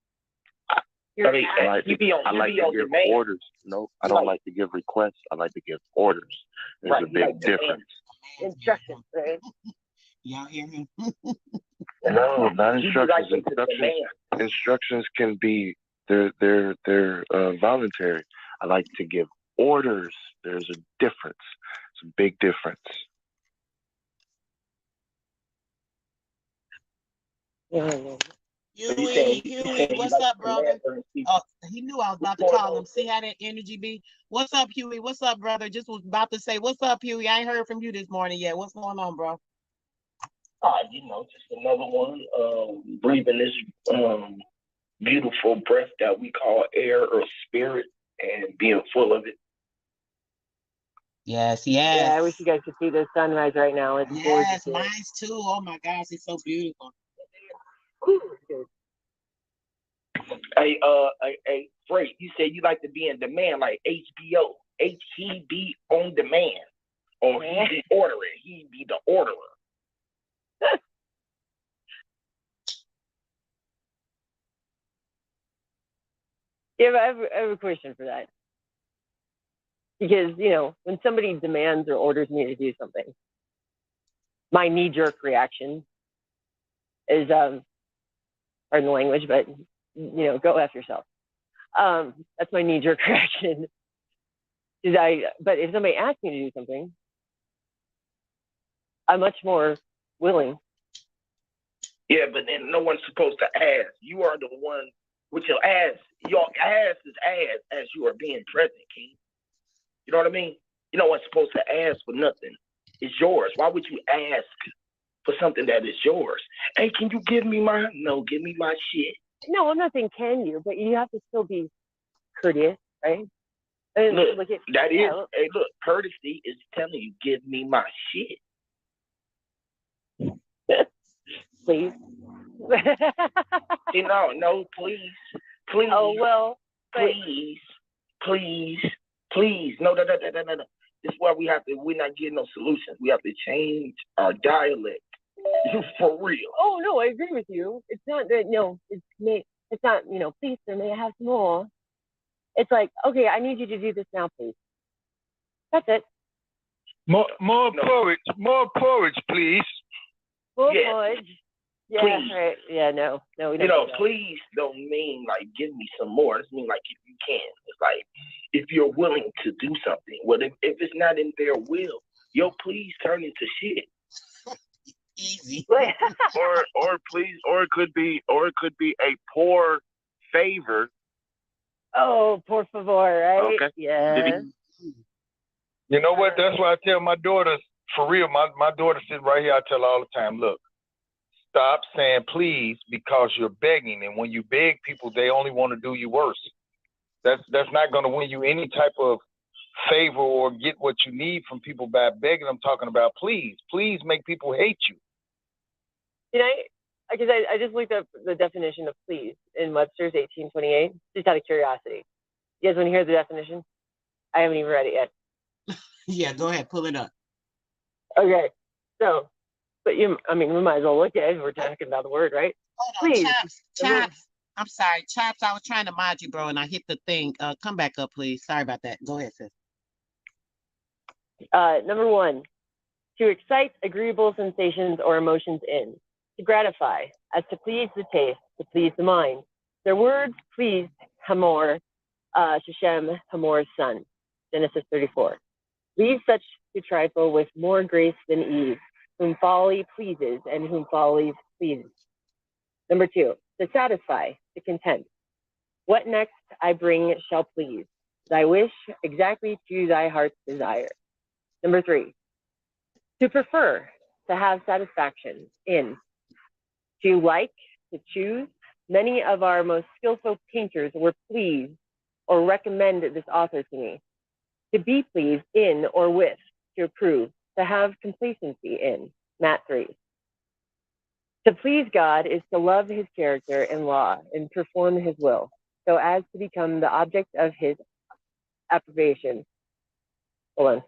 I like to give orders. No, I don't like to give requests. I like to give orders. There's a big difference. Instructions, right? Y'all hear him? No, not instructions. Instructions can be they're voluntary. I like to give orders. There's a difference. It's a big difference. Huey, what's up, brother? Oh, he knew I was about to call him. See how that energy be? What's up, Huey? What's up, brother? Just was about to say, what's up, Huey? I ain't heard from you this morning yet. What's going on, bro? You know, just another one. Breathing this beautiful breath that we call air or spirit, and being full of it. Yes. Yeah, I wish you guys could see the sunrise right now. It's gorgeous. Mine's too. Oh my gosh, it's so beautiful. Hey, Freight, you said you like to be in demand like HBO. He be on demand, or he be ordering. He be the orderer. Yeah, but I have a question for that. Because, you know, when somebody demands or orders me to do something, my knee-jerk reaction is, pardon the language, but, you know, go F yourself. That's my knee-jerk reaction. But if somebody asks me to do something, I'm much more willing. Yeah, but then no one's supposed to ask. You are the one with your ass. Your ass is ass as you are being present, King. You know what I mean? You know one's supposed to ask for nothing. It's yours. Why would you ask for something that is yours? Hey, can you give me my? No, give me my shit. No, I'm not saying can you, but you have to still be courteous, right? And look, hey, look, courtesy is telling you, give me my shit. Please. No, please. Oh, well. Please. No. This is why we're not getting no solutions. We have to change our dialect. For real. Oh, no, I agree with you. It's not that, it's not, please, sir, may I have some more? It's like, okay, I need you to do this now, please. That's it. More porridge, please. More porridge. Yeah, please. right. Yeah, no, we don't. You know, do that. please don't mean like give me some more. It means like if you can. It's like if you're willing to do something. Well, if it's not in their will, yo, please turn into shit. Easy. or please, or it could be a poor favor. Oh, por favor, right? Okay. Yeah. You know what? That's why I tell my daughters, for real, my daughter sitting right here, I tell her all the time, look, stop saying please because you're begging. And when you beg people, they only want to do you worse. That's not going to win you any type of favor or get what you need from people by begging. I'm talking about please. Please make people hate you. You know, because I just looked up the definition of please in Webster's 1828, just out of curiosity. You guys want to hear the definition? I haven't even read it yet. Yeah, go ahead, pull it up. Okay, so, but we might as well look at it. We're talking about the word, right? Hold on, Chaps. I'm sorry, Chaps. I was trying to mod you, bro, and I hit the thing. Come back up, please. Sorry about that. Go ahead, sis. Number one, to excite agreeable sensations or emotions in, to gratify, as to please the taste, to please the mind. Their words pleased Hamor, Shechem, Hamor's son. Genesis 34. Leave such to trifle with more grace than ease, whom folly pleases and whom folly pleases. Number two, to satisfy, to content. What next I bring shall please, thy wish exactly to thy heart's desire. Number three, to prefer, to have satisfaction in. To like, to choose. Many of our most skillful painters were pleased or recommend this author to me. To be pleased in or with, to approve, to have complacency in. Matt 3. To please God is to love his character and law and perform his will, so as to become the object of his approbation. Hold on.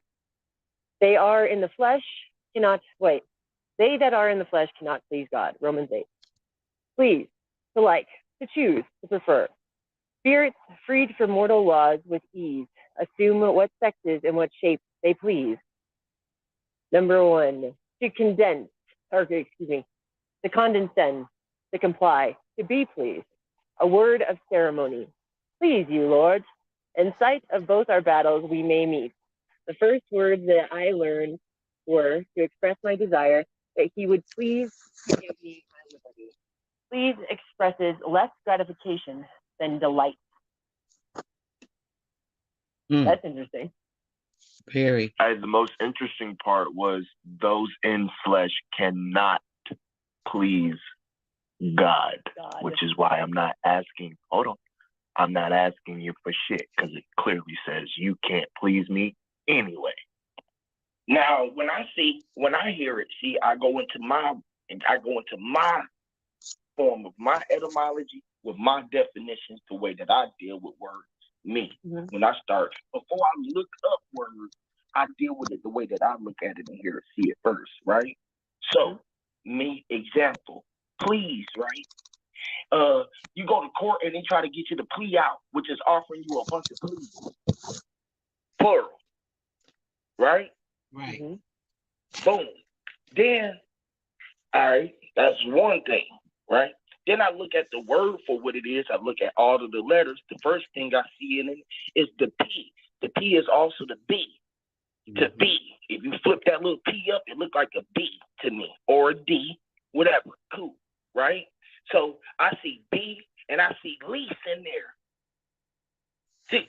They that are in the flesh cannot please God. Romans 8. Please, to like, to choose, to prefer. Spirits freed from mortal laws with ease assume what sexes and what shapes they please. Number one, to condensend, to comply, to be pleased. A word of ceremony. Please you, Lord. In sight of both our battles we may meet. The first words that I learned were to express my desire that he would please give me my liberty. Please expresses less gratification than delight. That's interesting. Very. The most interesting part was those in flesh cannot please God, which is why I'm not asking. Hold on. I'm not asking you for shit because it clearly says you can't please me anyway. Now, when I hear it, I go into my form of my etymology with my definitions, the way that I deal with words. Me, when I start, before I look up words, I deal with it the way that I look at it and hear it, see it first, right? So, example, please, right? You go to court and they try to get you to plea out, which is offering you a bunch of pleas, plural, right? Right. Boom. Then, all right, that's one thing, right? Then I look at the word for what it is. I look at all of the letters. The first thing I see in it is the P. The P is also the B. To B. If you flip that little P up, it looks like a B to me, or a D, whatever. Cool, right? So I see B and I see lease in there. See,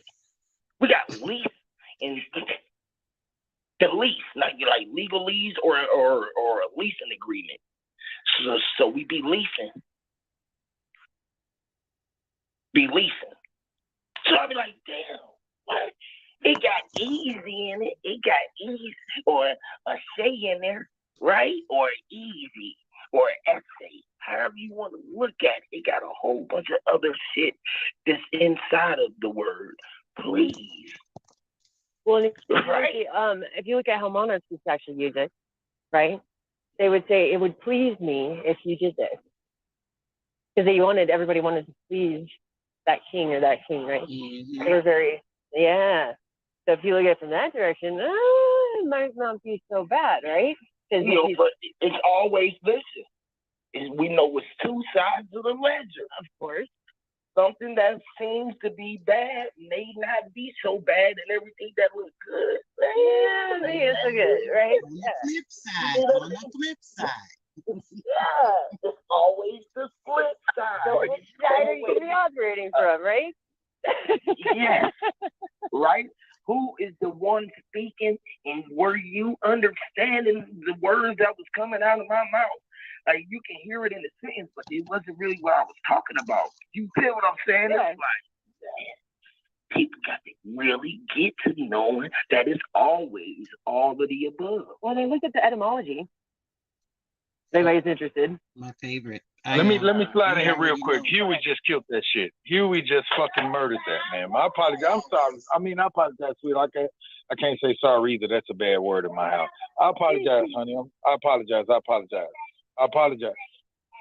we got lease and the lease, like legal lease or a leasing agreement. So we be leasing. So I be like, damn, what? It got easy in it. It got easy or a say in there, right? Or easy or essay, however you want to look at it. It got a whole bunch of other shit that's inside of the word. Please. Well, if you look at how monarchs actually use it, right? They would say, it would please me if you did this. Because everybody wanted to please that king or that queen, right? They were very, yeah. So if you look at it from that direction, it might not be so bad, right? But it's always, listen, we know it's two sides of the ledger. Of course. Something that seems to be bad may not be so bad, and everything that looks good. Yeah, it's so good, right? On the flip side, on the flip side. Yeah, it's always the flip side. So which side are you going to be operating from, right? Yes, right? Who is the one speaking, and were you understanding the words that was coming out of my mouth? Like, you can hear it in the sentence, but it wasn't really what I was talking about. You feel what I'm saying? Yeah. It's like, people got to really get to knowing that it's always all of the above. Well, they looked at the etymology. If anybody's interested. My favorite. Let me slide in here real quick. Huey just killed that shit. Huey just fucking murdered that, man. I apologize. I'm sorry. I mean, I apologize, sweet. I can't say sorry either. That's a bad word in my house. I apologize, honey. I apologize.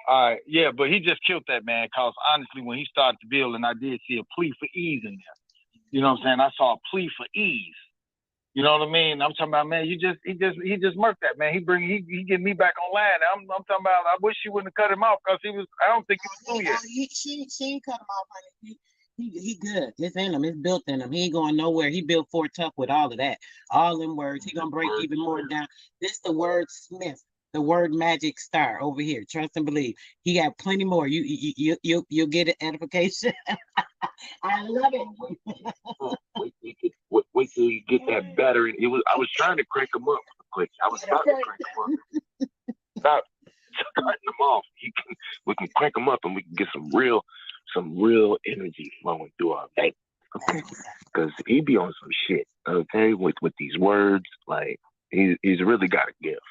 All right, yeah, but he just killed that, man. Cause honestly, when he started the bill, and I did see a plea for ease in there. You know what I'm saying? I saw a plea for ease. You know what I mean? I'm talking about, man, he just murked that, man. He get me back online. I'm talking about, I wish she wouldn't have cut him off because I don't think he was through yet. She ain't cut him off, honey. He good. It's in him. It's built in him. He ain't going nowhere. He built Fort Tough with all of that. All them words. He gonna break even more down. This the word Smith. The word magic star over here. Trust and believe. He got plenty more. You'll get an edification. I love it. Wait till you get that battery. I was trying to crank him up quick. I was about to crank him up. Stop cutting him off. We can crank him up and we can get some real energy flowing through our day. Okay, because he be on some shit. Okay, with these words, like he's really got a gift,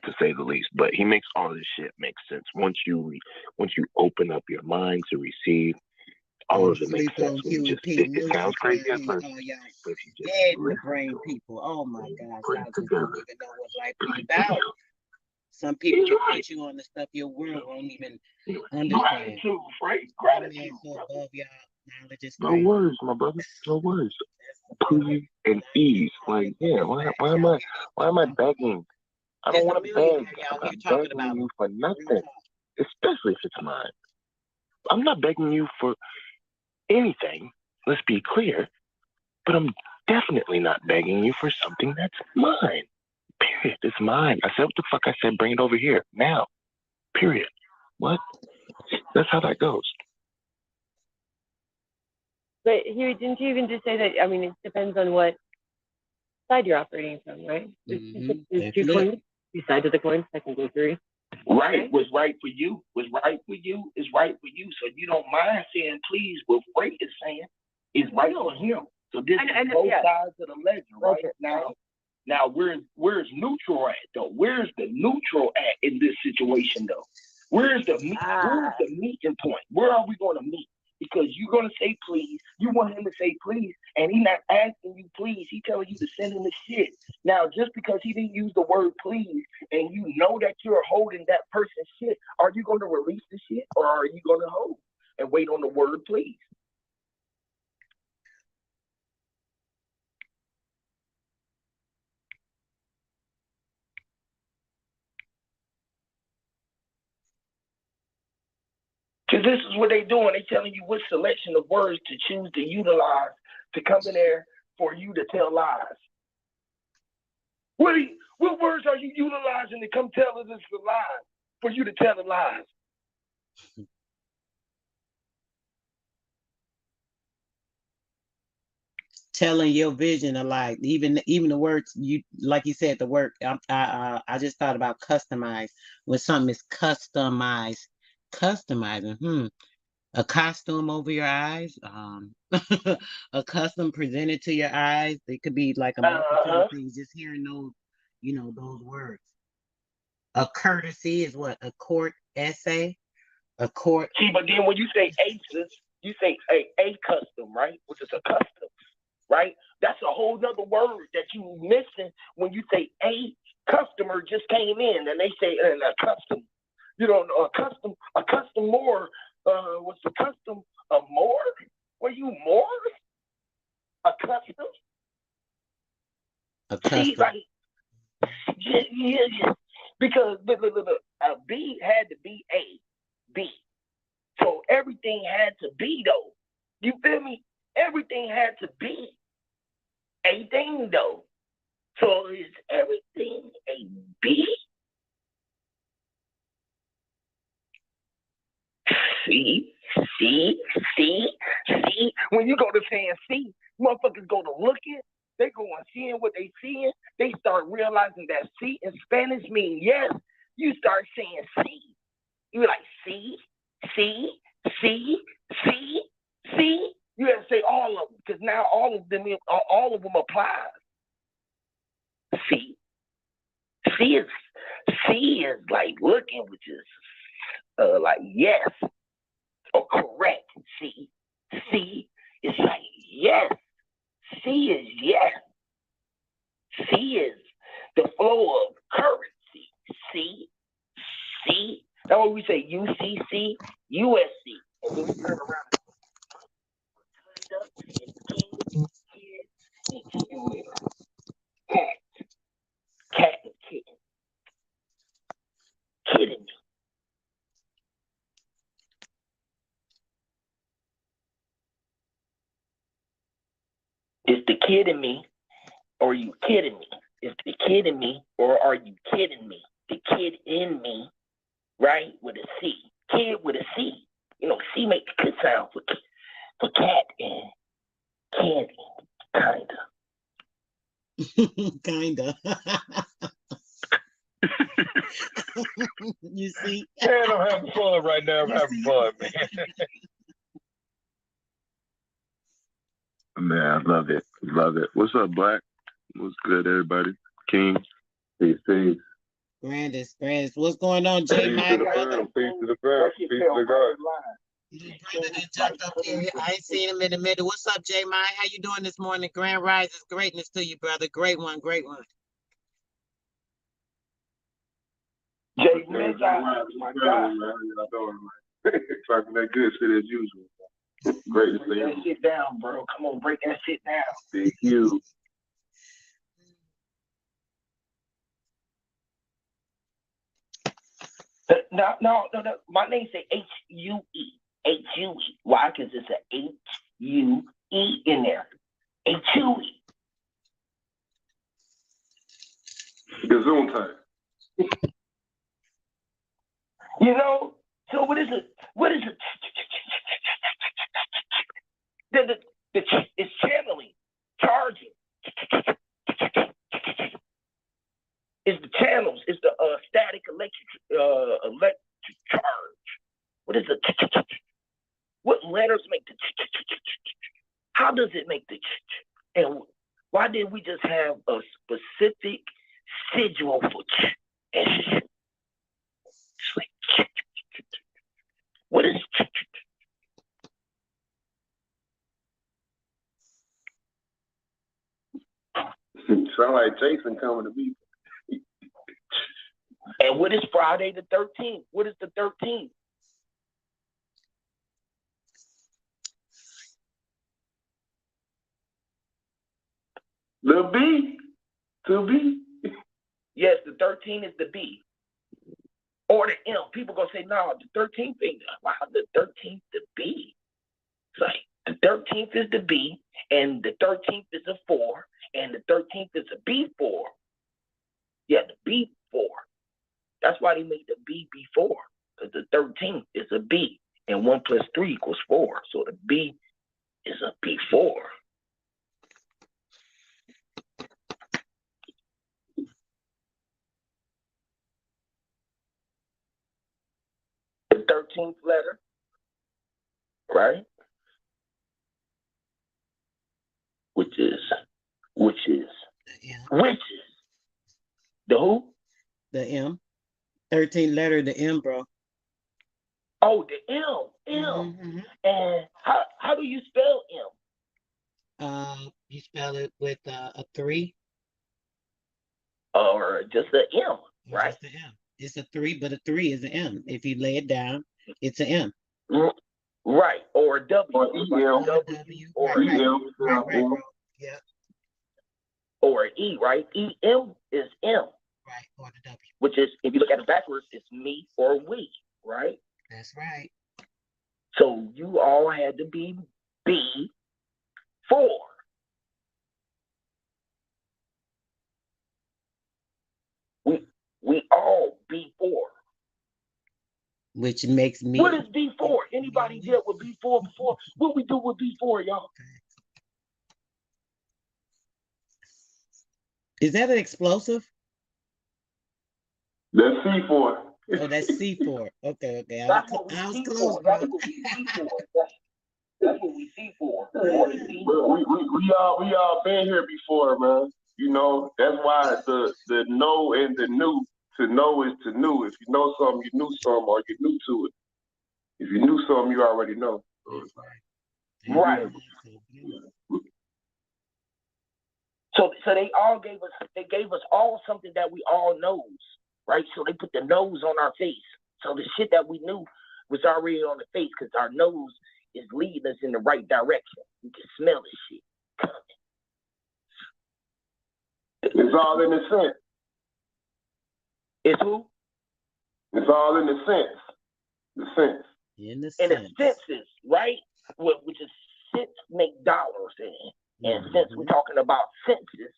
to say the least. But he makes all this shit make sense once you open up your mind to receive. All of it makes sense. It sounds crazy at first, but if you just listen brain to people. Oh my gosh, bring y'all just together. don't even know what life is about. Some people can put you on the stuff your world won't even understand. Gratitude, right? Man, Gratitude. so above y'all, knowledge is No great. words, my brother. No words. Please and ease. Like, yeah, why am I begging? I don't want to beg. I'm not begging you for nothing, especially if it's mine. I'm not begging you for anything. Let's be clear. But I'm definitely not begging you for something that's mine. Period. It's mine. I said what the fuck I said. Bring it over here now. Period. What? That's how that goes. But Huey, didn't you even just say that? I mean, it depends on what side you're operating from, right? There's two coins. Two sides of the coin. Technically three. Right. What's right for you. What's right for you is right for you. So you don't mind saying please. What Ray is saying is right for him. So this is both sides of the ledger, right? Now where's neutral at though? Where's the neutral at in this situation though? Where's the meeting point? Where are we going to meet? Because you're going to say please. You want him to say please, and he's not asking you please. He's telling you to send him the shit. Now, just because he didn't use the word please, and you know that you're holding that person's shit, are you going to release the shit, or are you going to hold and wait on the word please? Because this is what they're doing. They're telling you which selection of words to choose to utilize to come in there for you to tell lies. What words are you utilizing to come tell us it's a lie, for you to tell the lies? Telling your vision a lie. Even the words you, like you said, the word. I just thought about customize. When something is customizing. A costume over your eyes, a custom presented to your eyes. It could be like a multitude of things. Just hearing those, those words. A courtesy is what? A court essay? A court. See, but then when you say aces, you say a custom, right? Which is a custom, right? That's a whole nother word that you missing when you say a customer just came in and they say a custom. A custom more. What's a custom? A more? Were you more? A custom? A custom. See, like, yeah. Because look. a B had to be A, B. So everything had to be though. You feel me? Everything had to be a thing though. So is everything a B? See. When you go to saying C, motherfuckers go to looking, they go on seeing what they seeing, they start realizing that C in Spanish means yes. You start saying C. You're like C. You have to say all of them because now all of them apply. C is like looking, which is like yes or correct. C is like yes. C is yes. C is the flow of currency. C. That's what we say. UCC, USC, and then we turn around. Cat and kitten. Kidding me. Is the kid in me, or are you kidding me? Is the kid in me, or are you kidding me? The kid in me, right, with a C. Kid with a C. You know, C makes a good sound for cat and candy, Kinda. You see? Man, I'm having fun right now. I'm having fun, man. Man, I love it. Love it. What's up, Black? What's good, everybody? King. Peace. Grandest. What's going on, J. Peace Mike? to the fam. Peace to the fam. Peace to the God. Brother that jumped up here. I ain't seen him in the middle. What's up, J. Mike? How you doing this morning? Grand Rises, greatness to you, brother. Great one. Jay Mitch, my God. Talking that good shit as usual. Great to see you. Break that shit down, bro. Come on, break that shit down. Thank you. No. My name say H-U-E. H-U-E. Why? Because it's a H-U-E in there. H-U-E. Gazoon time. You know? So what is it? It's channeling, charging. It's the channels. It's the static electric charge. What is it? What letters make the? How does it make the? And why didn't we just have a specific sigil for? What is? Sound like Jason coming to me. And what is Friday the 13th? What is the 13th? The B. To be. Yes, the 13th is the B. Or the M. People gonna say, no, the 13th ain't. Wow, the 13th the B. It's like the 13th is the B, and the 13th is a 4, and the 13th is a B4. Yeah, the B4. That's why they made the B B4, because the 13th is a B, and 1 plus 3 equals 4. So the B is a B4. The 13th letter, right? Which is the who? The M. 13 letter, the M, bro. Oh, the M. Mm-hmm. And how do you spell M? You spell it with a 3. Or just an M, right? Just the M. It's a 3, but a 3 is an M. If you lay it down, it's an M. Right, or a W. Or E-L. Or E-L. Right, bro. Yeah. Or E, right? E-M is M. Right, or the W. which is, if you look at it backwards, it's me or we, right? That's right. So you all had to be B4. We all B4. Which makes me. What is B4? Anybody dealt with B4 before? What we do with B4, y'all? Is that an explosive? That's C4. Oh, that's C4. Okay. That's what we see for. That's what we see for. That's what we see for. We all been here before, man. You know, that's why the know and the new, to know is to new. If you know something, you knew something, or you're new to it. If you knew something, you already know. Right. So they gave us all something that we all knows, right? So they put the nose on our face. So the shit that we knew was already on the face because our nose is leading us in the right direction. We can smell this shit coming. It's all in the sense. It's who? It's all in the sense. The sense. In the sense. sense. And the senses, right? Which is sense make dollars in. And since we're talking about senses,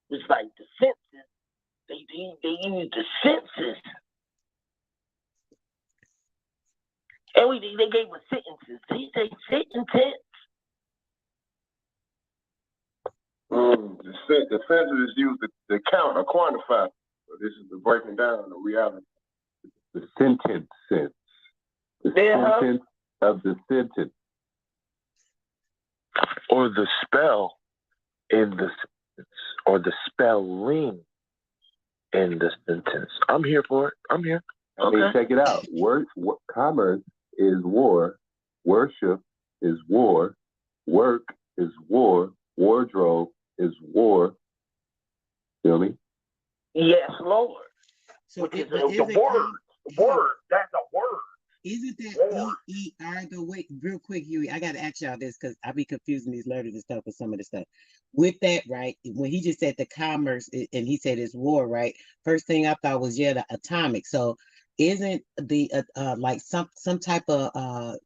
it's like the senses, they use the senses. And they gave us sentences. They say sentence. The senses is used to count or quantify. So this is the breaking down of reality. The sentence sense. The sentence of the sentence. Or the spell in the sentence. Or the spelling in the sentence. I'm here for it. I'm here. I mean, check it out. Commerce is war. Worship is war. Work is war. Wardrobe is war. Feel me? Yes, Lord. So which is the word. That's a word. Isn't that E-E-R though? Wait, real quick, Huey, I gotta ask y'all this because I be confusing these letters and stuff with some of the stuff. With that, right? When he just said the commerce and he said it's war, right? First thing I thought was the atomic. So isn't the like some type of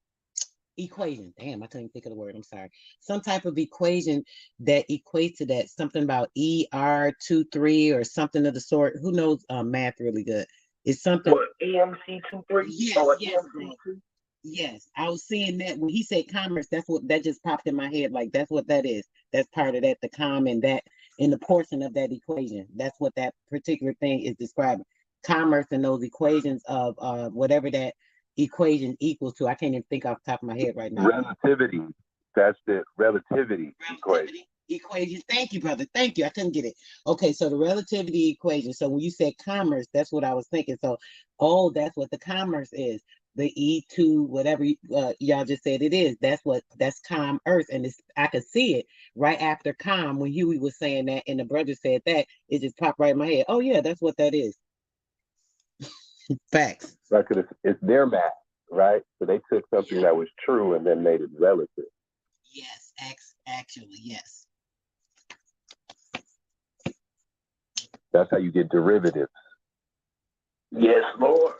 equation? Damn, I couldn't think of the word. I'm sorry. Some type of equation that equates to that. Something about ER23 or something of the sort. Who knows math really good? It's something. What, AMC23? Yes. I was seeing that when he said commerce, that just popped in my head. Like that's what that is. That's part of that, the com and that in the portion of that equation. That's what that particular thing is describing. Commerce and those equations of whatever that equation equals to. I can't even think off the top of my head right now. Relativity. That's the relativity equation. Thank you, brother. Thank you. I couldn't get it. Okay, so the relativity equation. So when you said commerce, that's what I was thinking. So, that's what the commerce is. The E2, whatever y'all just said it is. That's com earth. And I could see it right after com when Huey was saying that and the brother said that, it just popped right in my head. Oh yeah, that's what that is. Facts. Right, because it's their math, right? So they took something that was true and then made it relative. Yes, actually, yes. That's how you get derivatives. Yes, Lord.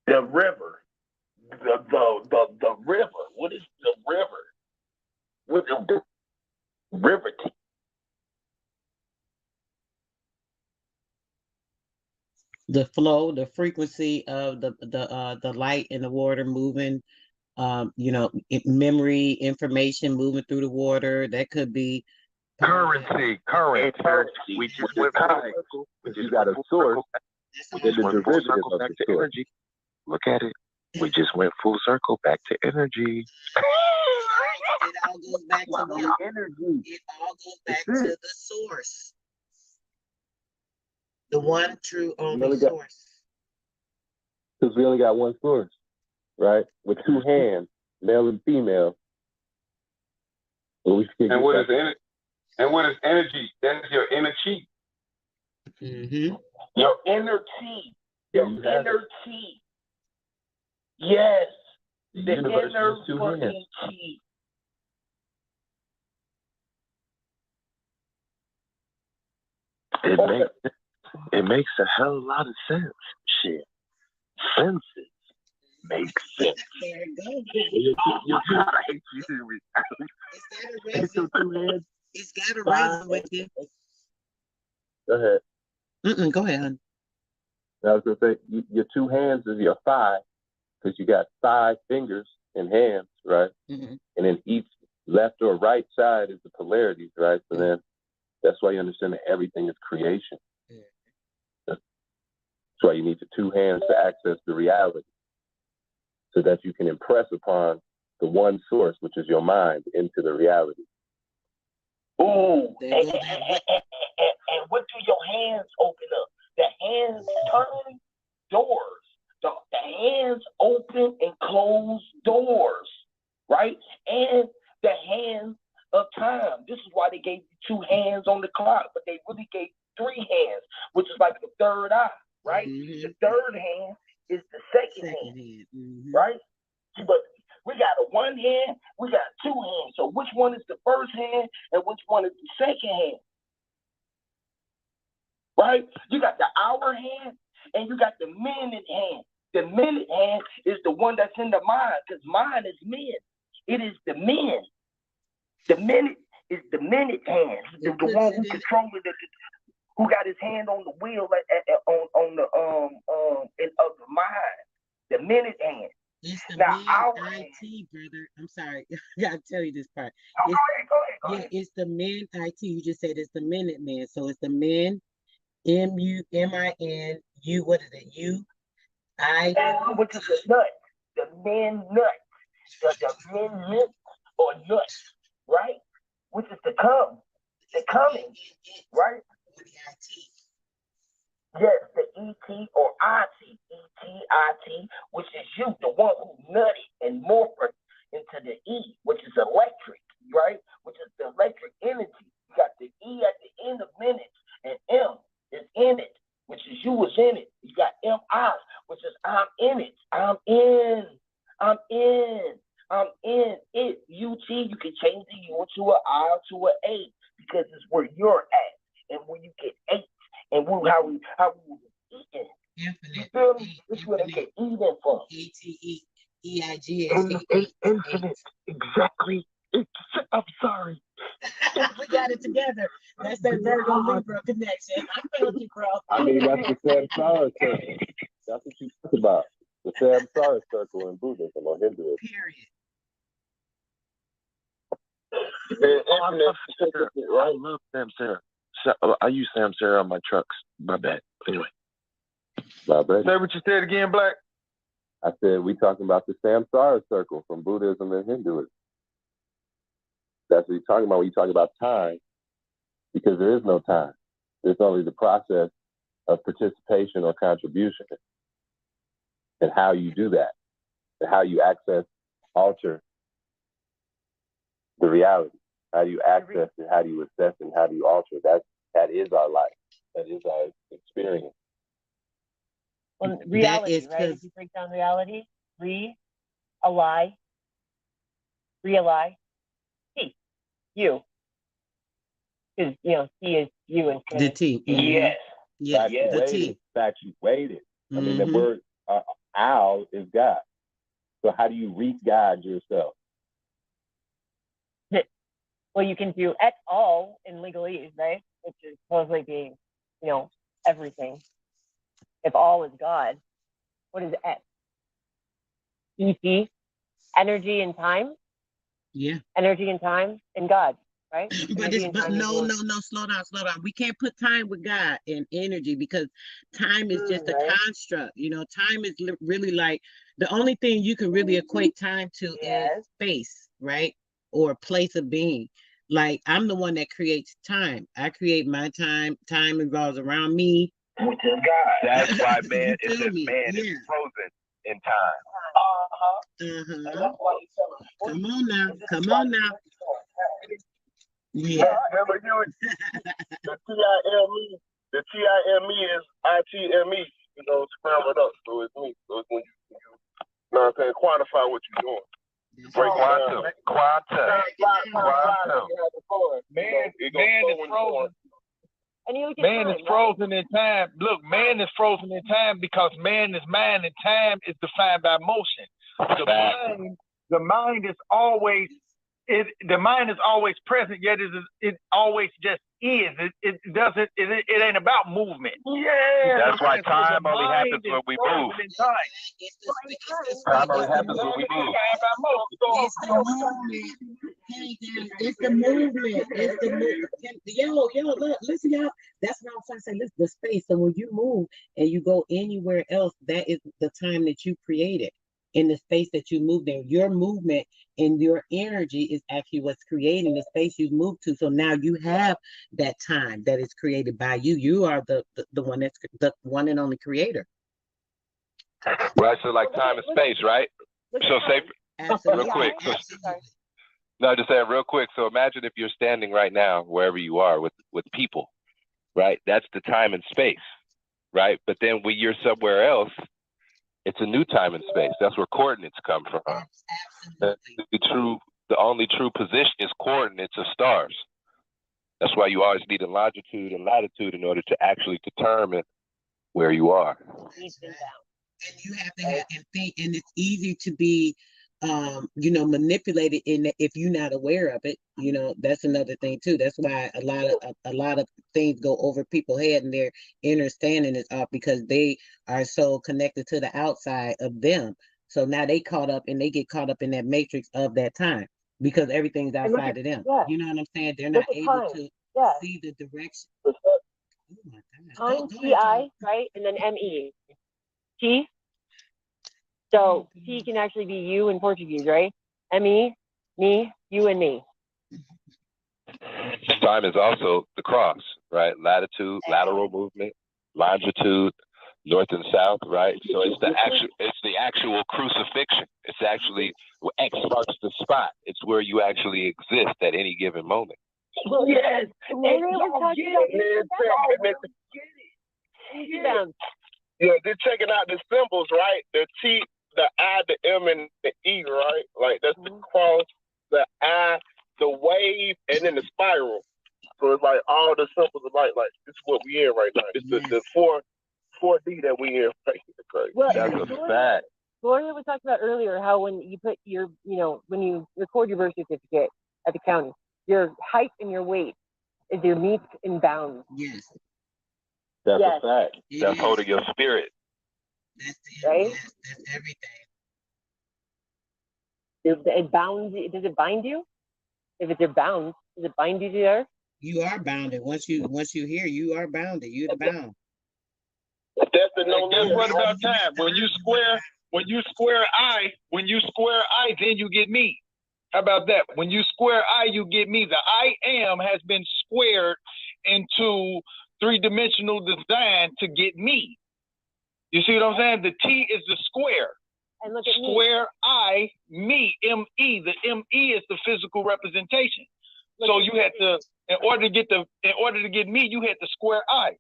The river. The river. What is the river? What is the river? The flow, the frequency of the light in the water moving, memory, information moving through the water. That could be currency. We just went full. You got a source. We just went full circle back to energy. Look at it. We just went full circle back to energy. It all goes back to what? Energy. It all goes back to the source. The one true only source. Because we only got one source, right? With two hands, male and female. And what is energy? That's your inner chi. Mm-hmm. Your inner chi. Your inner chi. Yes. The inner fucking chi. It makes sense. It makes a hell of a lot of sense. Shit. Senses make sense. There it goes. It's got a reason with you. Go ahead. Go ahead, hon. I was going to say, your two hands is your thigh, because you got 5 fingers and hands, right? Mm-hmm. And then each left or right side is the polarities, right? So then that's why you understand that everything is creation. That's why you need the 2 hands to access the reality, so that you can impress upon the one source, which is your mind, into the reality. Ooh, and what do your hands open up? The hands turn doors. The hands open and close doors, right? And the hands of time. This is why they gave you 2 hands on the clock, but they really gave 3 hands, which is like the third eye, right? Mm-hmm. The third hand is the second hand. Mm-hmm. Right? But we got a 1 hand, we got 2 hands. So which one is the first hand and which one is the second hand? Right? You got the hour hand and you got the minute hand. The minute hand is the one that's in the mind, because mind is men. It is the men. The minute is the minute hand. The one who controls it, who got his hand on the wheel on the of the mind. The minute hand. It's the now, men IT, brother. I'm sorry. I gotta tell you this part. Go ahead. It's the men IT. You just said it's the minute man. So it's the men, MUMIN, what is it? Which is a nut. The men nut. The men mint or nut, right? Which is to come. The coming, right? Yes, the ET or IT, ET, which is you, the one who nutted and morphed into the E, which is electric, right? Which is the electric energy. You got the E at the end of minutes, and M is in it, which is you was in it. You got MI, which is I'm in it. I'm in it. UT, you can change the U to an I to an A, because it's where you're at, and when you get 8. And how we eating. Infinite. You feel me? This is where they get eating from. ATEIGS. Infinite. Exactly. I'm sorry. We got it together. That's that Virgo Libra connection. I felt you, bro. I mean, that's the Samsara circle. That's what you talk about. The Samsara circle in Buddhism or Hinduism. Period. I love Samsara. I use Samsara on my trucks. My bad. Anyway. My bad. Say what you said again, Black. I said we talking about the Samsara circle from Buddhism and Hinduism. That's what you're talking about when you talk about time, because there is no time. There's only the process of participation or contribution, and how you do that, and how you access, alter the reality. How do you access it? How do you assess it? How do you alter it? That is our life. That is our experience. Well, reality, right? If you break down reality, a lie, realize, T, you. Because, T is you and the T. Mm-hmm. Yes, the T. Infatuated. I mean, the word owl is God. So how do you reach God yourself? Well, you can do et al in legalese, right? Which is supposedly being, everything. If all is God, what is et? ET, energy and time. Yeah. Energy and time and God, right? But no, slow down. We can't put time with God and energy, because time is just a construct. Time is really like the only thing you can really equate time to is space, right? Or place of being. Like, I'm the one that creates time. I create my time. Time revolves around me. Which is God. That's why man is frozen in time. Come on now. Yeah. Remember the TIME is ITME, scrambled up. So it's me. So it's when you know what I'm saying, quantify what you're doing. Break quantum. Man is frozen. Man is frozen in time. Look, man is frozen in time because man is mind and time is defined by motion. The mind is always the mind is always present, yet it always just is. It doesn't. It ain't about movement. Yeah, that's why time only happens when we move. Time only happens when we move. It's the movement. Hey, it's the movement. It's the movement. Yo, look, listen, y'all. That's what I'm trying to say. Listen, the space. So when you move and you go anywhere else, that is the time that you created in the space that you moved in. Your movement and your energy is actually what's creating the space you moved to. So now you have that time that is created by you. You are the one that's the one and only creator. Right, so like time and space, right? So say, real quick. No, just saying real quick. So imagine if you're standing right now, wherever you are with people, right? That's the time and space, right? But then when you're somewhere else, it's a new time and space. That's where coordinates come from. The only true position is coordinates of stars. That's why you always need a longitude and latitude in order to actually determine where you are. And you have to have and think, and it's easy to be manipulated in that if you're not aware of it. That's another thing too. That's why a lot of things go over people's head and their understanding is off because they are so connected to the outside of them. So now they get caught up in that matrix of that time because everything's outside of them. You know what I'm saying? They're not able to see the direction. Oh my God. Time, T-I, right? And then M-E. T. So T can actually be you in Portuguese, right? M-E, me, you and me. Time is also the cross, right? Latitude, lateral movement, longitude, north and south, right? So it's the actual crucifixion. It's actually X marks the spot. It's where you actually exist at any given moment. Yes. Yeah, they're checking out the symbols, right? The T, the I, the M, and the E, right? Like that's the cross, the I, the wave, and then the spiral. So it's like all the symbols are like this is what we in right now. It's the 4D that we in. Well, that's a fact. Gloria was talking about earlier how when you put your, when you record your birth certificate at the county, your height and your weight is your meets and bounds. Yes. That's a fact. That's holding your spirit. That's right? Yes, that's everything. It bounds. Does it bind you? If it's your bounds, does it bind you to the earth? You are bounded. Once you hear, you are bounded. You're the bound. That's the no Guess what about time? When you square I, then you get me. How about that? When you square I, you get me. The I am has been squared into three-dimensional design to get me. You see what I'm saying? The T is the square. And look at square I, me, M-E. The M-E is the physical representation. So you had to, in order to get me, you had to square I.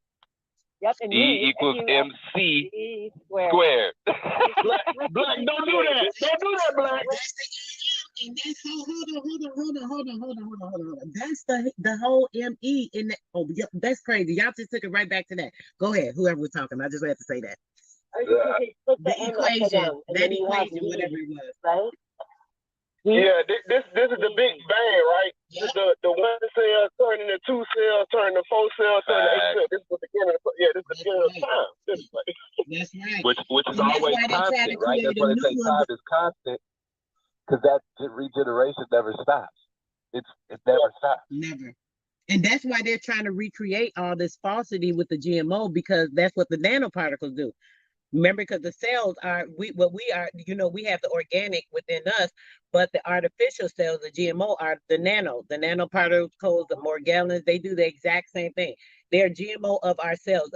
Yep, and E equals MC squared. Black, don't do that. Don't do that, Black. And that's hold on. That's the whole ME in that. Oh, that's crazy. Y'all just took it right back to that. Go ahead, whoever was talking. I just had to say that. The equation, whatever it was. Right? Yeah, this is the Big Bang, right? Yep. The 1 cell turning to 2 cells, turning to 4 cells, turning to 8 cells. This is the beginning. This is the beginning of time. That's right. Which is always constant, right? That's why they say time is constant, because that regeneration never stops. It never stops. Never. And that's why they're trying to recreate all this falsity with the GMO, because that's what the nanoparticles do. Remember, because the cells are, we have the organic within us, but the artificial cells, the GMO, are the nanoparticles, the Morgellons, they do the exact same thing. They're GMO of our cells,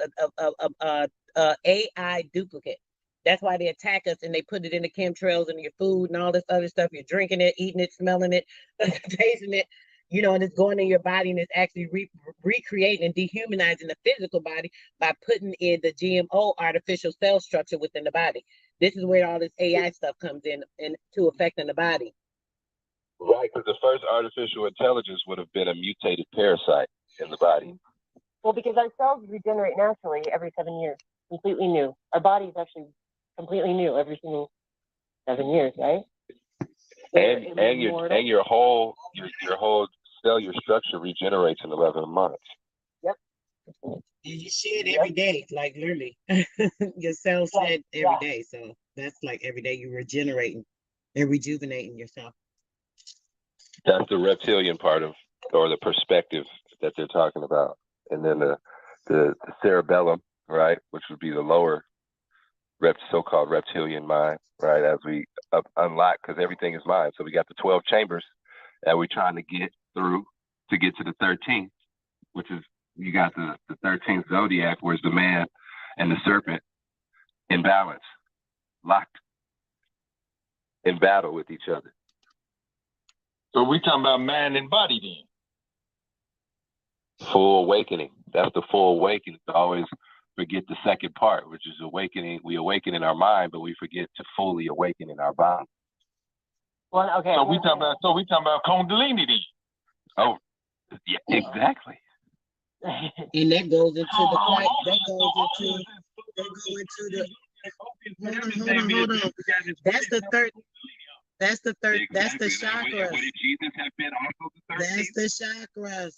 AI duplicate. That's why they attack us and they put it in the chemtrails and your food and all this other stuff. You're drinking it, eating it, smelling it, tasting it. And it's going in your body and it's actually recreating and dehumanizing the physical body by putting in the GMO artificial cell structure within the body. This is where all this AI stuff comes in to affecting the body. Right, because the first artificial intelligence would have been a mutated parasite in the body. Well, because our cells regenerate naturally every 7 years, completely new. Our body is actually completely new every single 7 years, right? And your whole cellular structure regenerates in 11 months. Yep. And you shed every day, like literally. Your cells shed every day. So that's like every day you're regenerating and rejuvenating yourself. That's the reptilian part of, or the perspective that they're talking about. And then the cerebellum, right, which would be the lower so-called reptilian mind, right, as we unlock, because everything is mind. So we got the 12 chambers that we're trying to get through to get to the 13th, which is, you got the 13th zodiac, where's the man and the serpent in balance, locked in battle with each other. So we talking about mind and body then? Full awakening. That's the full awakening. We always forget the second part, which is awakening. We awaken in our mind, but we forget to fully awaken in our body. Well, okay. So we talking about Kundalini then? Oh, yeah, exactly. And that goes into the fight. Hold on. That's the third. That's the third. That's the chakras. Would Jesus have been also the 13th? That's the chakras.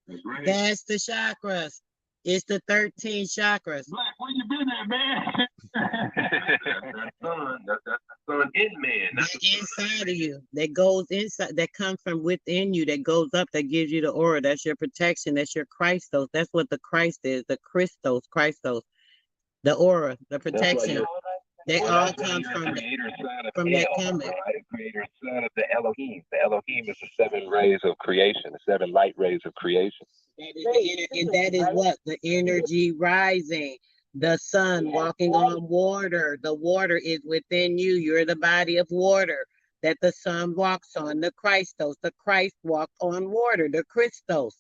That's right. That's the chakras. It's the 13 chakras. Black, where you been at, man? That's the sun in man. That's inside of you. That goes inside. That comes from within you. That goes up. That gives you the aura. That's your protection. That's your Christos. That's what the Christ is. The Christos. The aura. The protection. They all come from that comment. The creator son of the Elohim. The Elohim is the 7 rays of creation, the 7 light rays of creation. And that is what? The energy rising. The sun walking on water. The water is within you. You're the body of water that the sun walks on. The Christos. The Christ walked on water. The Christos.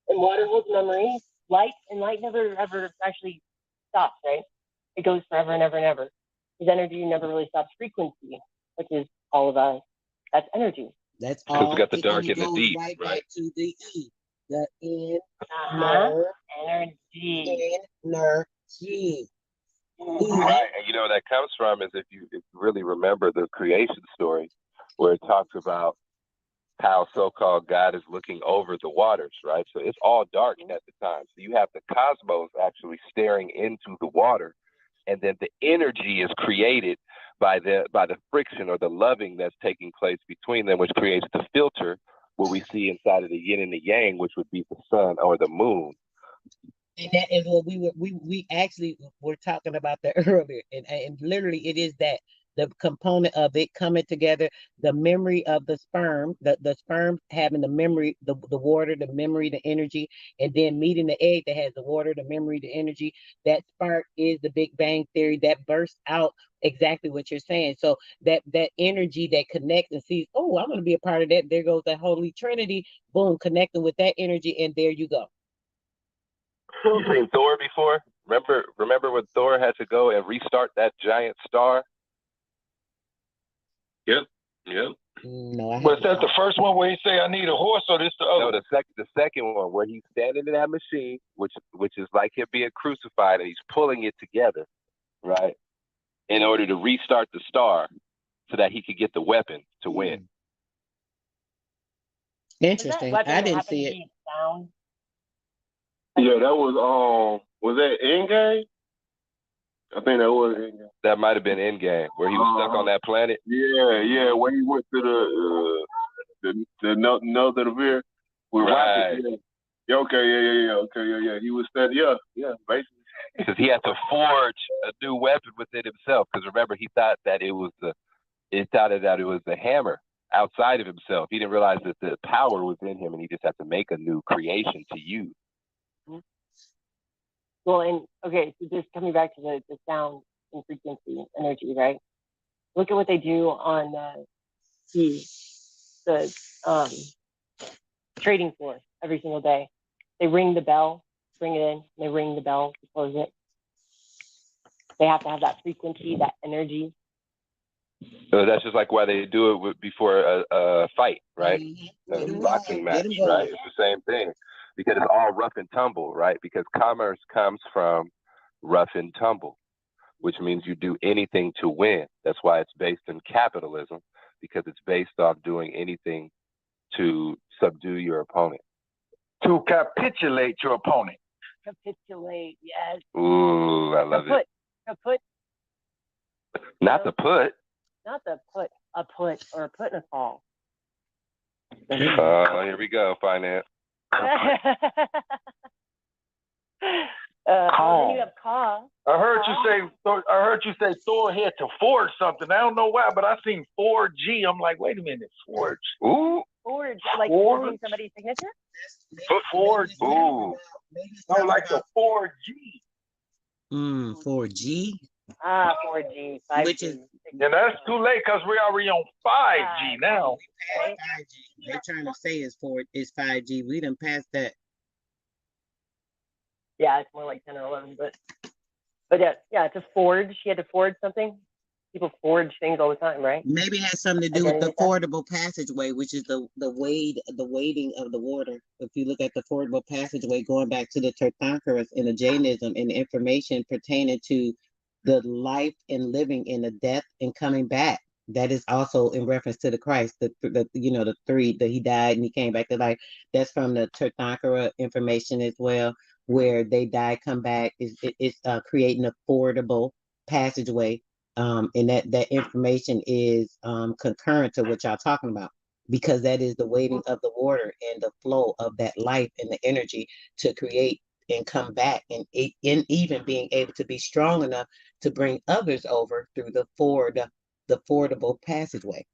And water holds memory. Light never ever actually stops, right? It goes forever and ever and ever. Because energy never really stops. Frequency, which is all of us, that's energy. That's all. We got the dark and the deep, right? Right Back to the E. The energy. Energy. Right, and you know where that comes from is if you really remember the creation story, where it talks about how so-called God is looking over the waters, right? So it's all dark at the time. So you have the cosmos actually staring into the water, and then the energy is created by the friction or the loving that's taking place between them, which creates the filter, what we see inside of the yin and the yang, which would be the sun or the moon. And that is what we actually were talking about that earlier, and literally it is that the component of it coming together, the memory of the sperm, the sperm having the memory, the water, the memory, the energy, and then meeting the egg that has the water, the memory, the energy. That spark is the Big Bang Theory that bursts out exactly what you're saying. So that energy that connects and sees, oh, I'm going to be a part of that. There goes the Holy Trinity, boom, connecting with that energy, and there you go. You seen Thor before? Remember when Thor had to go and restart that giant star? Yep. No, Was that the first one where he say I need a horse, or this the other? No, the second one where he's standing in that machine, which is like him being crucified, and he's pulling it together, right, in order to restart the star, so that he could get the weapon to win. Interesting. I didn't see it. Yeah, that was that Endgame? I think that was Endgame. That might have been Endgame, where he was stuck on that planet. Yeah, where he went to the Nother with Right. rockets. Yeah. Okay, He was standing. Yeah, basically. Because he had to forge a new weapon within himself. Because remember, he thought that it was the hammer outside of himself. He didn't realize that the power was in him, and he just had to make a new creation to use. Well, and okay, so just coming back to the sound and frequency energy, right? Look at what they do on the trading floor every single day. They ring the bell, bring it in, they ring the bell to close it. They have to have that frequency, that energy. So that's just like why they do it before a fight, right? A boxing match, right? It's the same thing. because it's all rough and tumble, right? Because commerce comes from rough and tumble, which means you do anything to win. That's why it's based in capitalism, because it's based off doing anything to subdue your opponent. To capitulate your opponent. Capitulate, yes. Ooh, I love it. Kaput. Not the put. Not the put, a put, or a put in a call. Here we go, finance. Then you have call. I heard you say Thor had to forge something. I don't know why, but I seen 4G. I'm like, wait a minute, forge. Ooh. Forge, like forging somebody's signature? Forge. Ooh. No, like the 4G. 4G. 4G, 5G. Which is, and that's too late because we're already on 5G now. 5G. They're trying to say it's 5G. We done passed that. Yeah, it's more like 10 or 11, but yeah, it's a forge. You had to forge something. People forge things all the time, right? Maybe it has something to do with the fordable passageway, which is the wading of the water. If you look at the fordable passageway, going back to the Tirthankara and the Jainism and the information pertaining to the life and living and the death and coming back, that is also in reference to the Christ, the three that he died and he came back to life. That's from the Tirthankara information as well, where they die, come back. It's creating a fordable passageway. And that information is concurrent to what y'all talking about, because that is the waiting of the water and the flow of that life and the energy to create and come back, and even being able to be strong enough to bring others over through the fordable passageway.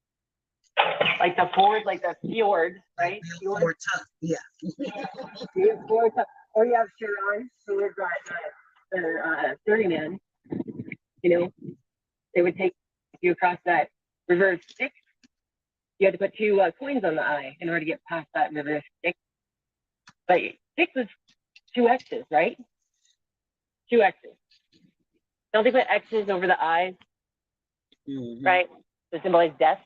Like the ford, like the fjord, right? Fjord tough, yeah. Fjord tough. Or you have Sharon, who was the ferryman, they would take you across that river of Styx. You had to put 2 coins on the eye in order to get past that river of Styx. But Styx was 2 X's, right? 2 X's. Don't they put X's over the eyes? Mm-hmm. Right? To symbolize death.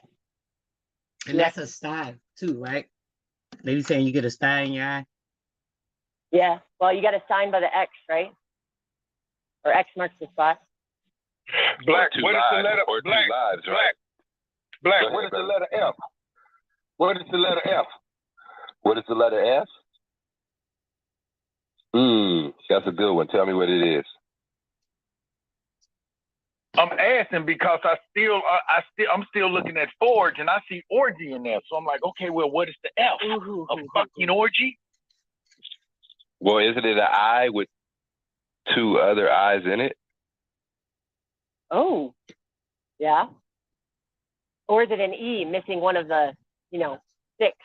And that's a sty too, right? Lady saying you get a sty in your eye? Yeah. Well, you got a sign by the X, right? Or X marks the spot. Black, what is the letter? Or Black, lives, right? Black, what is the letter F? What is the letter F? What is the letter F? That's a good one. Tell me what it is. I'm asking because I'm still looking at forge and I see orgy in there. So I'm like, okay, well, what is the F? A fucking orgy? Well, isn't it an eye with 2 other eyes in it? Oh, yeah. Or is it an E missing one of the, 6?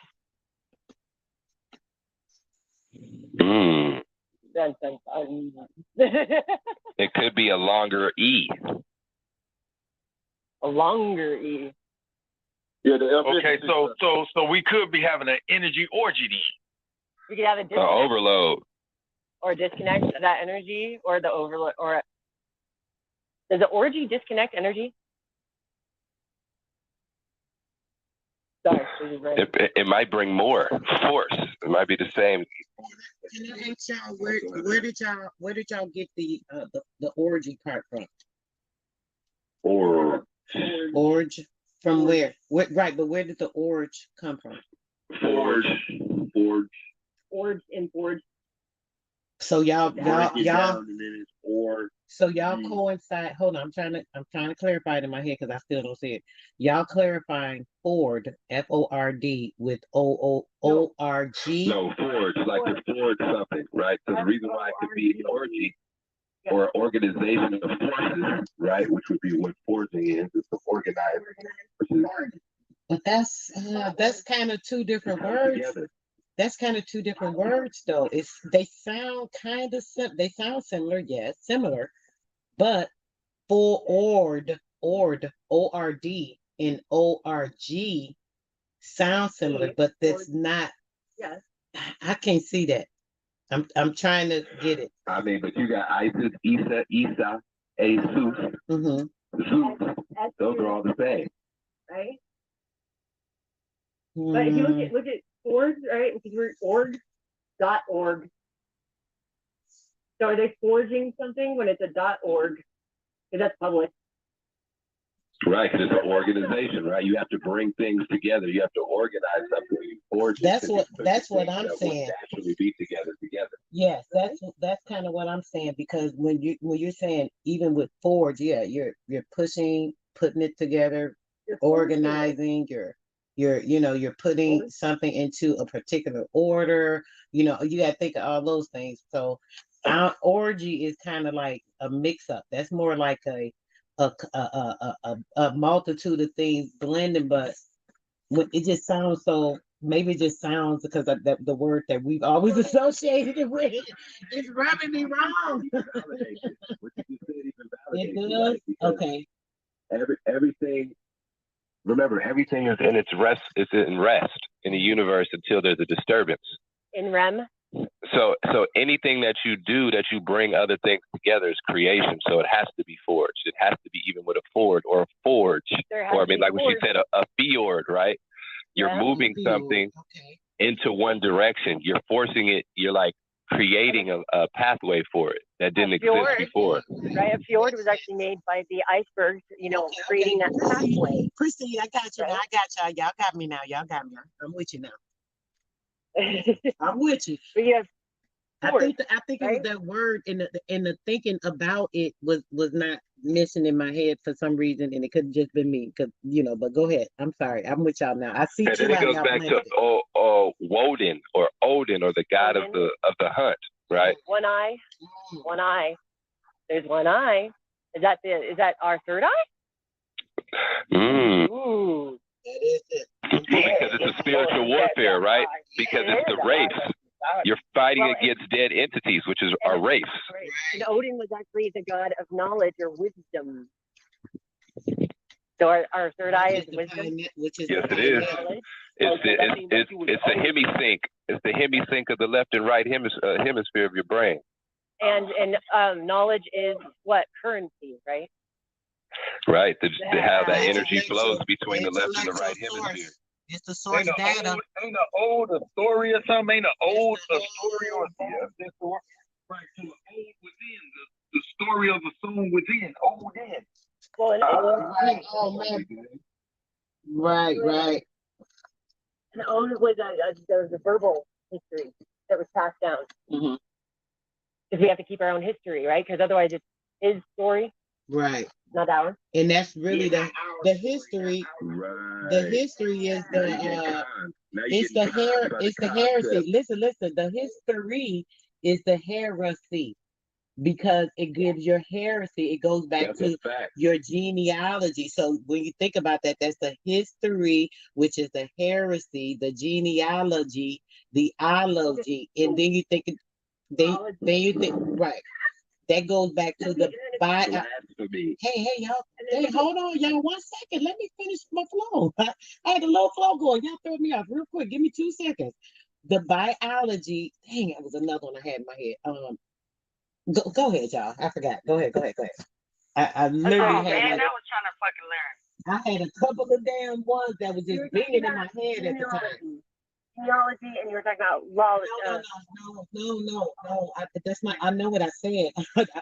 It could be a longer E. A longer E. Yeah. Okay, so we could be having an energy orgy then. We could have a disconnect. Overload. Or disconnect that energy, or the overload, or does the orgy disconnect energy? Sorry, it might bring more force. It might be the same. Can I ask y'all where did y'all get the orgy part from? Orge from where? Right, but where did the orge come from? Forge. Orge and forge. So y'all down and then it's or. So y'all coincide. Hold on, I'm trying to clarify it in my head because I still don't see it. Y'all clarifying Ford, F-O-R-D, with O-O-O-R-G. No, forge, like to forge something, right? So the reason why it could be an orgy or organization of forces, right, which would be what forging is to organize. But that's kind of 2 different words. Together. That's kind of 2 different words, though. They sound similar, yes, similar, but for ord, O-R-D, and O-R-G sound similar, but that's not. Yes. I can't see that. I'm trying to get it. I mean, but you got Isis, Isa, Asus, Zeus. Those are all the same. Right. But if you look at org, right? If you read org, .org. So are they forging something when it's a .org? Because that's public. Right, because it's an organization, right? You have to bring things together. You have to organize something. You forge that's what I'm saying. Naturally be together. Yes, that's kind of what I'm saying, because when you're saying even with forge, yeah, you're putting it together, organizing, you're putting something into a particular order. You got to think of all those things. So orgy is kind of like a mix up. That's more like a multitude of things blending, but it just sounds so. Maybe it just sounds because of the word that we've always associated it with. It's rubbing me wrong. It does. Okay. Everything. Remember, everything is in its rest. It's in rest in the universe until there's a disturbance. In REM. So anything that you do, that you bring other things together, is creation. So it has to be forged. It has to be even with a Ford or a forge, or I mean, like what she said, a fjord, right? You're moving something into one direction. You're forcing it. You're like creating a pathway for it that didn't exist before. Right, a fjord was actually made by the icebergs, creating that pathway. Christine, I got you now. I got y'all. Y'all got me now. Y'all got me. I'm with you now. I'm with you. But yes, I think it was that word, and the thinking about it was not missing in my head for some reason, and it could have just been me, because But go ahead. I'm sorry. I'm with y'all now. I see. And then it goes back to Woden or Odin, or the god of the hunt, right? One eye. There's one eye. Is that our third eye? Ooh. That is it. Because it's a spiritual warfare, right? Because it's the race. You're fighting against dead entities, which is our race. And Odin was actually the god of knowledge or wisdom. So our third eye is wisdom. Which is yes, it is. It's the hemisync. It's the hemisync of the left and right hemisphere of your brain. And knowledge is what? Currency, right? Right. How that energy flows between the left and the right hemisphere. It's the source data. Ain't an old a story or something? Ain't an old a story or something? Right. So old within, the story of a song within, Odin. Well, right. Right. And Odin was there was a verbal history that was passed down. Because we have to keep our own history, right? Because otherwise it's his story. Right. Not ours. And that's really the history. Right. The history is it's the heresy. Listen. The history is the heresy, because it gives your heresy. It goes back to your genealogy. So when you think about that, that's the history, which is the heresy, the genealogy, the ology, and then you think right. That goes back to the Hey, y'all. Hey, hold on, y'all. 1 second. Let me finish my flow. I had a little flow going. Y'all throw me off real quick. Give me 2 seconds. The biology. Dang, that was another one I had in my head. Go ahead, y'all. I forgot. Go ahead. I literally had. I was trying to fucking learn. I had a couple of damn ones that was just binging in my head at the time. Genealogy, and you were talking about law. No. That's not. I know what I said.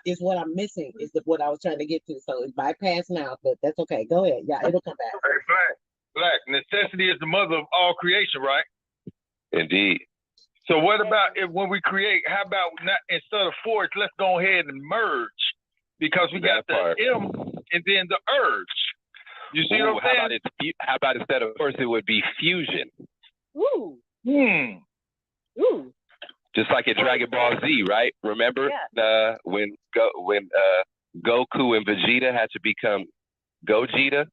It's what I'm missing. Is what I was trying to get to. So it's bypassed now, but that's okay. Go ahead. Yeah, it'll come back. Hey, Black. Necessity is the mother of all creation, right? Indeed. So what about when we create? How about not instead of forge? Let's go ahead and merge, because we got the M and then the urge. You see what I'm saying? How about instead of force, it would be fusion. Ooh. Ooh. Just like in Dragon Ball Z, right? Remember when Goku and Vegeta had to become Gogeta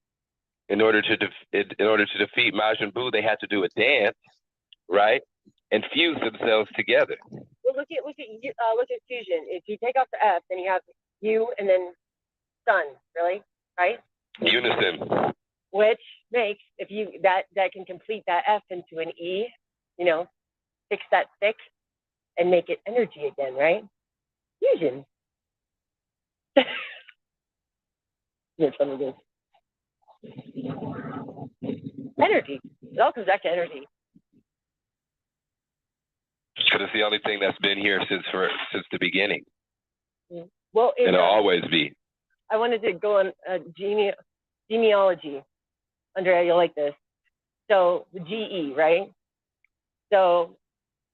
in order to defeat Majin Buu, they had to do a dance, right? And fuse themselves together. Well, look at fusion. If you take off the F, then you have U and then sun, really, right? Unison. Which makes, if you that can complete that F into an E, fix that thick and make it energy again, right? Fusion. Here's some of this. Energy. It all comes back to energy. So but it's the only thing that's been here since the beginning. Well, and it'll always be. I wanted to go on genealogy. Andrea, you'll like this. So the GE, right? So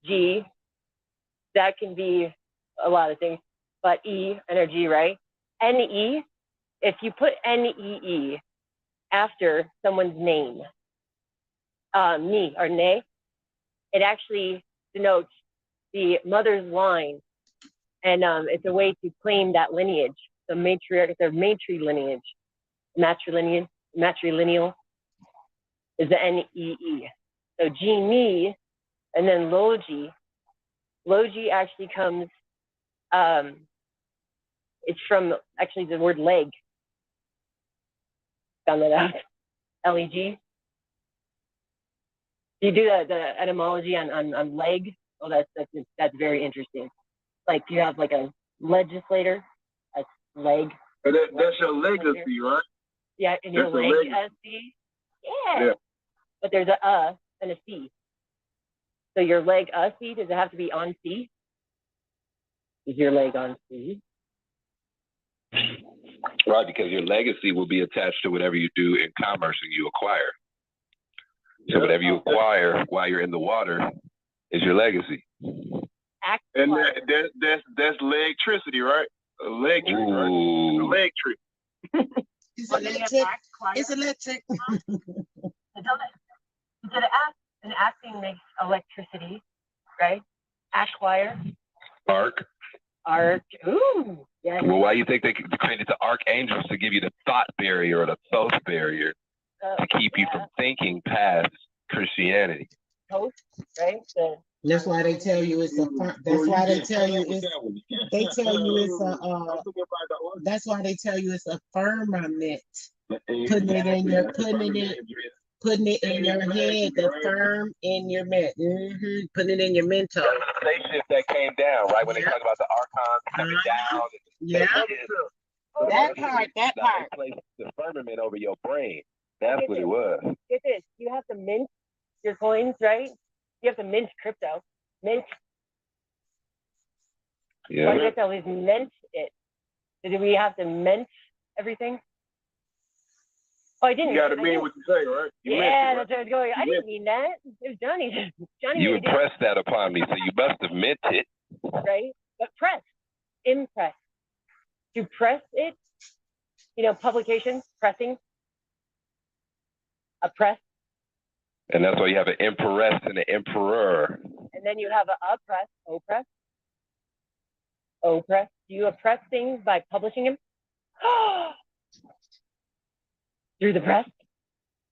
G, that can be a lot of things, but E, energy, right? NE, if you put NEE after someone's name, me or ne, it actually denotes the mother's line. And it's a way to claim that lineage, the matrilineage, matrilineal is the NEE. So G-me, and then Logi. Logi actually comes, it's from actually the word leg. Found that out. L-E-G. You do the etymology on leg. Oh, that's very interesting. Like you have like a legislator, that's leg. But that's your legacy, right? Yeah, and your legacy. Yeah. But there's a and a C. So your legacy, does it have to be on C? Is your leg on C? Right, because your legacy will be attached to whatever you do in commerce and you acquire. So whatever you acquire while you're in the water is your legacy. And that's electricity, right? Electric, right? Electric. It's electric. It's electric. Instead of an acting makes electricity, right? Acquire. Arc. Ooh, yes. Well, why do you think they created the archangels to give you the thought barrier or the thought barrier to keep you from thinking past Christianity? Host, right? That's why they tell you it's a. That's why they tell you it's. They tell you it's a. That's why they tell you it's a firmament. Putting it in your head, the firm in your ment. Putting it in your mental. The spaceship that came down, right? When they talk about the archons coming down. That part. They placed the firmament over your brain. That's what it was. Get this. You have to mint your coins, right? You have to mint crypto. Mint. Yeah. Why do you have to always mint it? Do we have to mint everything? Oh, I didn't. You got to mean what you say, right? That's what I was going. I didn't mean that. It was Johnny. Johnny. You impressed that upon me, so you must have meant it. Right? But press. Impress. To press it, publication, pressing. A press. And that's why you have an empress and an emperor. And then you have an oppress, oppress. Oppress. Do you oppress things by publishing them? Through the press?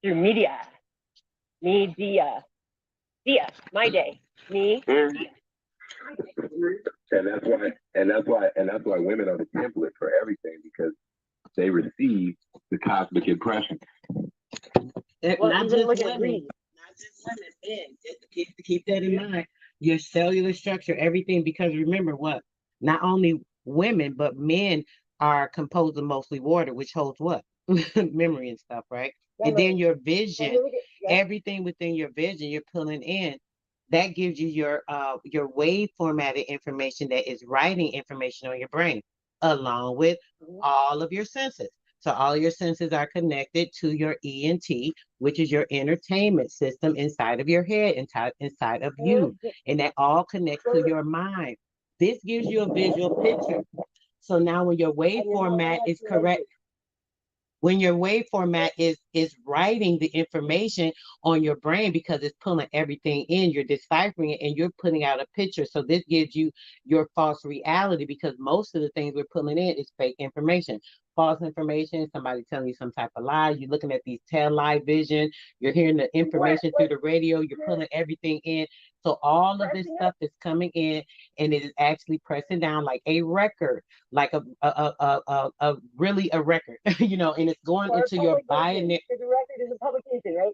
Through media. Media. My day. Me. And that's why women are the template for everything, because they receive the cosmic impression. Not just women, men. Just keep that in mind. Your cellular structure, everything, because remember what? Not only women, but men are composed of mostly water, which holds what? Memory and stuff, right? And then your vision, everything within your vision, you're pulling in. That gives you your wave formatted information that is writing information on your brain, along with all of your senses. So all your senses are connected to your ENT, which is your entertainment system inside of your head, inside of you. And that all connects to your mind. This gives you a visual picture. So now when your wave format is correct, when your wave format is writing the information on your brain, because it's pulling everything in, you're deciphering it and you're putting out a picture. So this gives you your false reality, because most of the things we're pulling in is fake information. False information, somebody telling you some type of lie. You're looking at these tail light vision. You're hearing the information through the radio. You're pulling everything in. So all of this stuff is coming in, and it is actually pressing down like a record, like a really a record, and it's going into your binary. The record is a publication, right?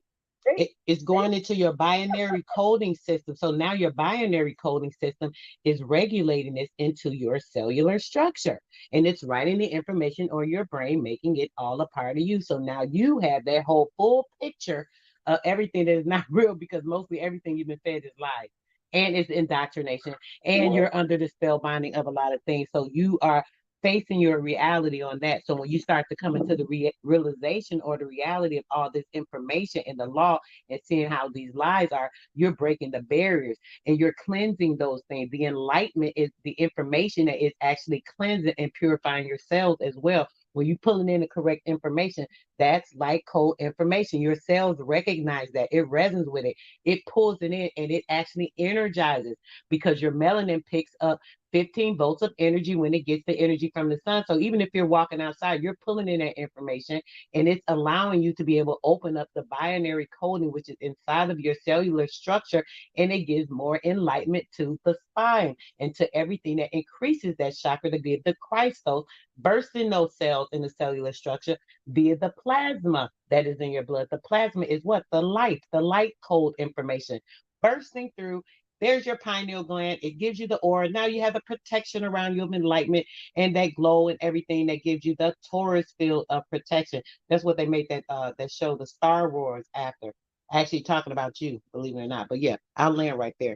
It's going into your binary coding system. So now your binary coding system is regulating this into your cellular structure, and it's writing the information on your brain, making it all a part of you. So now you have that whole full picture of everything that is not real, because mostly everything you've been fed is lies. and it's indoctrination, and you're under the spell binding of a lot of things. So you are facing your reality on that. So when you start to come into the realization or the reality of all this information in the law and seeing how these lies are, you're breaking the barriers and you're cleansing those things. The enlightenment is the information that is actually cleansing and purifying your cells as well. When you're pulling in the correct information, that's light code information. Your cells recognize that. It resonates with it. It pulls it in and it actually energizes because your melanin picks up 15 volts of energy when it gets the energy from the sun. So even if you're walking outside, you're pulling in that information and it's allowing you to be able to open up the binary coding, which is inside of your cellular structure, and it gives more enlightenment to the spine and to everything that increases that chakra to give the crystals, bursting those cells in the cellular structure via the plasma that is in your blood. The plasma is what? The light code information bursting through. There's your pineal gland. It gives you the aura. Now you have the protection around you of enlightenment and that glow and everything that gives you the Taurus field of protection. That's what they made that show, the Star Wars, after. Actually talking about you, believe it or not. But yeah, I'll land right there.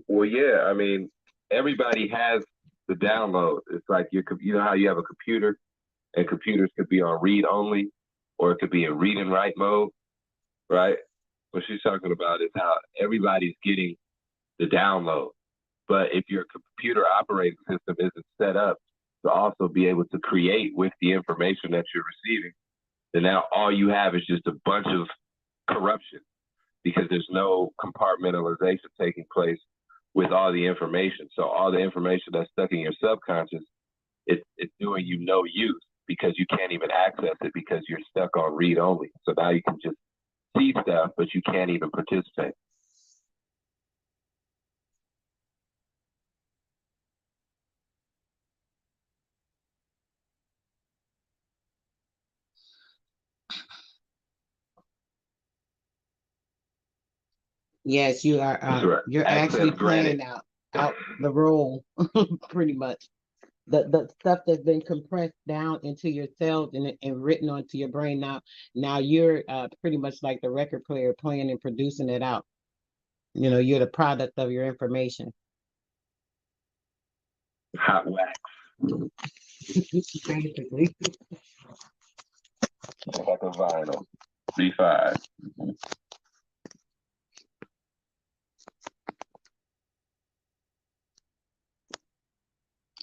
Well, yeah, I mean, everybody has the download. It's like you know how you have a computer, and computers could be on read only, or it could be in read and write mode, right? What she's talking about is how everybody's getting the download. But if your computer operating system isn't set up to also be able to create with the information that you're receiving, then now all you have is just a bunch of corruption because there's no compartmentalization taking place with all the information. So all the information that's stuck in your subconscious, it's doing you no use because you can't even access it because you're stuck on read only. So now you can just see stuff, but you can't even participate. Yes, you are. Right. You're actually playing out the role, pretty much. The stuff that's been compressed down into your cells and written onto your brain. Now you're pretty much like the record player playing and producing it out. You know, you're the product of your information. Hot wax. Basically. Like a vinyl. B5.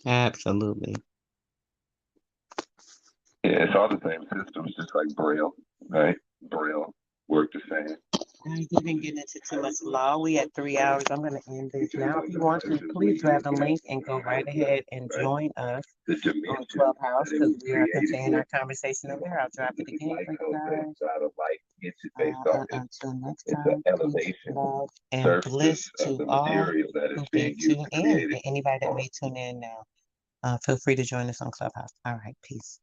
Absolutely. Yeah, it's all the same systems, just like Braille, right? Braille work the same. We've been getting into too much law. We at 3 hours. I'm going to end this now. If you want to, please grab the link and go right ahead and join us on Clubhouse because we are continuing our conversation over here. I'll drop it again for you guys. Until next time, peace, love, and bliss to all who did tune in. And anybody that may tune in now, feel free to join us on Clubhouse. All right, peace.